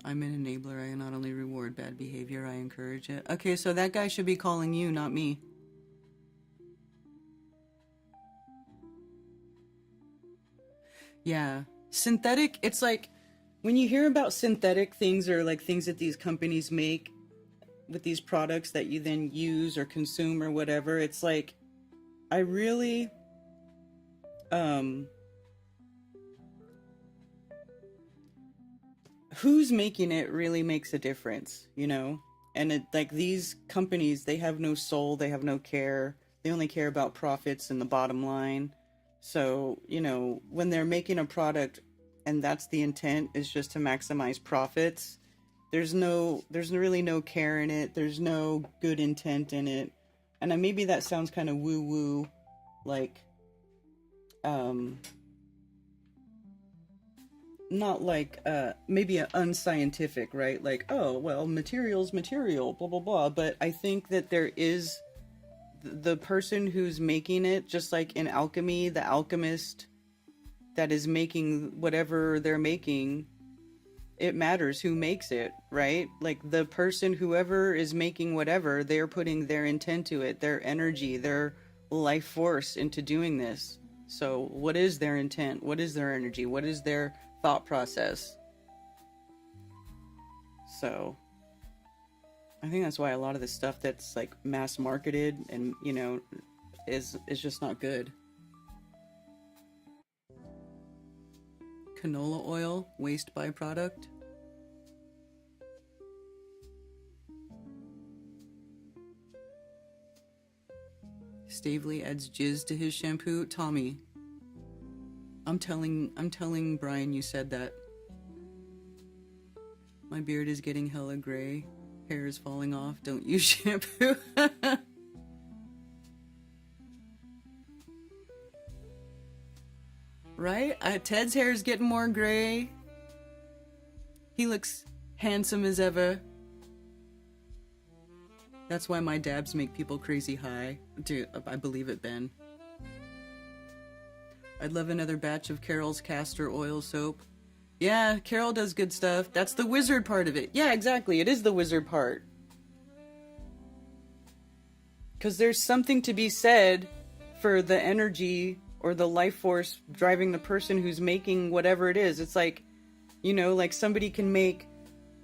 I'm an enabler. I not only reward bad behavior, I encourage it. Okay, so that guy should be calling you, not me. Yeah. Synthetic, it's like, when you hear about synthetic things or like things that these companies make with these products that you then use or consume or whatever, it's like, I really, who's making it really makes a difference, you know? And it, like, these companies, they have no soul, they have no care, they only care about profits and the bottom line. So, you know, when they're making a product and that's the intent, is just to maximize profits, there's really no care in it, there's no good intent in it. And maybe that sounds kind of woo-woo, like, not like, maybe unscientific, right? Like, oh, well, material's material, blah, blah, blah. But I think that there is the person who's making it, just like in alchemy, the alchemist that is making whatever they're making, it matters who makes it, right? Like the person, whoever is making whatever, they're putting their intent to it, their energy, their life force into doing this. So what is their intent? What is their energy? What is their thought process? So I think that's why a lot of the stuff that's like mass marketed and, you know, is just not good. Canola oil, waste byproduct. Stavely adds jizz to his shampoo. Tommy, I'm telling Brian you said that. My beard is getting hella gray. Hair is falling off. Don't use shampoo. Right? Ted's hair is getting more gray. He looks handsome as ever. That's why my dabs make people crazy high. Dude, I believe it, Ben. I'd love another batch of Carol's castor oil soap. Yeah, Carol does good stuff. That's the wizard part of it. Yeah, exactly. It is the wizard part. Because there's something to be said for the energy or the life force driving the person who's making whatever it is. It's like, you know, like somebody can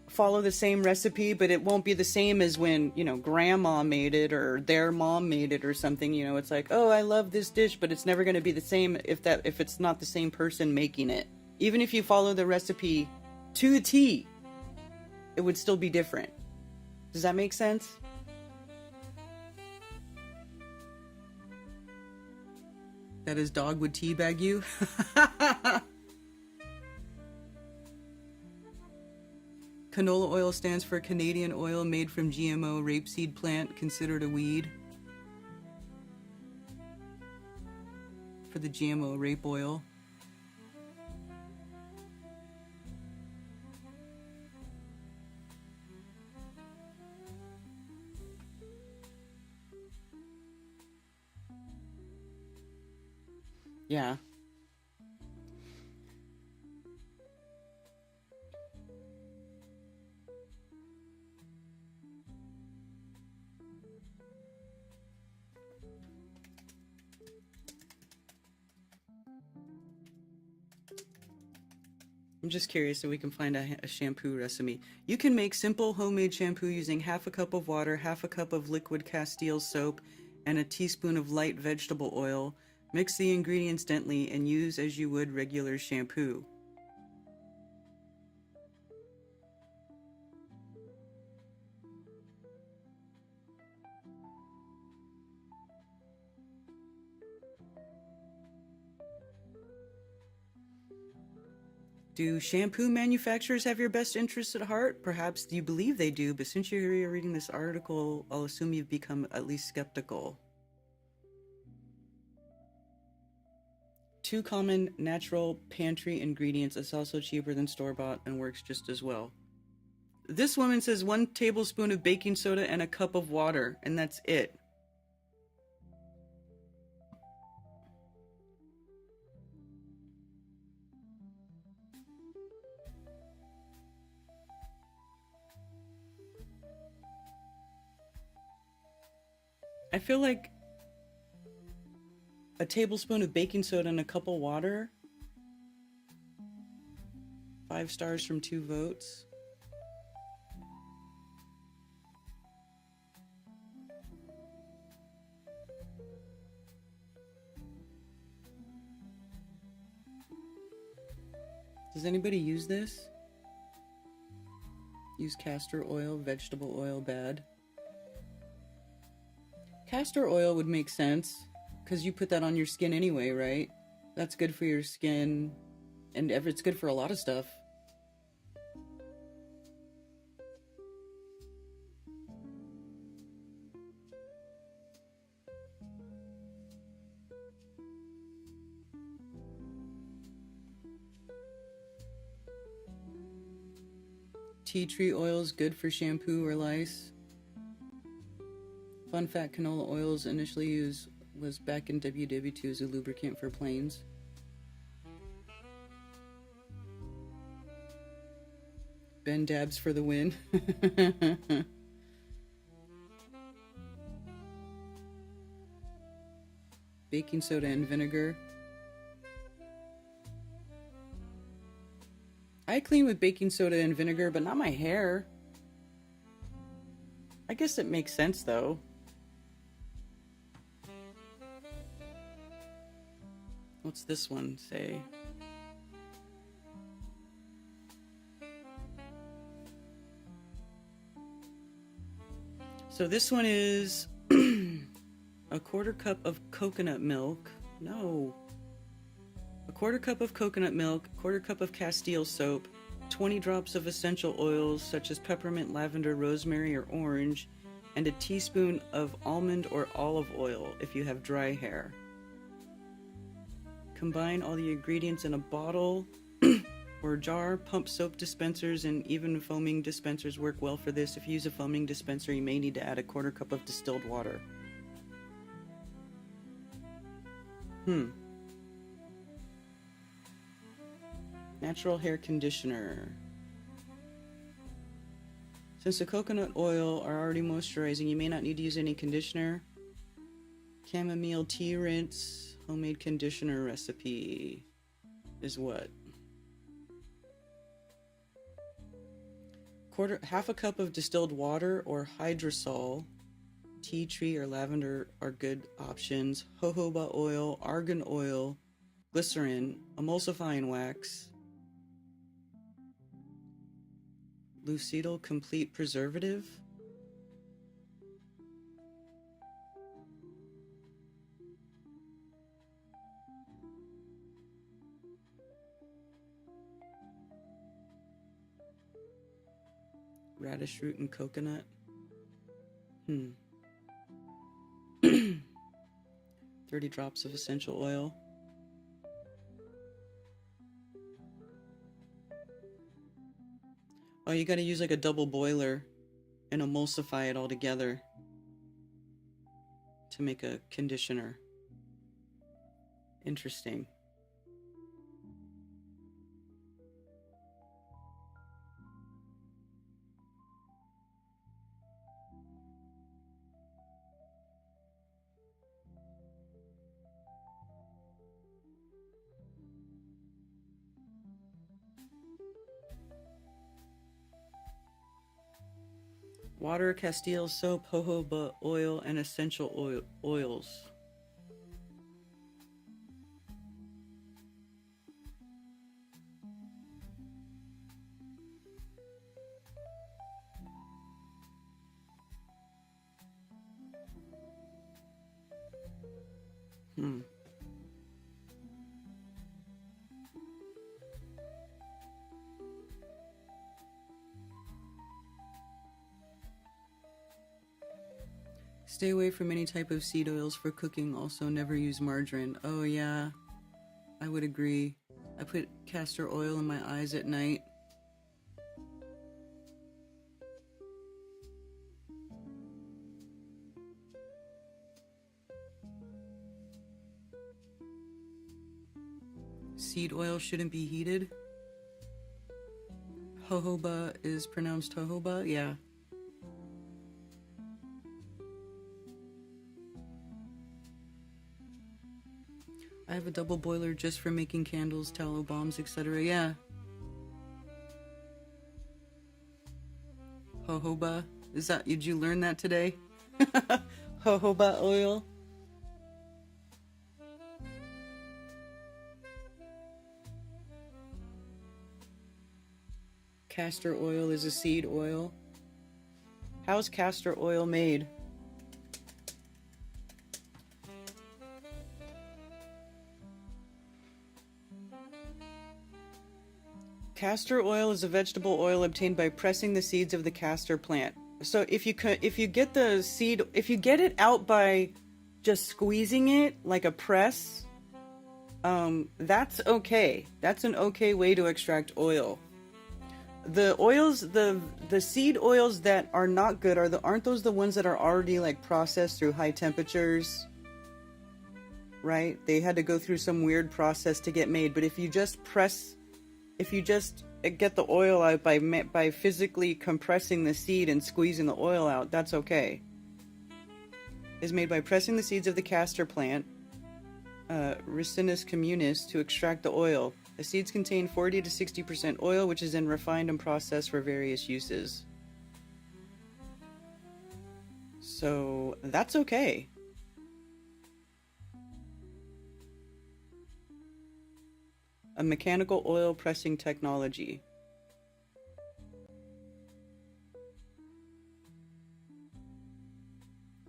follow the same recipe, but it won't be the same as when, you know, grandma made it or their mom made it or something. You know, it's like, oh, I love this dish, but it's never going to be the same if it's not the same person making it. Even if you follow the recipe to the T, it would still be different. Does that make sense? That his dog would teabag you? Canola oil stands for Canadian oil made from GMO rapeseed plant, considered a weed. For the GMO rape oil. Yeah. I'm just curious if we can find a shampoo recipe. You can make simple homemade shampoo using half a cup of water, half a cup of liquid Castile soap, and a teaspoon of light vegetable oil. Mix the ingredients gently and use as you would regular shampoo. Do shampoo manufacturers have your best interests at heart? Perhaps you believe they do, but since you're here reading this article, I'll assume you've become at least skeptical. 2 common natural pantry ingredients. It's also cheaper than store-bought and works just as well. This woman says 1 tablespoon of baking soda and a cup of water, and that's it. I feel like a tablespoon of baking soda and a cup of water. 5 stars from 2 votes. Does anybody use this? Use castor oil, vegetable oil, bad. Castor oil would make sense, because you put that on your skin anyway, right? That's good for your skin, and it's good for a lot of stuff. Tea tree oil is good for shampoo or lice. Fun fact, canola oils initially used was back in WW2 as a lubricant for planes. Ben dabs for the win. Baking soda and vinegar. I clean with baking soda and vinegar, but not my hair. I guess it makes sense though. What's this one say? So this one is a 1/4 cup of coconut milk. No. A 1/4 cup of coconut milk, 1/4 cup of Castile soap, 20 drops of essential oils such as peppermint, lavender, rosemary, or orange, and a teaspoon of almond or olive oil if you have dry hair. Combine all the ingredients in a bottle or jar. Pump soap dispensers and even foaming dispensers work well for this. If you use a foaming dispenser, you may need to add a 1/4 cup of distilled water. Natural hair conditioner. Since the coconut oil are already moisturizing, you may not need to use any conditioner. Chamomile tea rinse, homemade conditioner recipe is what? Half a cup of distilled water or hydrosol, tea tree or lavender are good options. Jojoba oil, argan oil, glycerin, emulsifying wax, Lucidal Complete Preservative. Radish root and coconut. 30 drops of essential oil. Oh, you gotta use like a double boiler and emulsify it all together to make a conditioner. Interesting. Water, Castile soap, jojoba oil, and essential oils. Stay away from any type of seed oils for cooking. Also, never use margarine. Oh yeah, I would agree. I put castor oil in my eyes at night. Seed oil shouldn't be heated. Jojoba is pronounced jojoba, yeah. I have a double boiler just for making candles, tallow bombs, etc. Yeah. Jojoba. Is that, did you learn that today? Jojoba oil. Castor oil is a seed oil. How's castor oil made? Castor oil is a vegetable oil obtained by pressing the seeds of the castor plant. So if you get the seed, if you get it out by just squeezing it like a press, that's okay. That's an okay way to extract oil. The oils, the seed oils that are not good aren't those the ones that are already like processed through high temperatures? Right? They had to go through some weird process to get made. But if you just get the oil out by physically compressing the seed and squeezing the oil out, that's okay. Is made by pressing the seeds of the castor plant, Ricinus communis, to extract the oil. The seeds contain 40 to 60% oil, which is then refined and processed for various uses. So that's okay. A mechanical oil pressing technology.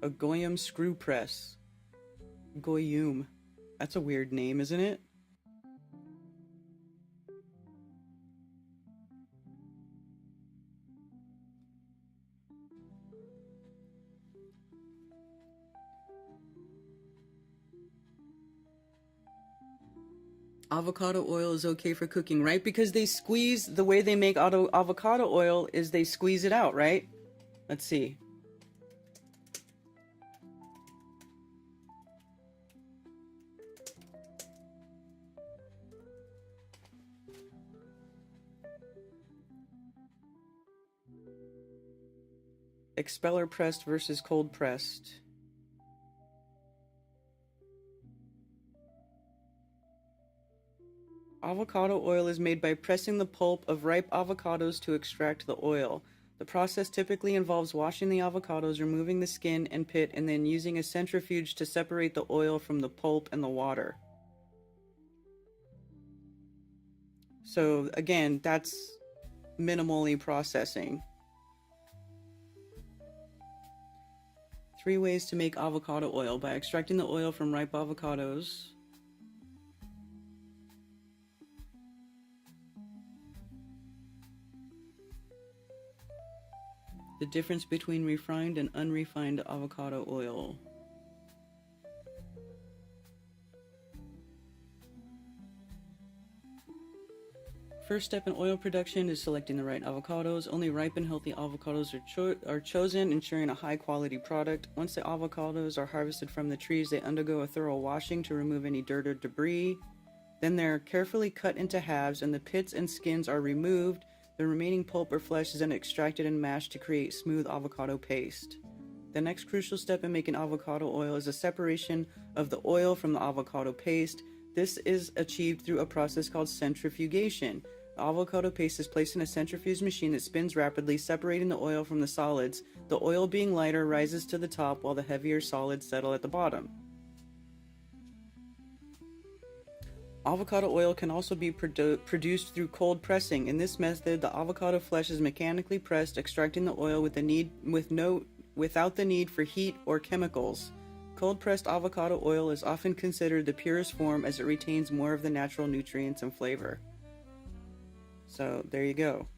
A Goyam screw press. Goyum. That's a weird name, isn't it? Avocado oil is okay for cooking, right? Because they squeeze, the way they make avocado oil is they squeeze it out, right? Let's see. Expeller pressed versus cold pressed. Avocado oil is made by pressing the pulp of ripe avocados to extract the oil. The process typically involves washing the avocados, removing the skin and pit, and then using a centrifuge to separate the oil from the pulp and the water. So again, that's minimally processing. 3 ways to make avocado oil: by extracting the oil from ripe avocados, the difference between refined and unrefined avocado oil. First step in oil production is selecting the right avocados. Only ripe and healthy avocados are chosen, ensuring a high quality product. Once the avocados are harvested from the trees, they undergo a thorough washing to remove any dirt or debris. Then they're carefully cut into halves and the pits and skins are removed. The remaining pulp or flesh is then extracted and mashed to create smooth avocado paste. The next crucial step in making avocado oil is the separation of the oil from the avocado paste. This is achieved through a process called centrifugation. The avocado paste is placed in a centrifuge machine that spins rapidly, separating the oil from the solids. The oil, being lighter, rises to the top while the heavier solids settle at the bottom. Avocado oil can also be produced through cold pressing. In this method, the avocado flesh is mechanically pressed, extracting the oil without the need for heat or chemicals. Cold pressed avocado oil is often considered the purest form as it retains more of the natural nutrients and flavor. So there you go.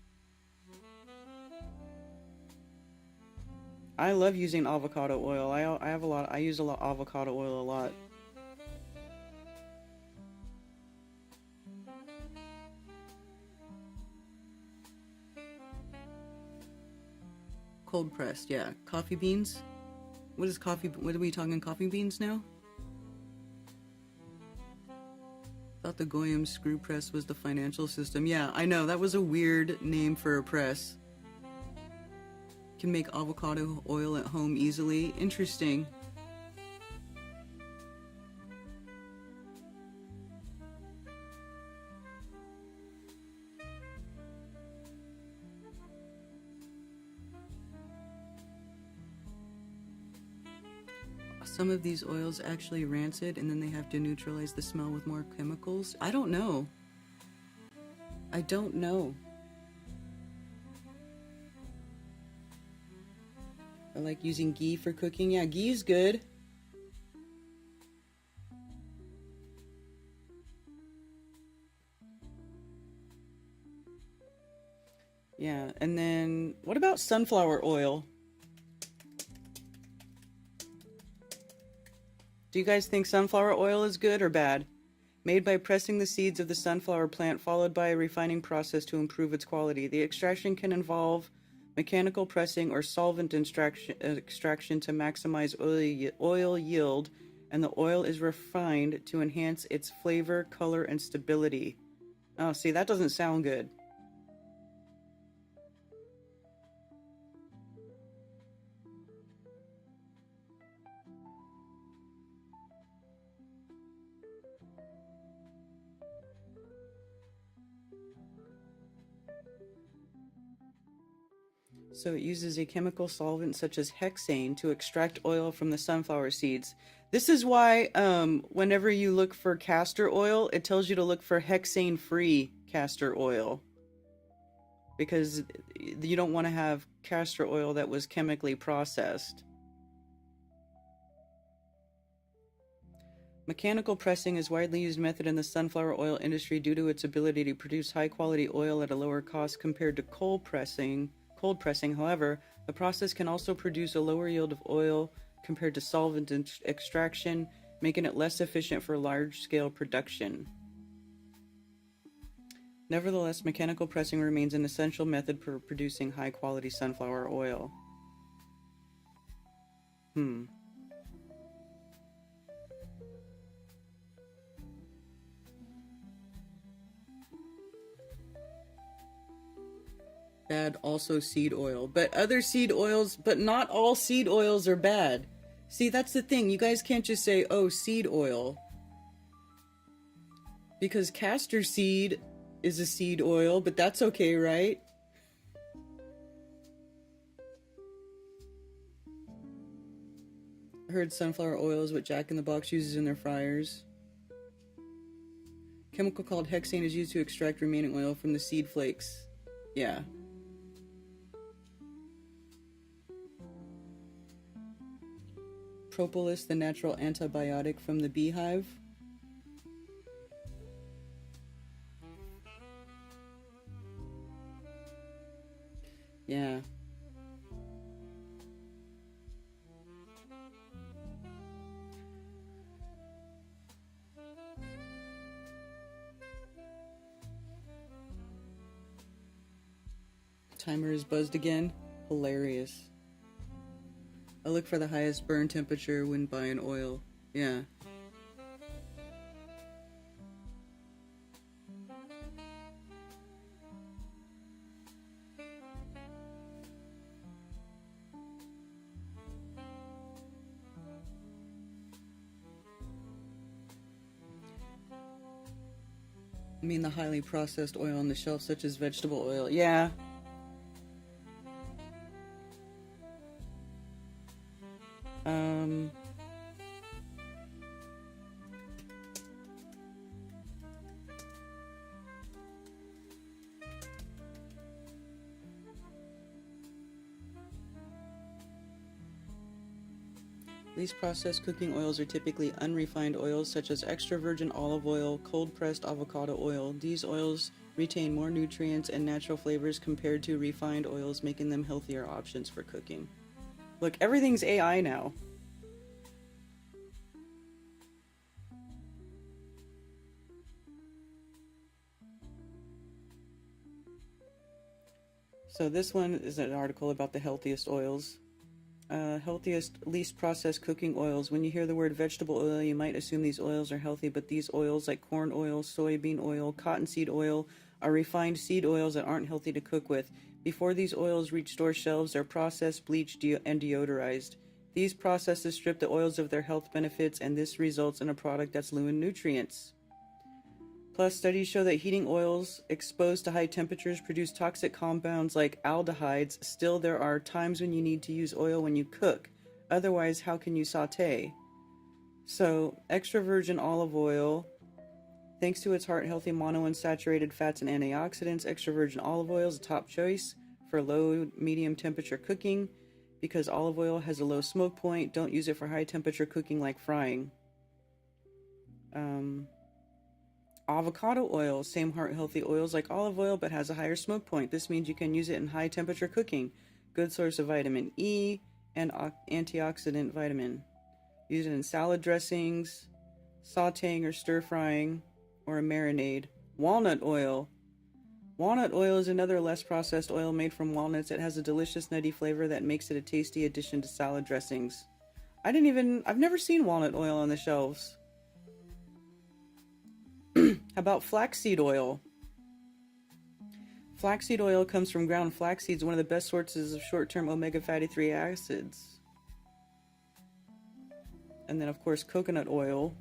I love using avocado oil. I use avocado oil a lot. Cold pressed, yeah. Coffee beans. What are we talking, coffee beans now? Thought the Goyim screw press was the financial system. Yeah, I know, that was a weird name for a press. Can make avocado oil at home easily. Interesting. Some of these oils actually rancid and then they have to neutralize the smell with more chemicals. I don't know. I don't know. I like using ghee for cooking. Yeah, ghee is good. Yeah, and then what about sunflower oil? Do you guys think sunflower oil is good or bad? Made by pressing the seeds of the sunflower plant, followed by a refining process to improve its quality. The extraction can involve mechanical pressing or solvent extraction to maximize oil yield, and the oil is refined to enhance its flavor, color, and stability. Oh, see, that doesn't sound good. So it uses a chemical solvent such as hexane to extract oil from the sunflower seeds. This is why whenever you look for castor oil, it tells you to look for hexane-free castor oil. Because you don't want to have castor oil that was chemically processed. Mechanical pressing is a widely used method in the sunflower oil industry due to its ability to produce high-quality oil at a lower cost compared to cold pressing, however, the process can also produce a lower yield of oil compared to solvent extraction, making it less efficient for large-scale production. Nevertheless, mechanical pressing remains an essential method for producing high-quality sunflower oil. Bad also seed oil. But other seed oils, but not all seed oils are bad. See, that's the thing. You guys can't just say, oh, seed oil. Because castor seed is a seed oil, but that's okay, right? I heard sunflower oil is what Jack in the Box uses in their fryers. Chemical called hexane is used to extract remaining oil from the seed flakes. Yeah. Propolis, the natural antibiotic from the beehive. Yeah. Timer is buzzed again. Hilarious. I look for the highest burn temperature when buying oil. Yeah. I mean the highly processed oil on the shelf, such as vegetable oil. Yeah. Least processed cooking oils are typically unrefined oils such as extra virgin olive oil, cold pressed avocado oil. These oils retain more nutrients and natural flavors compared to refined oils, making them healthier options for cooking. Look, everything's AI now. So this one is an article about the healthiest oils. Healthiest, least processed cooking oils. When you hear the word vegetable oil, you might assume these oils are healthy, but these oils like corn oil, soybean oil, cottonseed oil are refined seed oils that aren't healthy to cook with. Before these oils reach store shelves, they're processed, bleached, and deodorized. These processes strip the oils of their health benefits, and this results in a product that's low in nutrients. Plus, studies show that heating oils exposed to high temperatures produce toxic compounds like aldehydes. Still, there are times when you need to use oil when you cook. Otherwise, how can you saute? So, extra virgin olive oil, thanks to its heart-healthy monounsaturated fats and antioxidants, extra virgin olive oil is a top choice for low, medium temperature cooking. Because olive oil has a low smoke point, don't use it for high temperature cooking like frying. Avocado oil, same heart-healthy oils like olive oil, but has a higher smoke point. This means you can use it in high-temperature cooking. Good source of vitamin E and antioxidant vitamin. Use it in salad dressings, sautéing or stir-frying, or a marinade. Walnut oil. Walnut oil is another less processed oil made from walnuts. It has a delicious nutty flavor that makes it a tasty addition to salad dressings. I've never seen walnut oil on the shelves. How about flaxseed oil? Flaxseed oil comes from ground flax seeds, one of the best sources of short-term omega fatty 3 acids. And then, of course, coconut oil.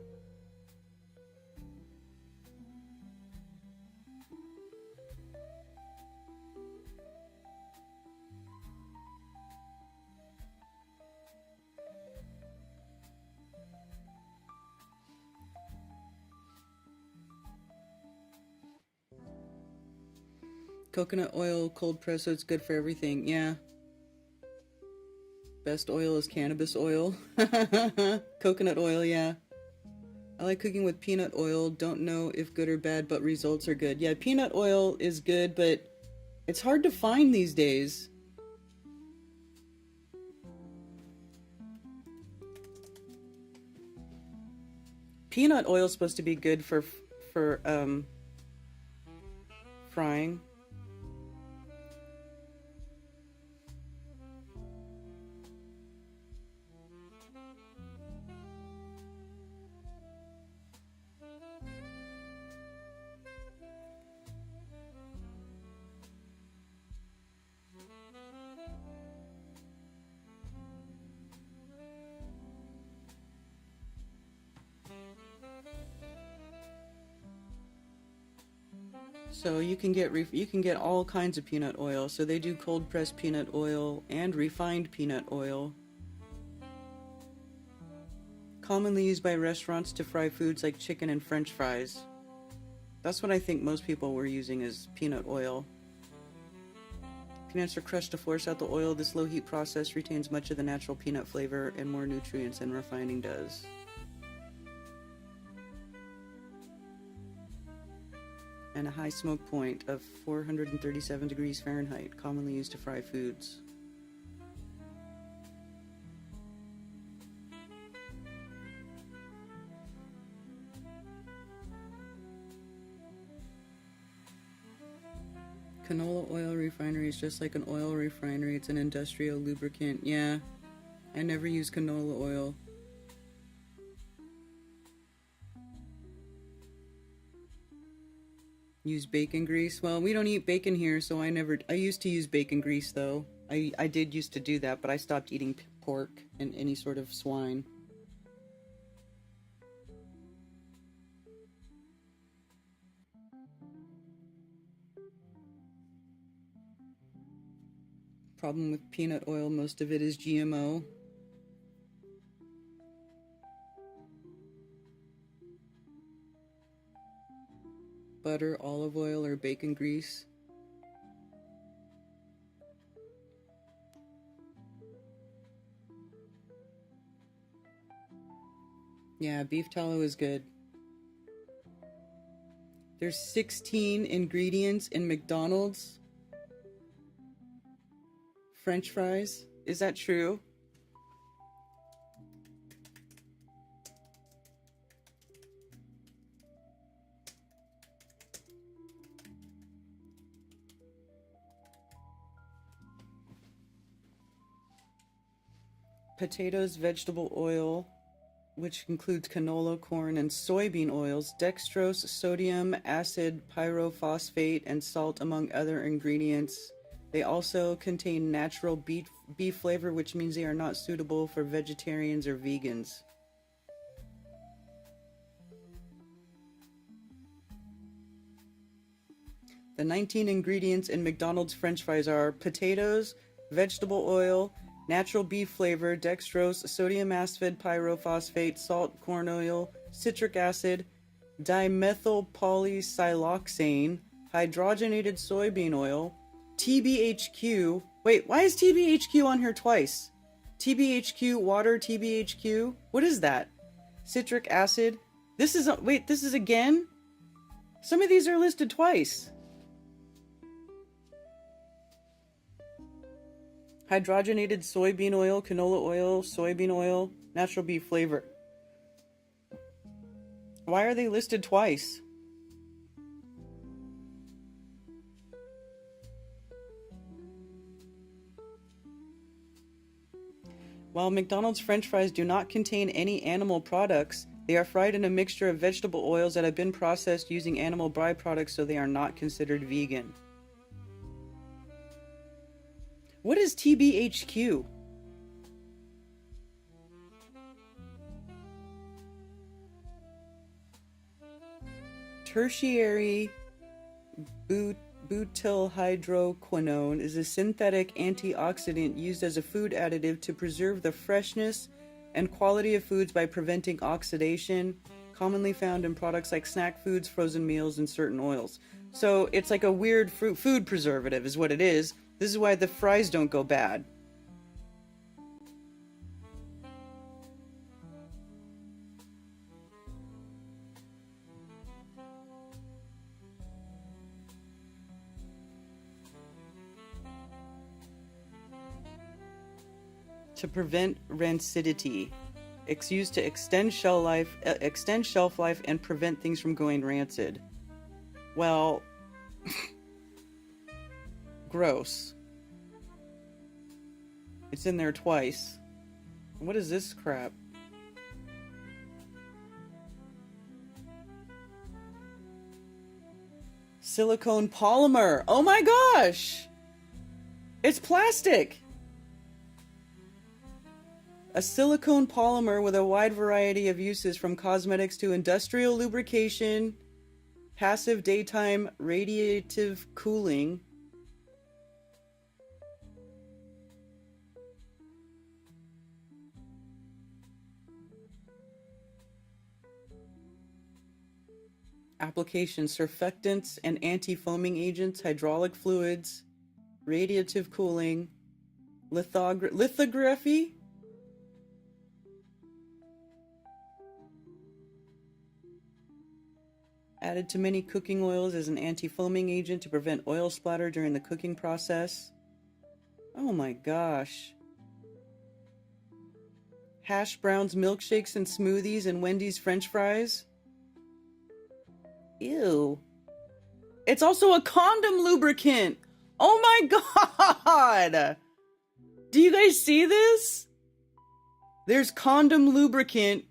Coconut oil, cold press, so it's good for everything. Yeah. Best oil is cannabis oil. Coconut oil, yeah. I like cooking with peanut oil. Don't know if good or bad, but results are good. Yeah, peanut oil is good, but it's hard to find these days. Peanut oil is supposed to be good for frying. So you can get all kinds of peanut oil. So they do cold pressed peanut oil and refined peanut oil. Commonly used by restaurants to fry foods like chicken and French fries. That's what I think most people were using as peanut oil. Peanuts are crushed to force out the oil. This low heat process retains much of the natural peanut flavor and more nutrients than refining does. And a high smoke point of 437 degrees Fahrenheit, commonly used to fry foods. Canola oil refinery is just like an oil refinery. It's an industrial lubricant. Yeah, I never use canola oil. Use bacon grease. Well, we don't eat bacon here, so I used to use bacon grease though. I did used to do that, but I stopped eating pork and any sort of swine. Problem with peanut oil, most of it is GMO. Butter, olive oil, or bacon grease. Yeah, beef tallow is good. There's 16 ingredients in McDonald's French fries. Is that true? Potatoes, vegetable oil, which includes canola, corn, and soybean oils, dextrose, sodium, acid, pyrophosphate, and salt, among other ingredients. They also contain natural beef flavor, which means they are not suitable for vegetarians or vegans. The 19 ingredients in McDonald's French fries are potatoes, vegetable oil, natural beef flavor, dextrose, sodium acid, pyrophosphate, salt, corn oil, citric acid, dimethylpolysiloxane, hydrogenated soybean oil, TBHQ. Wait, why is TBHQ on here twice? TBHQ, water, TBHQ? What is that? Citric acid. This is again? Some of these are listed twice. Hydrogenated soybean oil, canola oil, soybean oil, natural beef flavor. Why are they listed twice? While McDonald's French fries do not contain any animal products, they are fried in a mixture of vegetable oils that have been processed using animal byproducts, so they are not considered vegan. What is TBHQ? Tertiary butylhydroquinone is a synthetic antioxidant used as a food additive to preserve the freshness and quality of foods by preventing oxidation, commonly found in products like snack foods, frozen meals, and certain oils. So it's like a weird food preservative is what it is. This is why the fries don't go bad. To prevent rancidity. It's used to extend shelf life and prevent things from going rancid. Well, Gross. It's in there twice. What is this crap? Silicone polymer. Oh my gosh! It's plastic! A silicone polymer with a wide variety of uses from cosmetics to industrial lubrication, passive daytime radiative cooling. Applications: surfactants and anti-foaming agents, hydraulic fluids, radiative cooling, lithography. Added to many cooking oils as an anti-foaming agent to prevent oil splatter during the cooking process. Oh my gosh. Hash browns, milkshakes, and smoothies, and Wendy's French fries. Ew. It's also a condom lubricant. Oh my god. Do you guys see this? There's condom lubricant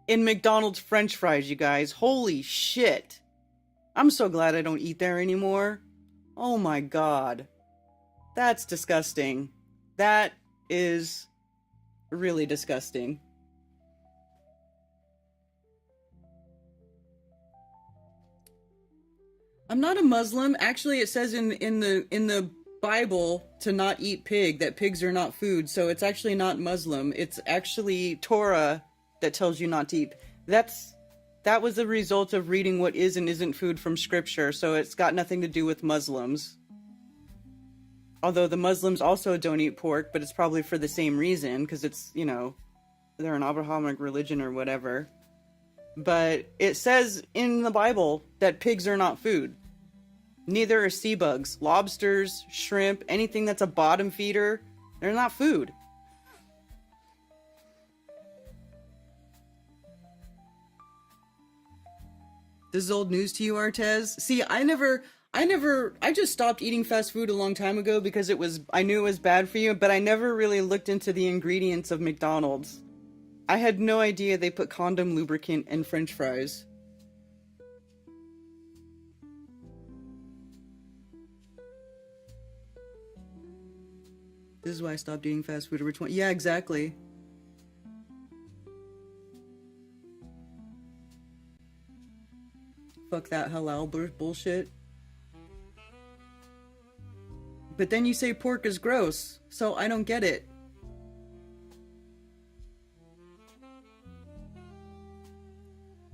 in McDonald's French fries, you guys. Holy shit. I'm so glad I don't eat there anymore. Oh my god. That's disgusting. That is really disgusting. I'm not a Muslim. Actually, it says in the Bible to not eat pig, that pigs are not food. So it's actually not Muslim. It's actually Torah that tells you not to eat. That was the result of reading what is and isn't food from scripture. So it's got nothing to do with Muslims. Although the Muslims also don't eat pork, but it's probably for the same reason, because it's, you know, they're an Abrahamic religion or whatever. But it says in the Bible that pigs are not food. Neither are sea bugs, lobsters, shrimp, anything that's a bottom feeder. They're not food. This is old news to you, Artez. See, I just stopped eating fast food a long time ago because I knew it was bad for you, but I never really looked into the ingredients of McDonald's. I had no idea they put condom lubricant in French fries. This is why I stopped eating fast food over 20. Yeah, exactly. Fuck that halal bullshit. But then you say pork is gross, so I don't get it.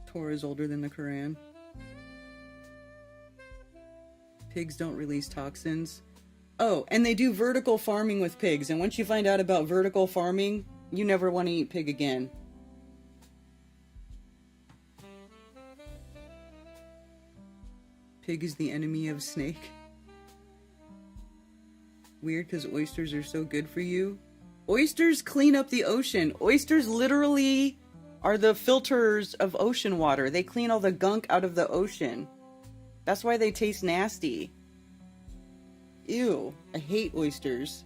Torah is older than the Quran. Pigs don't release toxins. Oh, and they do vertical farming with pigs, and once you find out about vertical farming, you never want to eat pig again. Pig is the enemy of snake. Weird, because oysters are so good for you. Oysters clean up the ocean. Oysters literally are the filters of ocean water. They clean all the gunk out of the ocean. That's why they taste nasty. Ew, I hate oysters.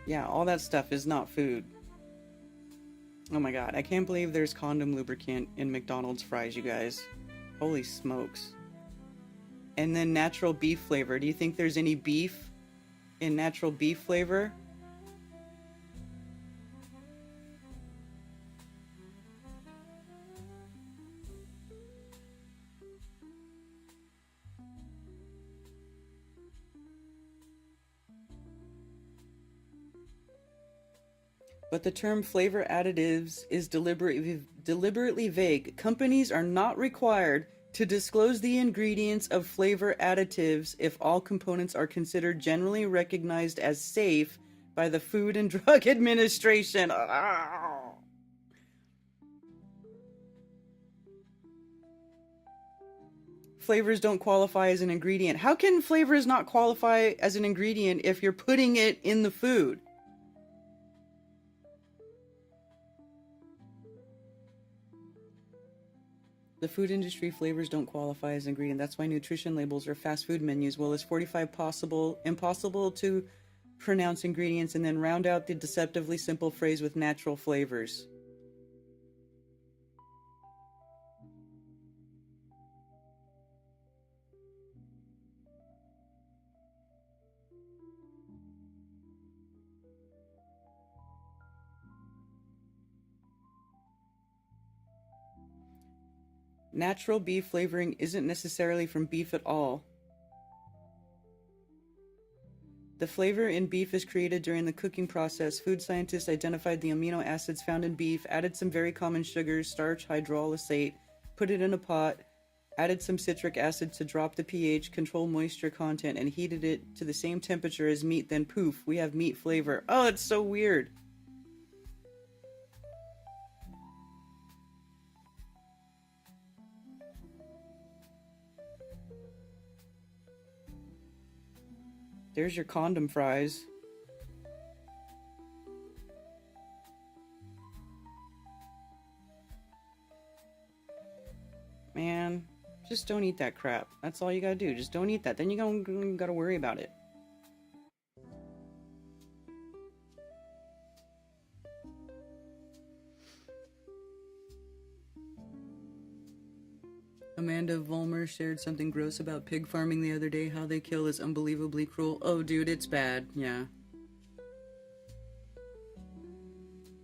Yeah, all that stuff is not food. Oh my god, I can't believe there's condom lubricant in McDonald's fries, you guys. Holy smokes. And then natural beef flavor. Do you think there's any beef in natural beef flavor? But the term flavor additives is deliberately vague. Companies are not required to disclose the ingredients of flavor additives if all components are considered generally recognized as safe by the Food and Drug Administration. Flavors don't qualify as an ingredient. How can flavors not qualify as an ingredient if you're putting it in the food? The food industry flavors don't qualify as ingredient. That's why nutrition labels are fast food menus. Well, as 45 impossible to pronounce ingredients, and then round out the deceptively simple phrase with natural flavors. Natural beef flavoring isn't necessarily from beef at all. The flavor in beef is created during the cooking process. Food scientists identified the amino acids found in beef, added some very common sugars, starch, hydrolysate, put it in a pot, added some citric acid to drop the pH, control moisture content, and heated it to the same temperature as meat. Then poof, we have meat flavor. Oh, it's so weird. There's your condom fries. Man, just don't eat that crap. That's all you gotta do. Just don't eat that. Then you gotta worry about it. Amanda Vollmer shared something gross about pig farming the other day. How they kill is unbelievably cruel. Oh, dude, it's bad. Yeah.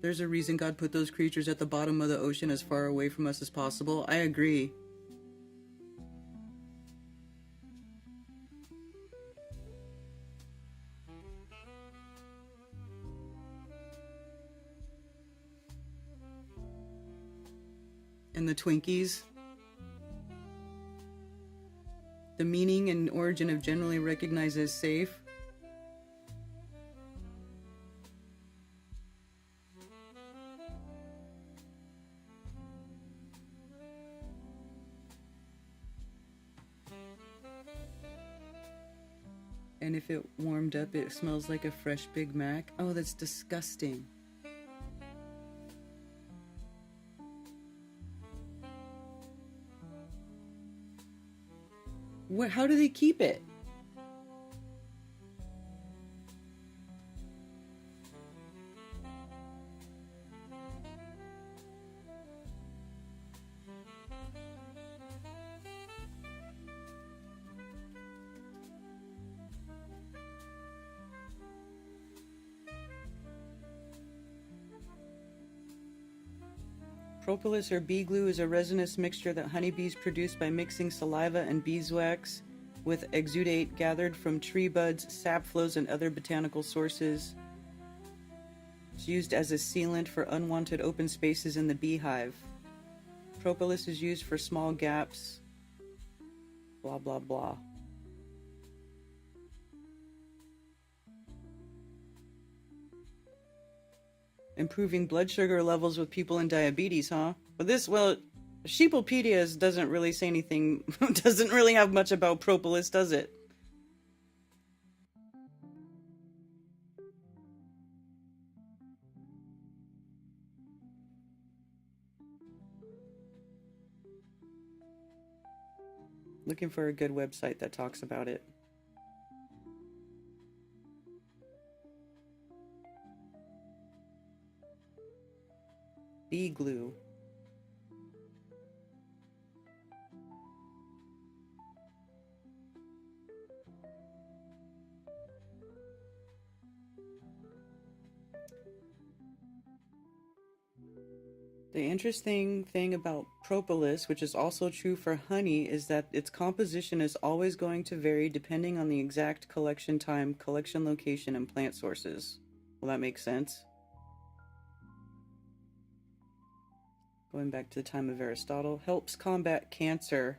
There's a reason God put those creatures at the bottom of the ocean as far away from us as possible. I agree. And the Twinkies. The meaning and origin of generally recognized as safe. And if it warmed up, it smells like a fresh Big Mac. Oh, that's disgusting. How do they keep it? Propolis or bee glue is a resinous mixture that honeybees produce by mixing saliva and beeswax with exudate gathered from tree buds, sap flows, and other botanical sources. It's used as a sealant for unwanted open spaces in the beehive. Propolis is used for small gaps. Blah, blah, blah. Improving blood sugar levels with people in diabetes, huh? But Sheepopedia doesn't really say anything, doesn't really have much about propolis, does it? Looking for a good website that talks about it. Bee glue. The interesting thing about propolis, which is also true for honey, is that its composition is always going to vary depending on the exact collection time, collection location, and plant sources. Will that make sense? Going back to the time of Aristotle, helps combat cancer.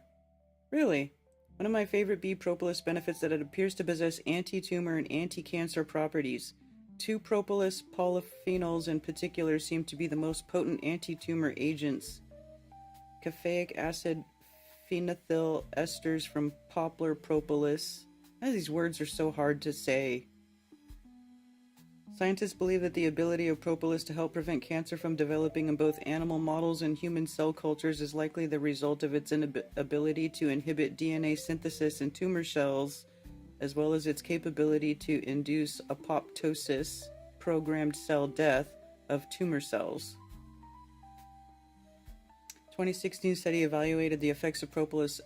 Really? One of my favorite bee propolis benefits that it appears to possess anti-tumor and anti-cancer properties. 2 propolis polyphenols in particular seem to be the most potent anti-tumor agents. Caffeic acid, phenethyl esters from poplar propolis. These words are so hard to say. Scientists believe that the ability of propolis to help prevent cancer from developing in both animal models and human cell cultures is likely the result of its ability to inhibit DNA synthesis in tumor cells, as well as its capability to induce apoptosis, programmed cell death, of tumor cells. 2016 study evaluated the effects of propolis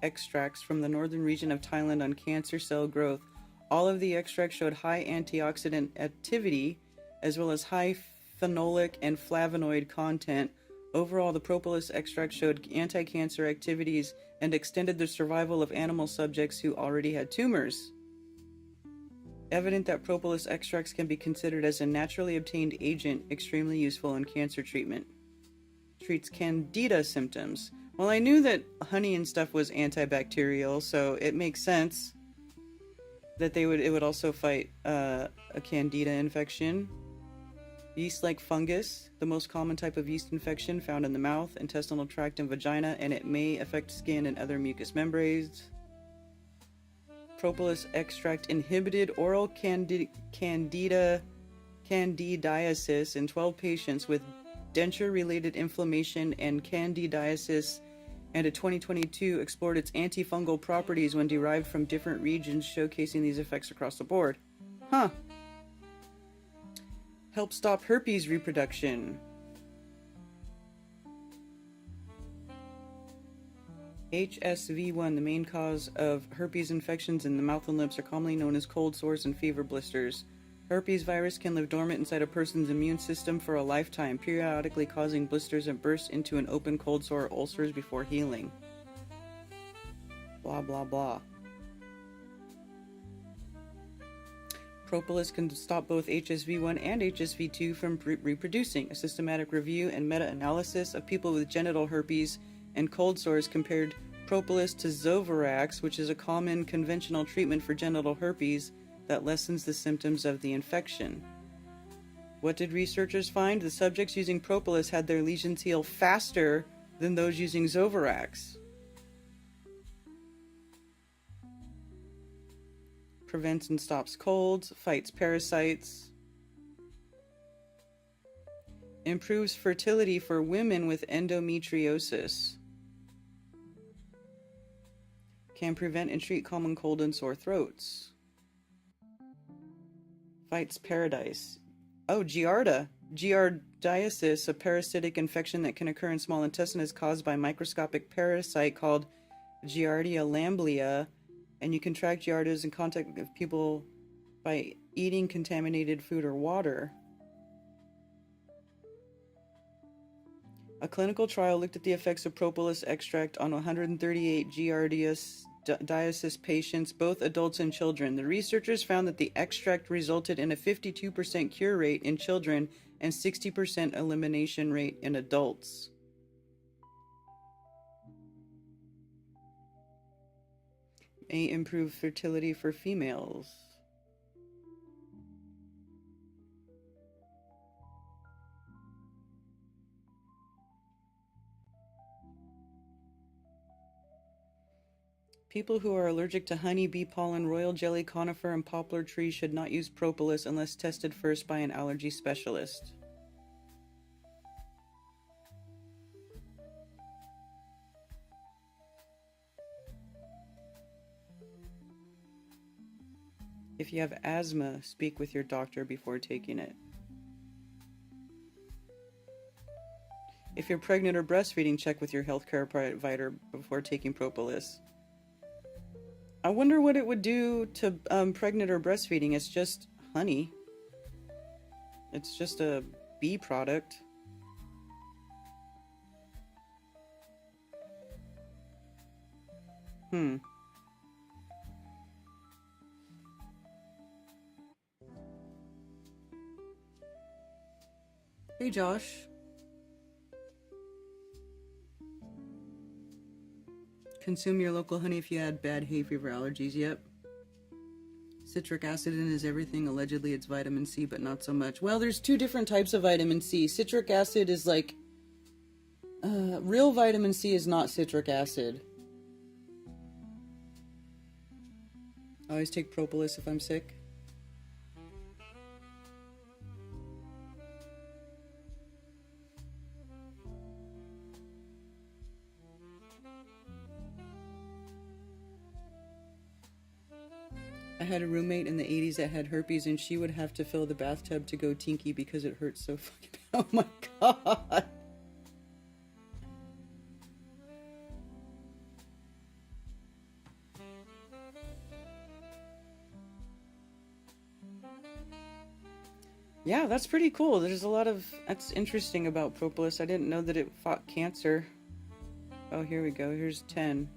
extracts from the northern region of Thailand on cancer cell growth. All of the extracts showed high antioxidant activity, as well as high phenolic and flavonoid content. Overall, the propolis extract showed anti-cancer activities and extended the survival of animal subjects who already had tumors. Evident that propolis extracts can be considered as a naturally obtained agent, extremely useful in cancer treatment. Treats candida symptoms. Well, I knew that honey and stuff was antibacterial, so it makes sense that it would also fight a candida infection. Yeast-like fungus, the most common type of yeast infection found in the mouth, intestinal tract, and vagina, and it may affect skin and other mucous membranes. Propolis extract inhibited oral candidiasis in 12 patients with denture-related inflammation and candidiasis, and a 2022 explored its antifungal properties when derived from different regions, showcasing these effects across the board. Huh. Help stop herpes reproduction. HSV1, the main cause of herpes infections in the mouth and lips, are commonly known as cold sores and fever blisters. Herpes virus can live dormant inside a person's immune system for a lifetime, periodically causing blisters and bursts into an open cold sore or ulcers before healing. Blah, blah, blah. Propolis can stop both HSV1 and HSV2 from reproducing. A systematic review and meta-analysis of people with genital herpes and cold sores compared propolis to Zovirax, which is a common conventional treatment for genital herpes that lessens the symptoms of the infection. What did researchers find? The subjects using propolis had their lesions heal faster than those using Zovirax. Prevents and stops colds, fights parasites. Improves fertility for women with endometriosis. Can prevent and treat common cold and sore throats. Fights paradise. Oh, Giardia. Giardiasis, a parasitic infection that can occur in small intestine, is caused by a microscopic parasite called Giardia lamblia, and you contract Giardias in contact with people by eating contaminated food or water. A clinical trial looked at the effects of propolis extract on 138 Giardiasis patients, both adults and children. The researchers found that the extract resulted in a 52% cure rate in children and 60% elimination rate in adults. May improve fertility for females. People who are allergic to honey, bee pollen, royal jelly, conifer, and poplar trees should not use propolis unless tested first by an allergy specialist. If you have asthma, speak with your doctor before taking it. If you're pregnant or breastfeeding, check with your healthcare provider before taking propolis. I wonder what it would do to pregnant or breastfeeding. It's just honey. It's just a bee product. Hey, Josh. Consume your local honey if you had bad hay fever allergies. Yep. Citric acid in is everything. Allegedly it's vitamin C, but not so much. Well, there's two different types of vitamin C. Citric acid is like... real vitamin C is not citric acid. I always take propolis if I'm sick. I had a roommate in the 80s that had herpes, and she would have to fill the bathtub to go tinky because it hurt so fucking... Oh my god! Yeah, that's pretty cool. There's a lot of... That's interesting about propolis. I didn't know that it fought cancer. Oh, here we go. Here's 10.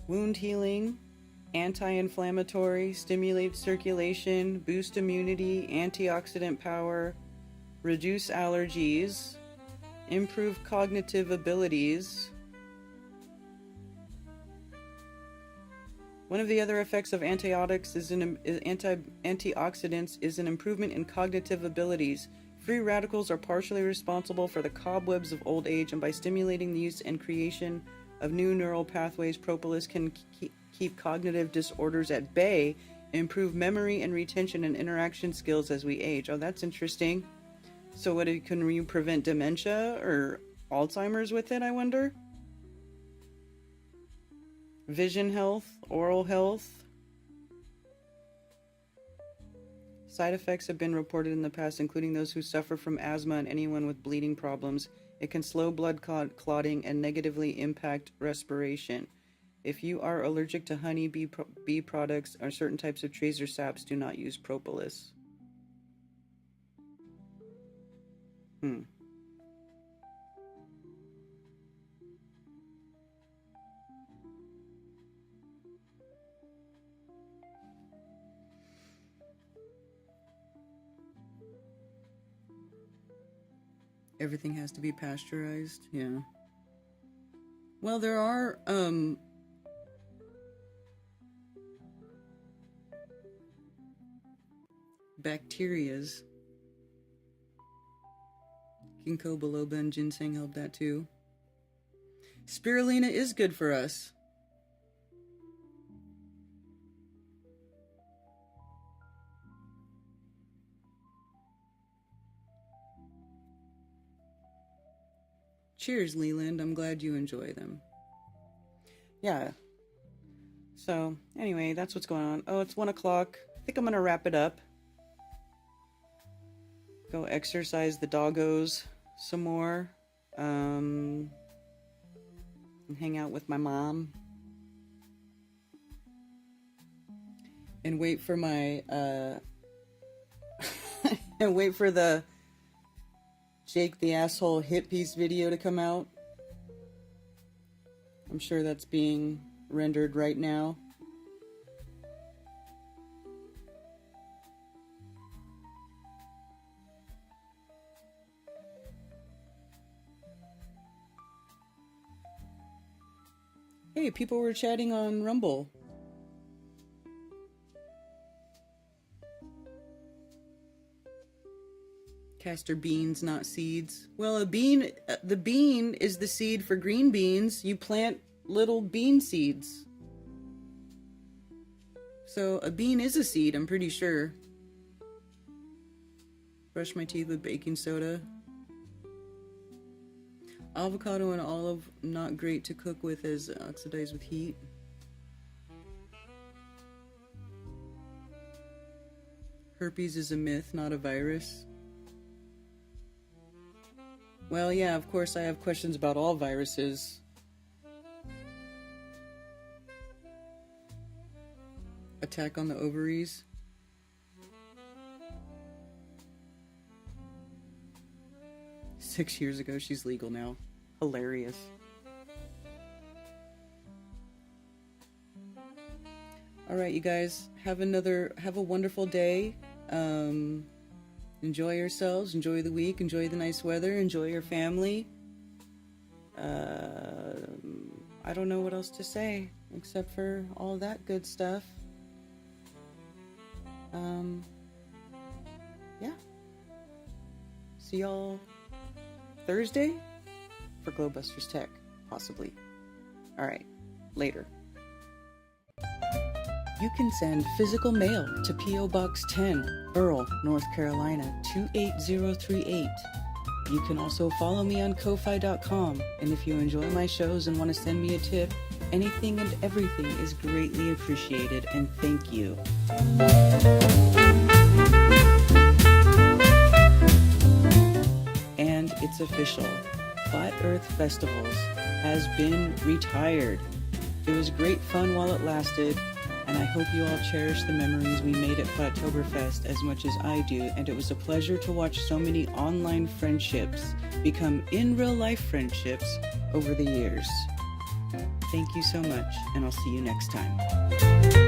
Wound healing, anti-inflammatory, stimulates circulation, boost immunity, antioxidant power, reduce allergies, improve cognitive abilities. One of the other effects of antioxidants is an improvement in cognitive abilities. Free radicals are partially responsible for the cobwebs of old age, and by stimulating the use and creation of new neural pathways, propolis can keep cognitive disorders at bay, improve memory and retention and interaction skills as we age. Oh, that's interesting. So can you prevent dementia or Alzheimer's with it, I wonder? Vision health, oral health. Side effects have been reported in the past, including those who suffer from asthma and anyone with bleeding problems. It can slow blood clotting and negatively impact respiration. If you are allergic to honey, bee products, or certain types of trees or saps, do not use propolis. Everything has to be pasteurized, yeah. Well, there are, bacterias. Ginkgo biloba and ginseng help that too. Spirulina is good for us. Cheers, Leland. I'm glad you enjoy them. Yeah. So, anyway, that's what's going on. Oh, it's 1 o'clock. I think I'm going to wrap it up. Go exercise the doggos some more. And hang out with my mom. And wait for my, and wait for the Jake the Asshole hit piece video to come out. I'm sure that's being rendered right now. Hey, people were chatting on Rumble. Castor beans, not seeds. Well, the bean is the seed for green beans. You plant little bean seeds. So a bean is a seed, I'm pretty sure. Brush my teeth with baking soda. Avocado and olive, not great to cook with as oxidized with heat. Herpes is a myth, not a virus. Well, yeah, of course I have questions about all viruses. Attack on the ovaries. Six years ago, she's legal now. Hilarious. All right, you guys, have a wonderful day. Enjoy yourselves, enjoy the week, enjoy the nice weather, enjoy your family. I don't know what else to say except for all that good stuff. Yeah. See y'all Thursday for Glowbusters Tech, possibly. All right, later. You can send physical mail to P.O. Box 10, Earl, North Carolina 28038. You can also follow me on Ko-Fi.com, and if you enjoy my shows and want to send me a tip, anything and everything is greatly appreciated, and thank you. And it's official. Flat Earth Festivals has been retired. It was great fun while it lasted, and I hope you all cherish the memories we made at Flattoberfest as much as I do, and it was a pleasure to watch so many online friendships become in real life friendships over the years. Thank you so much, and I'll see you next time.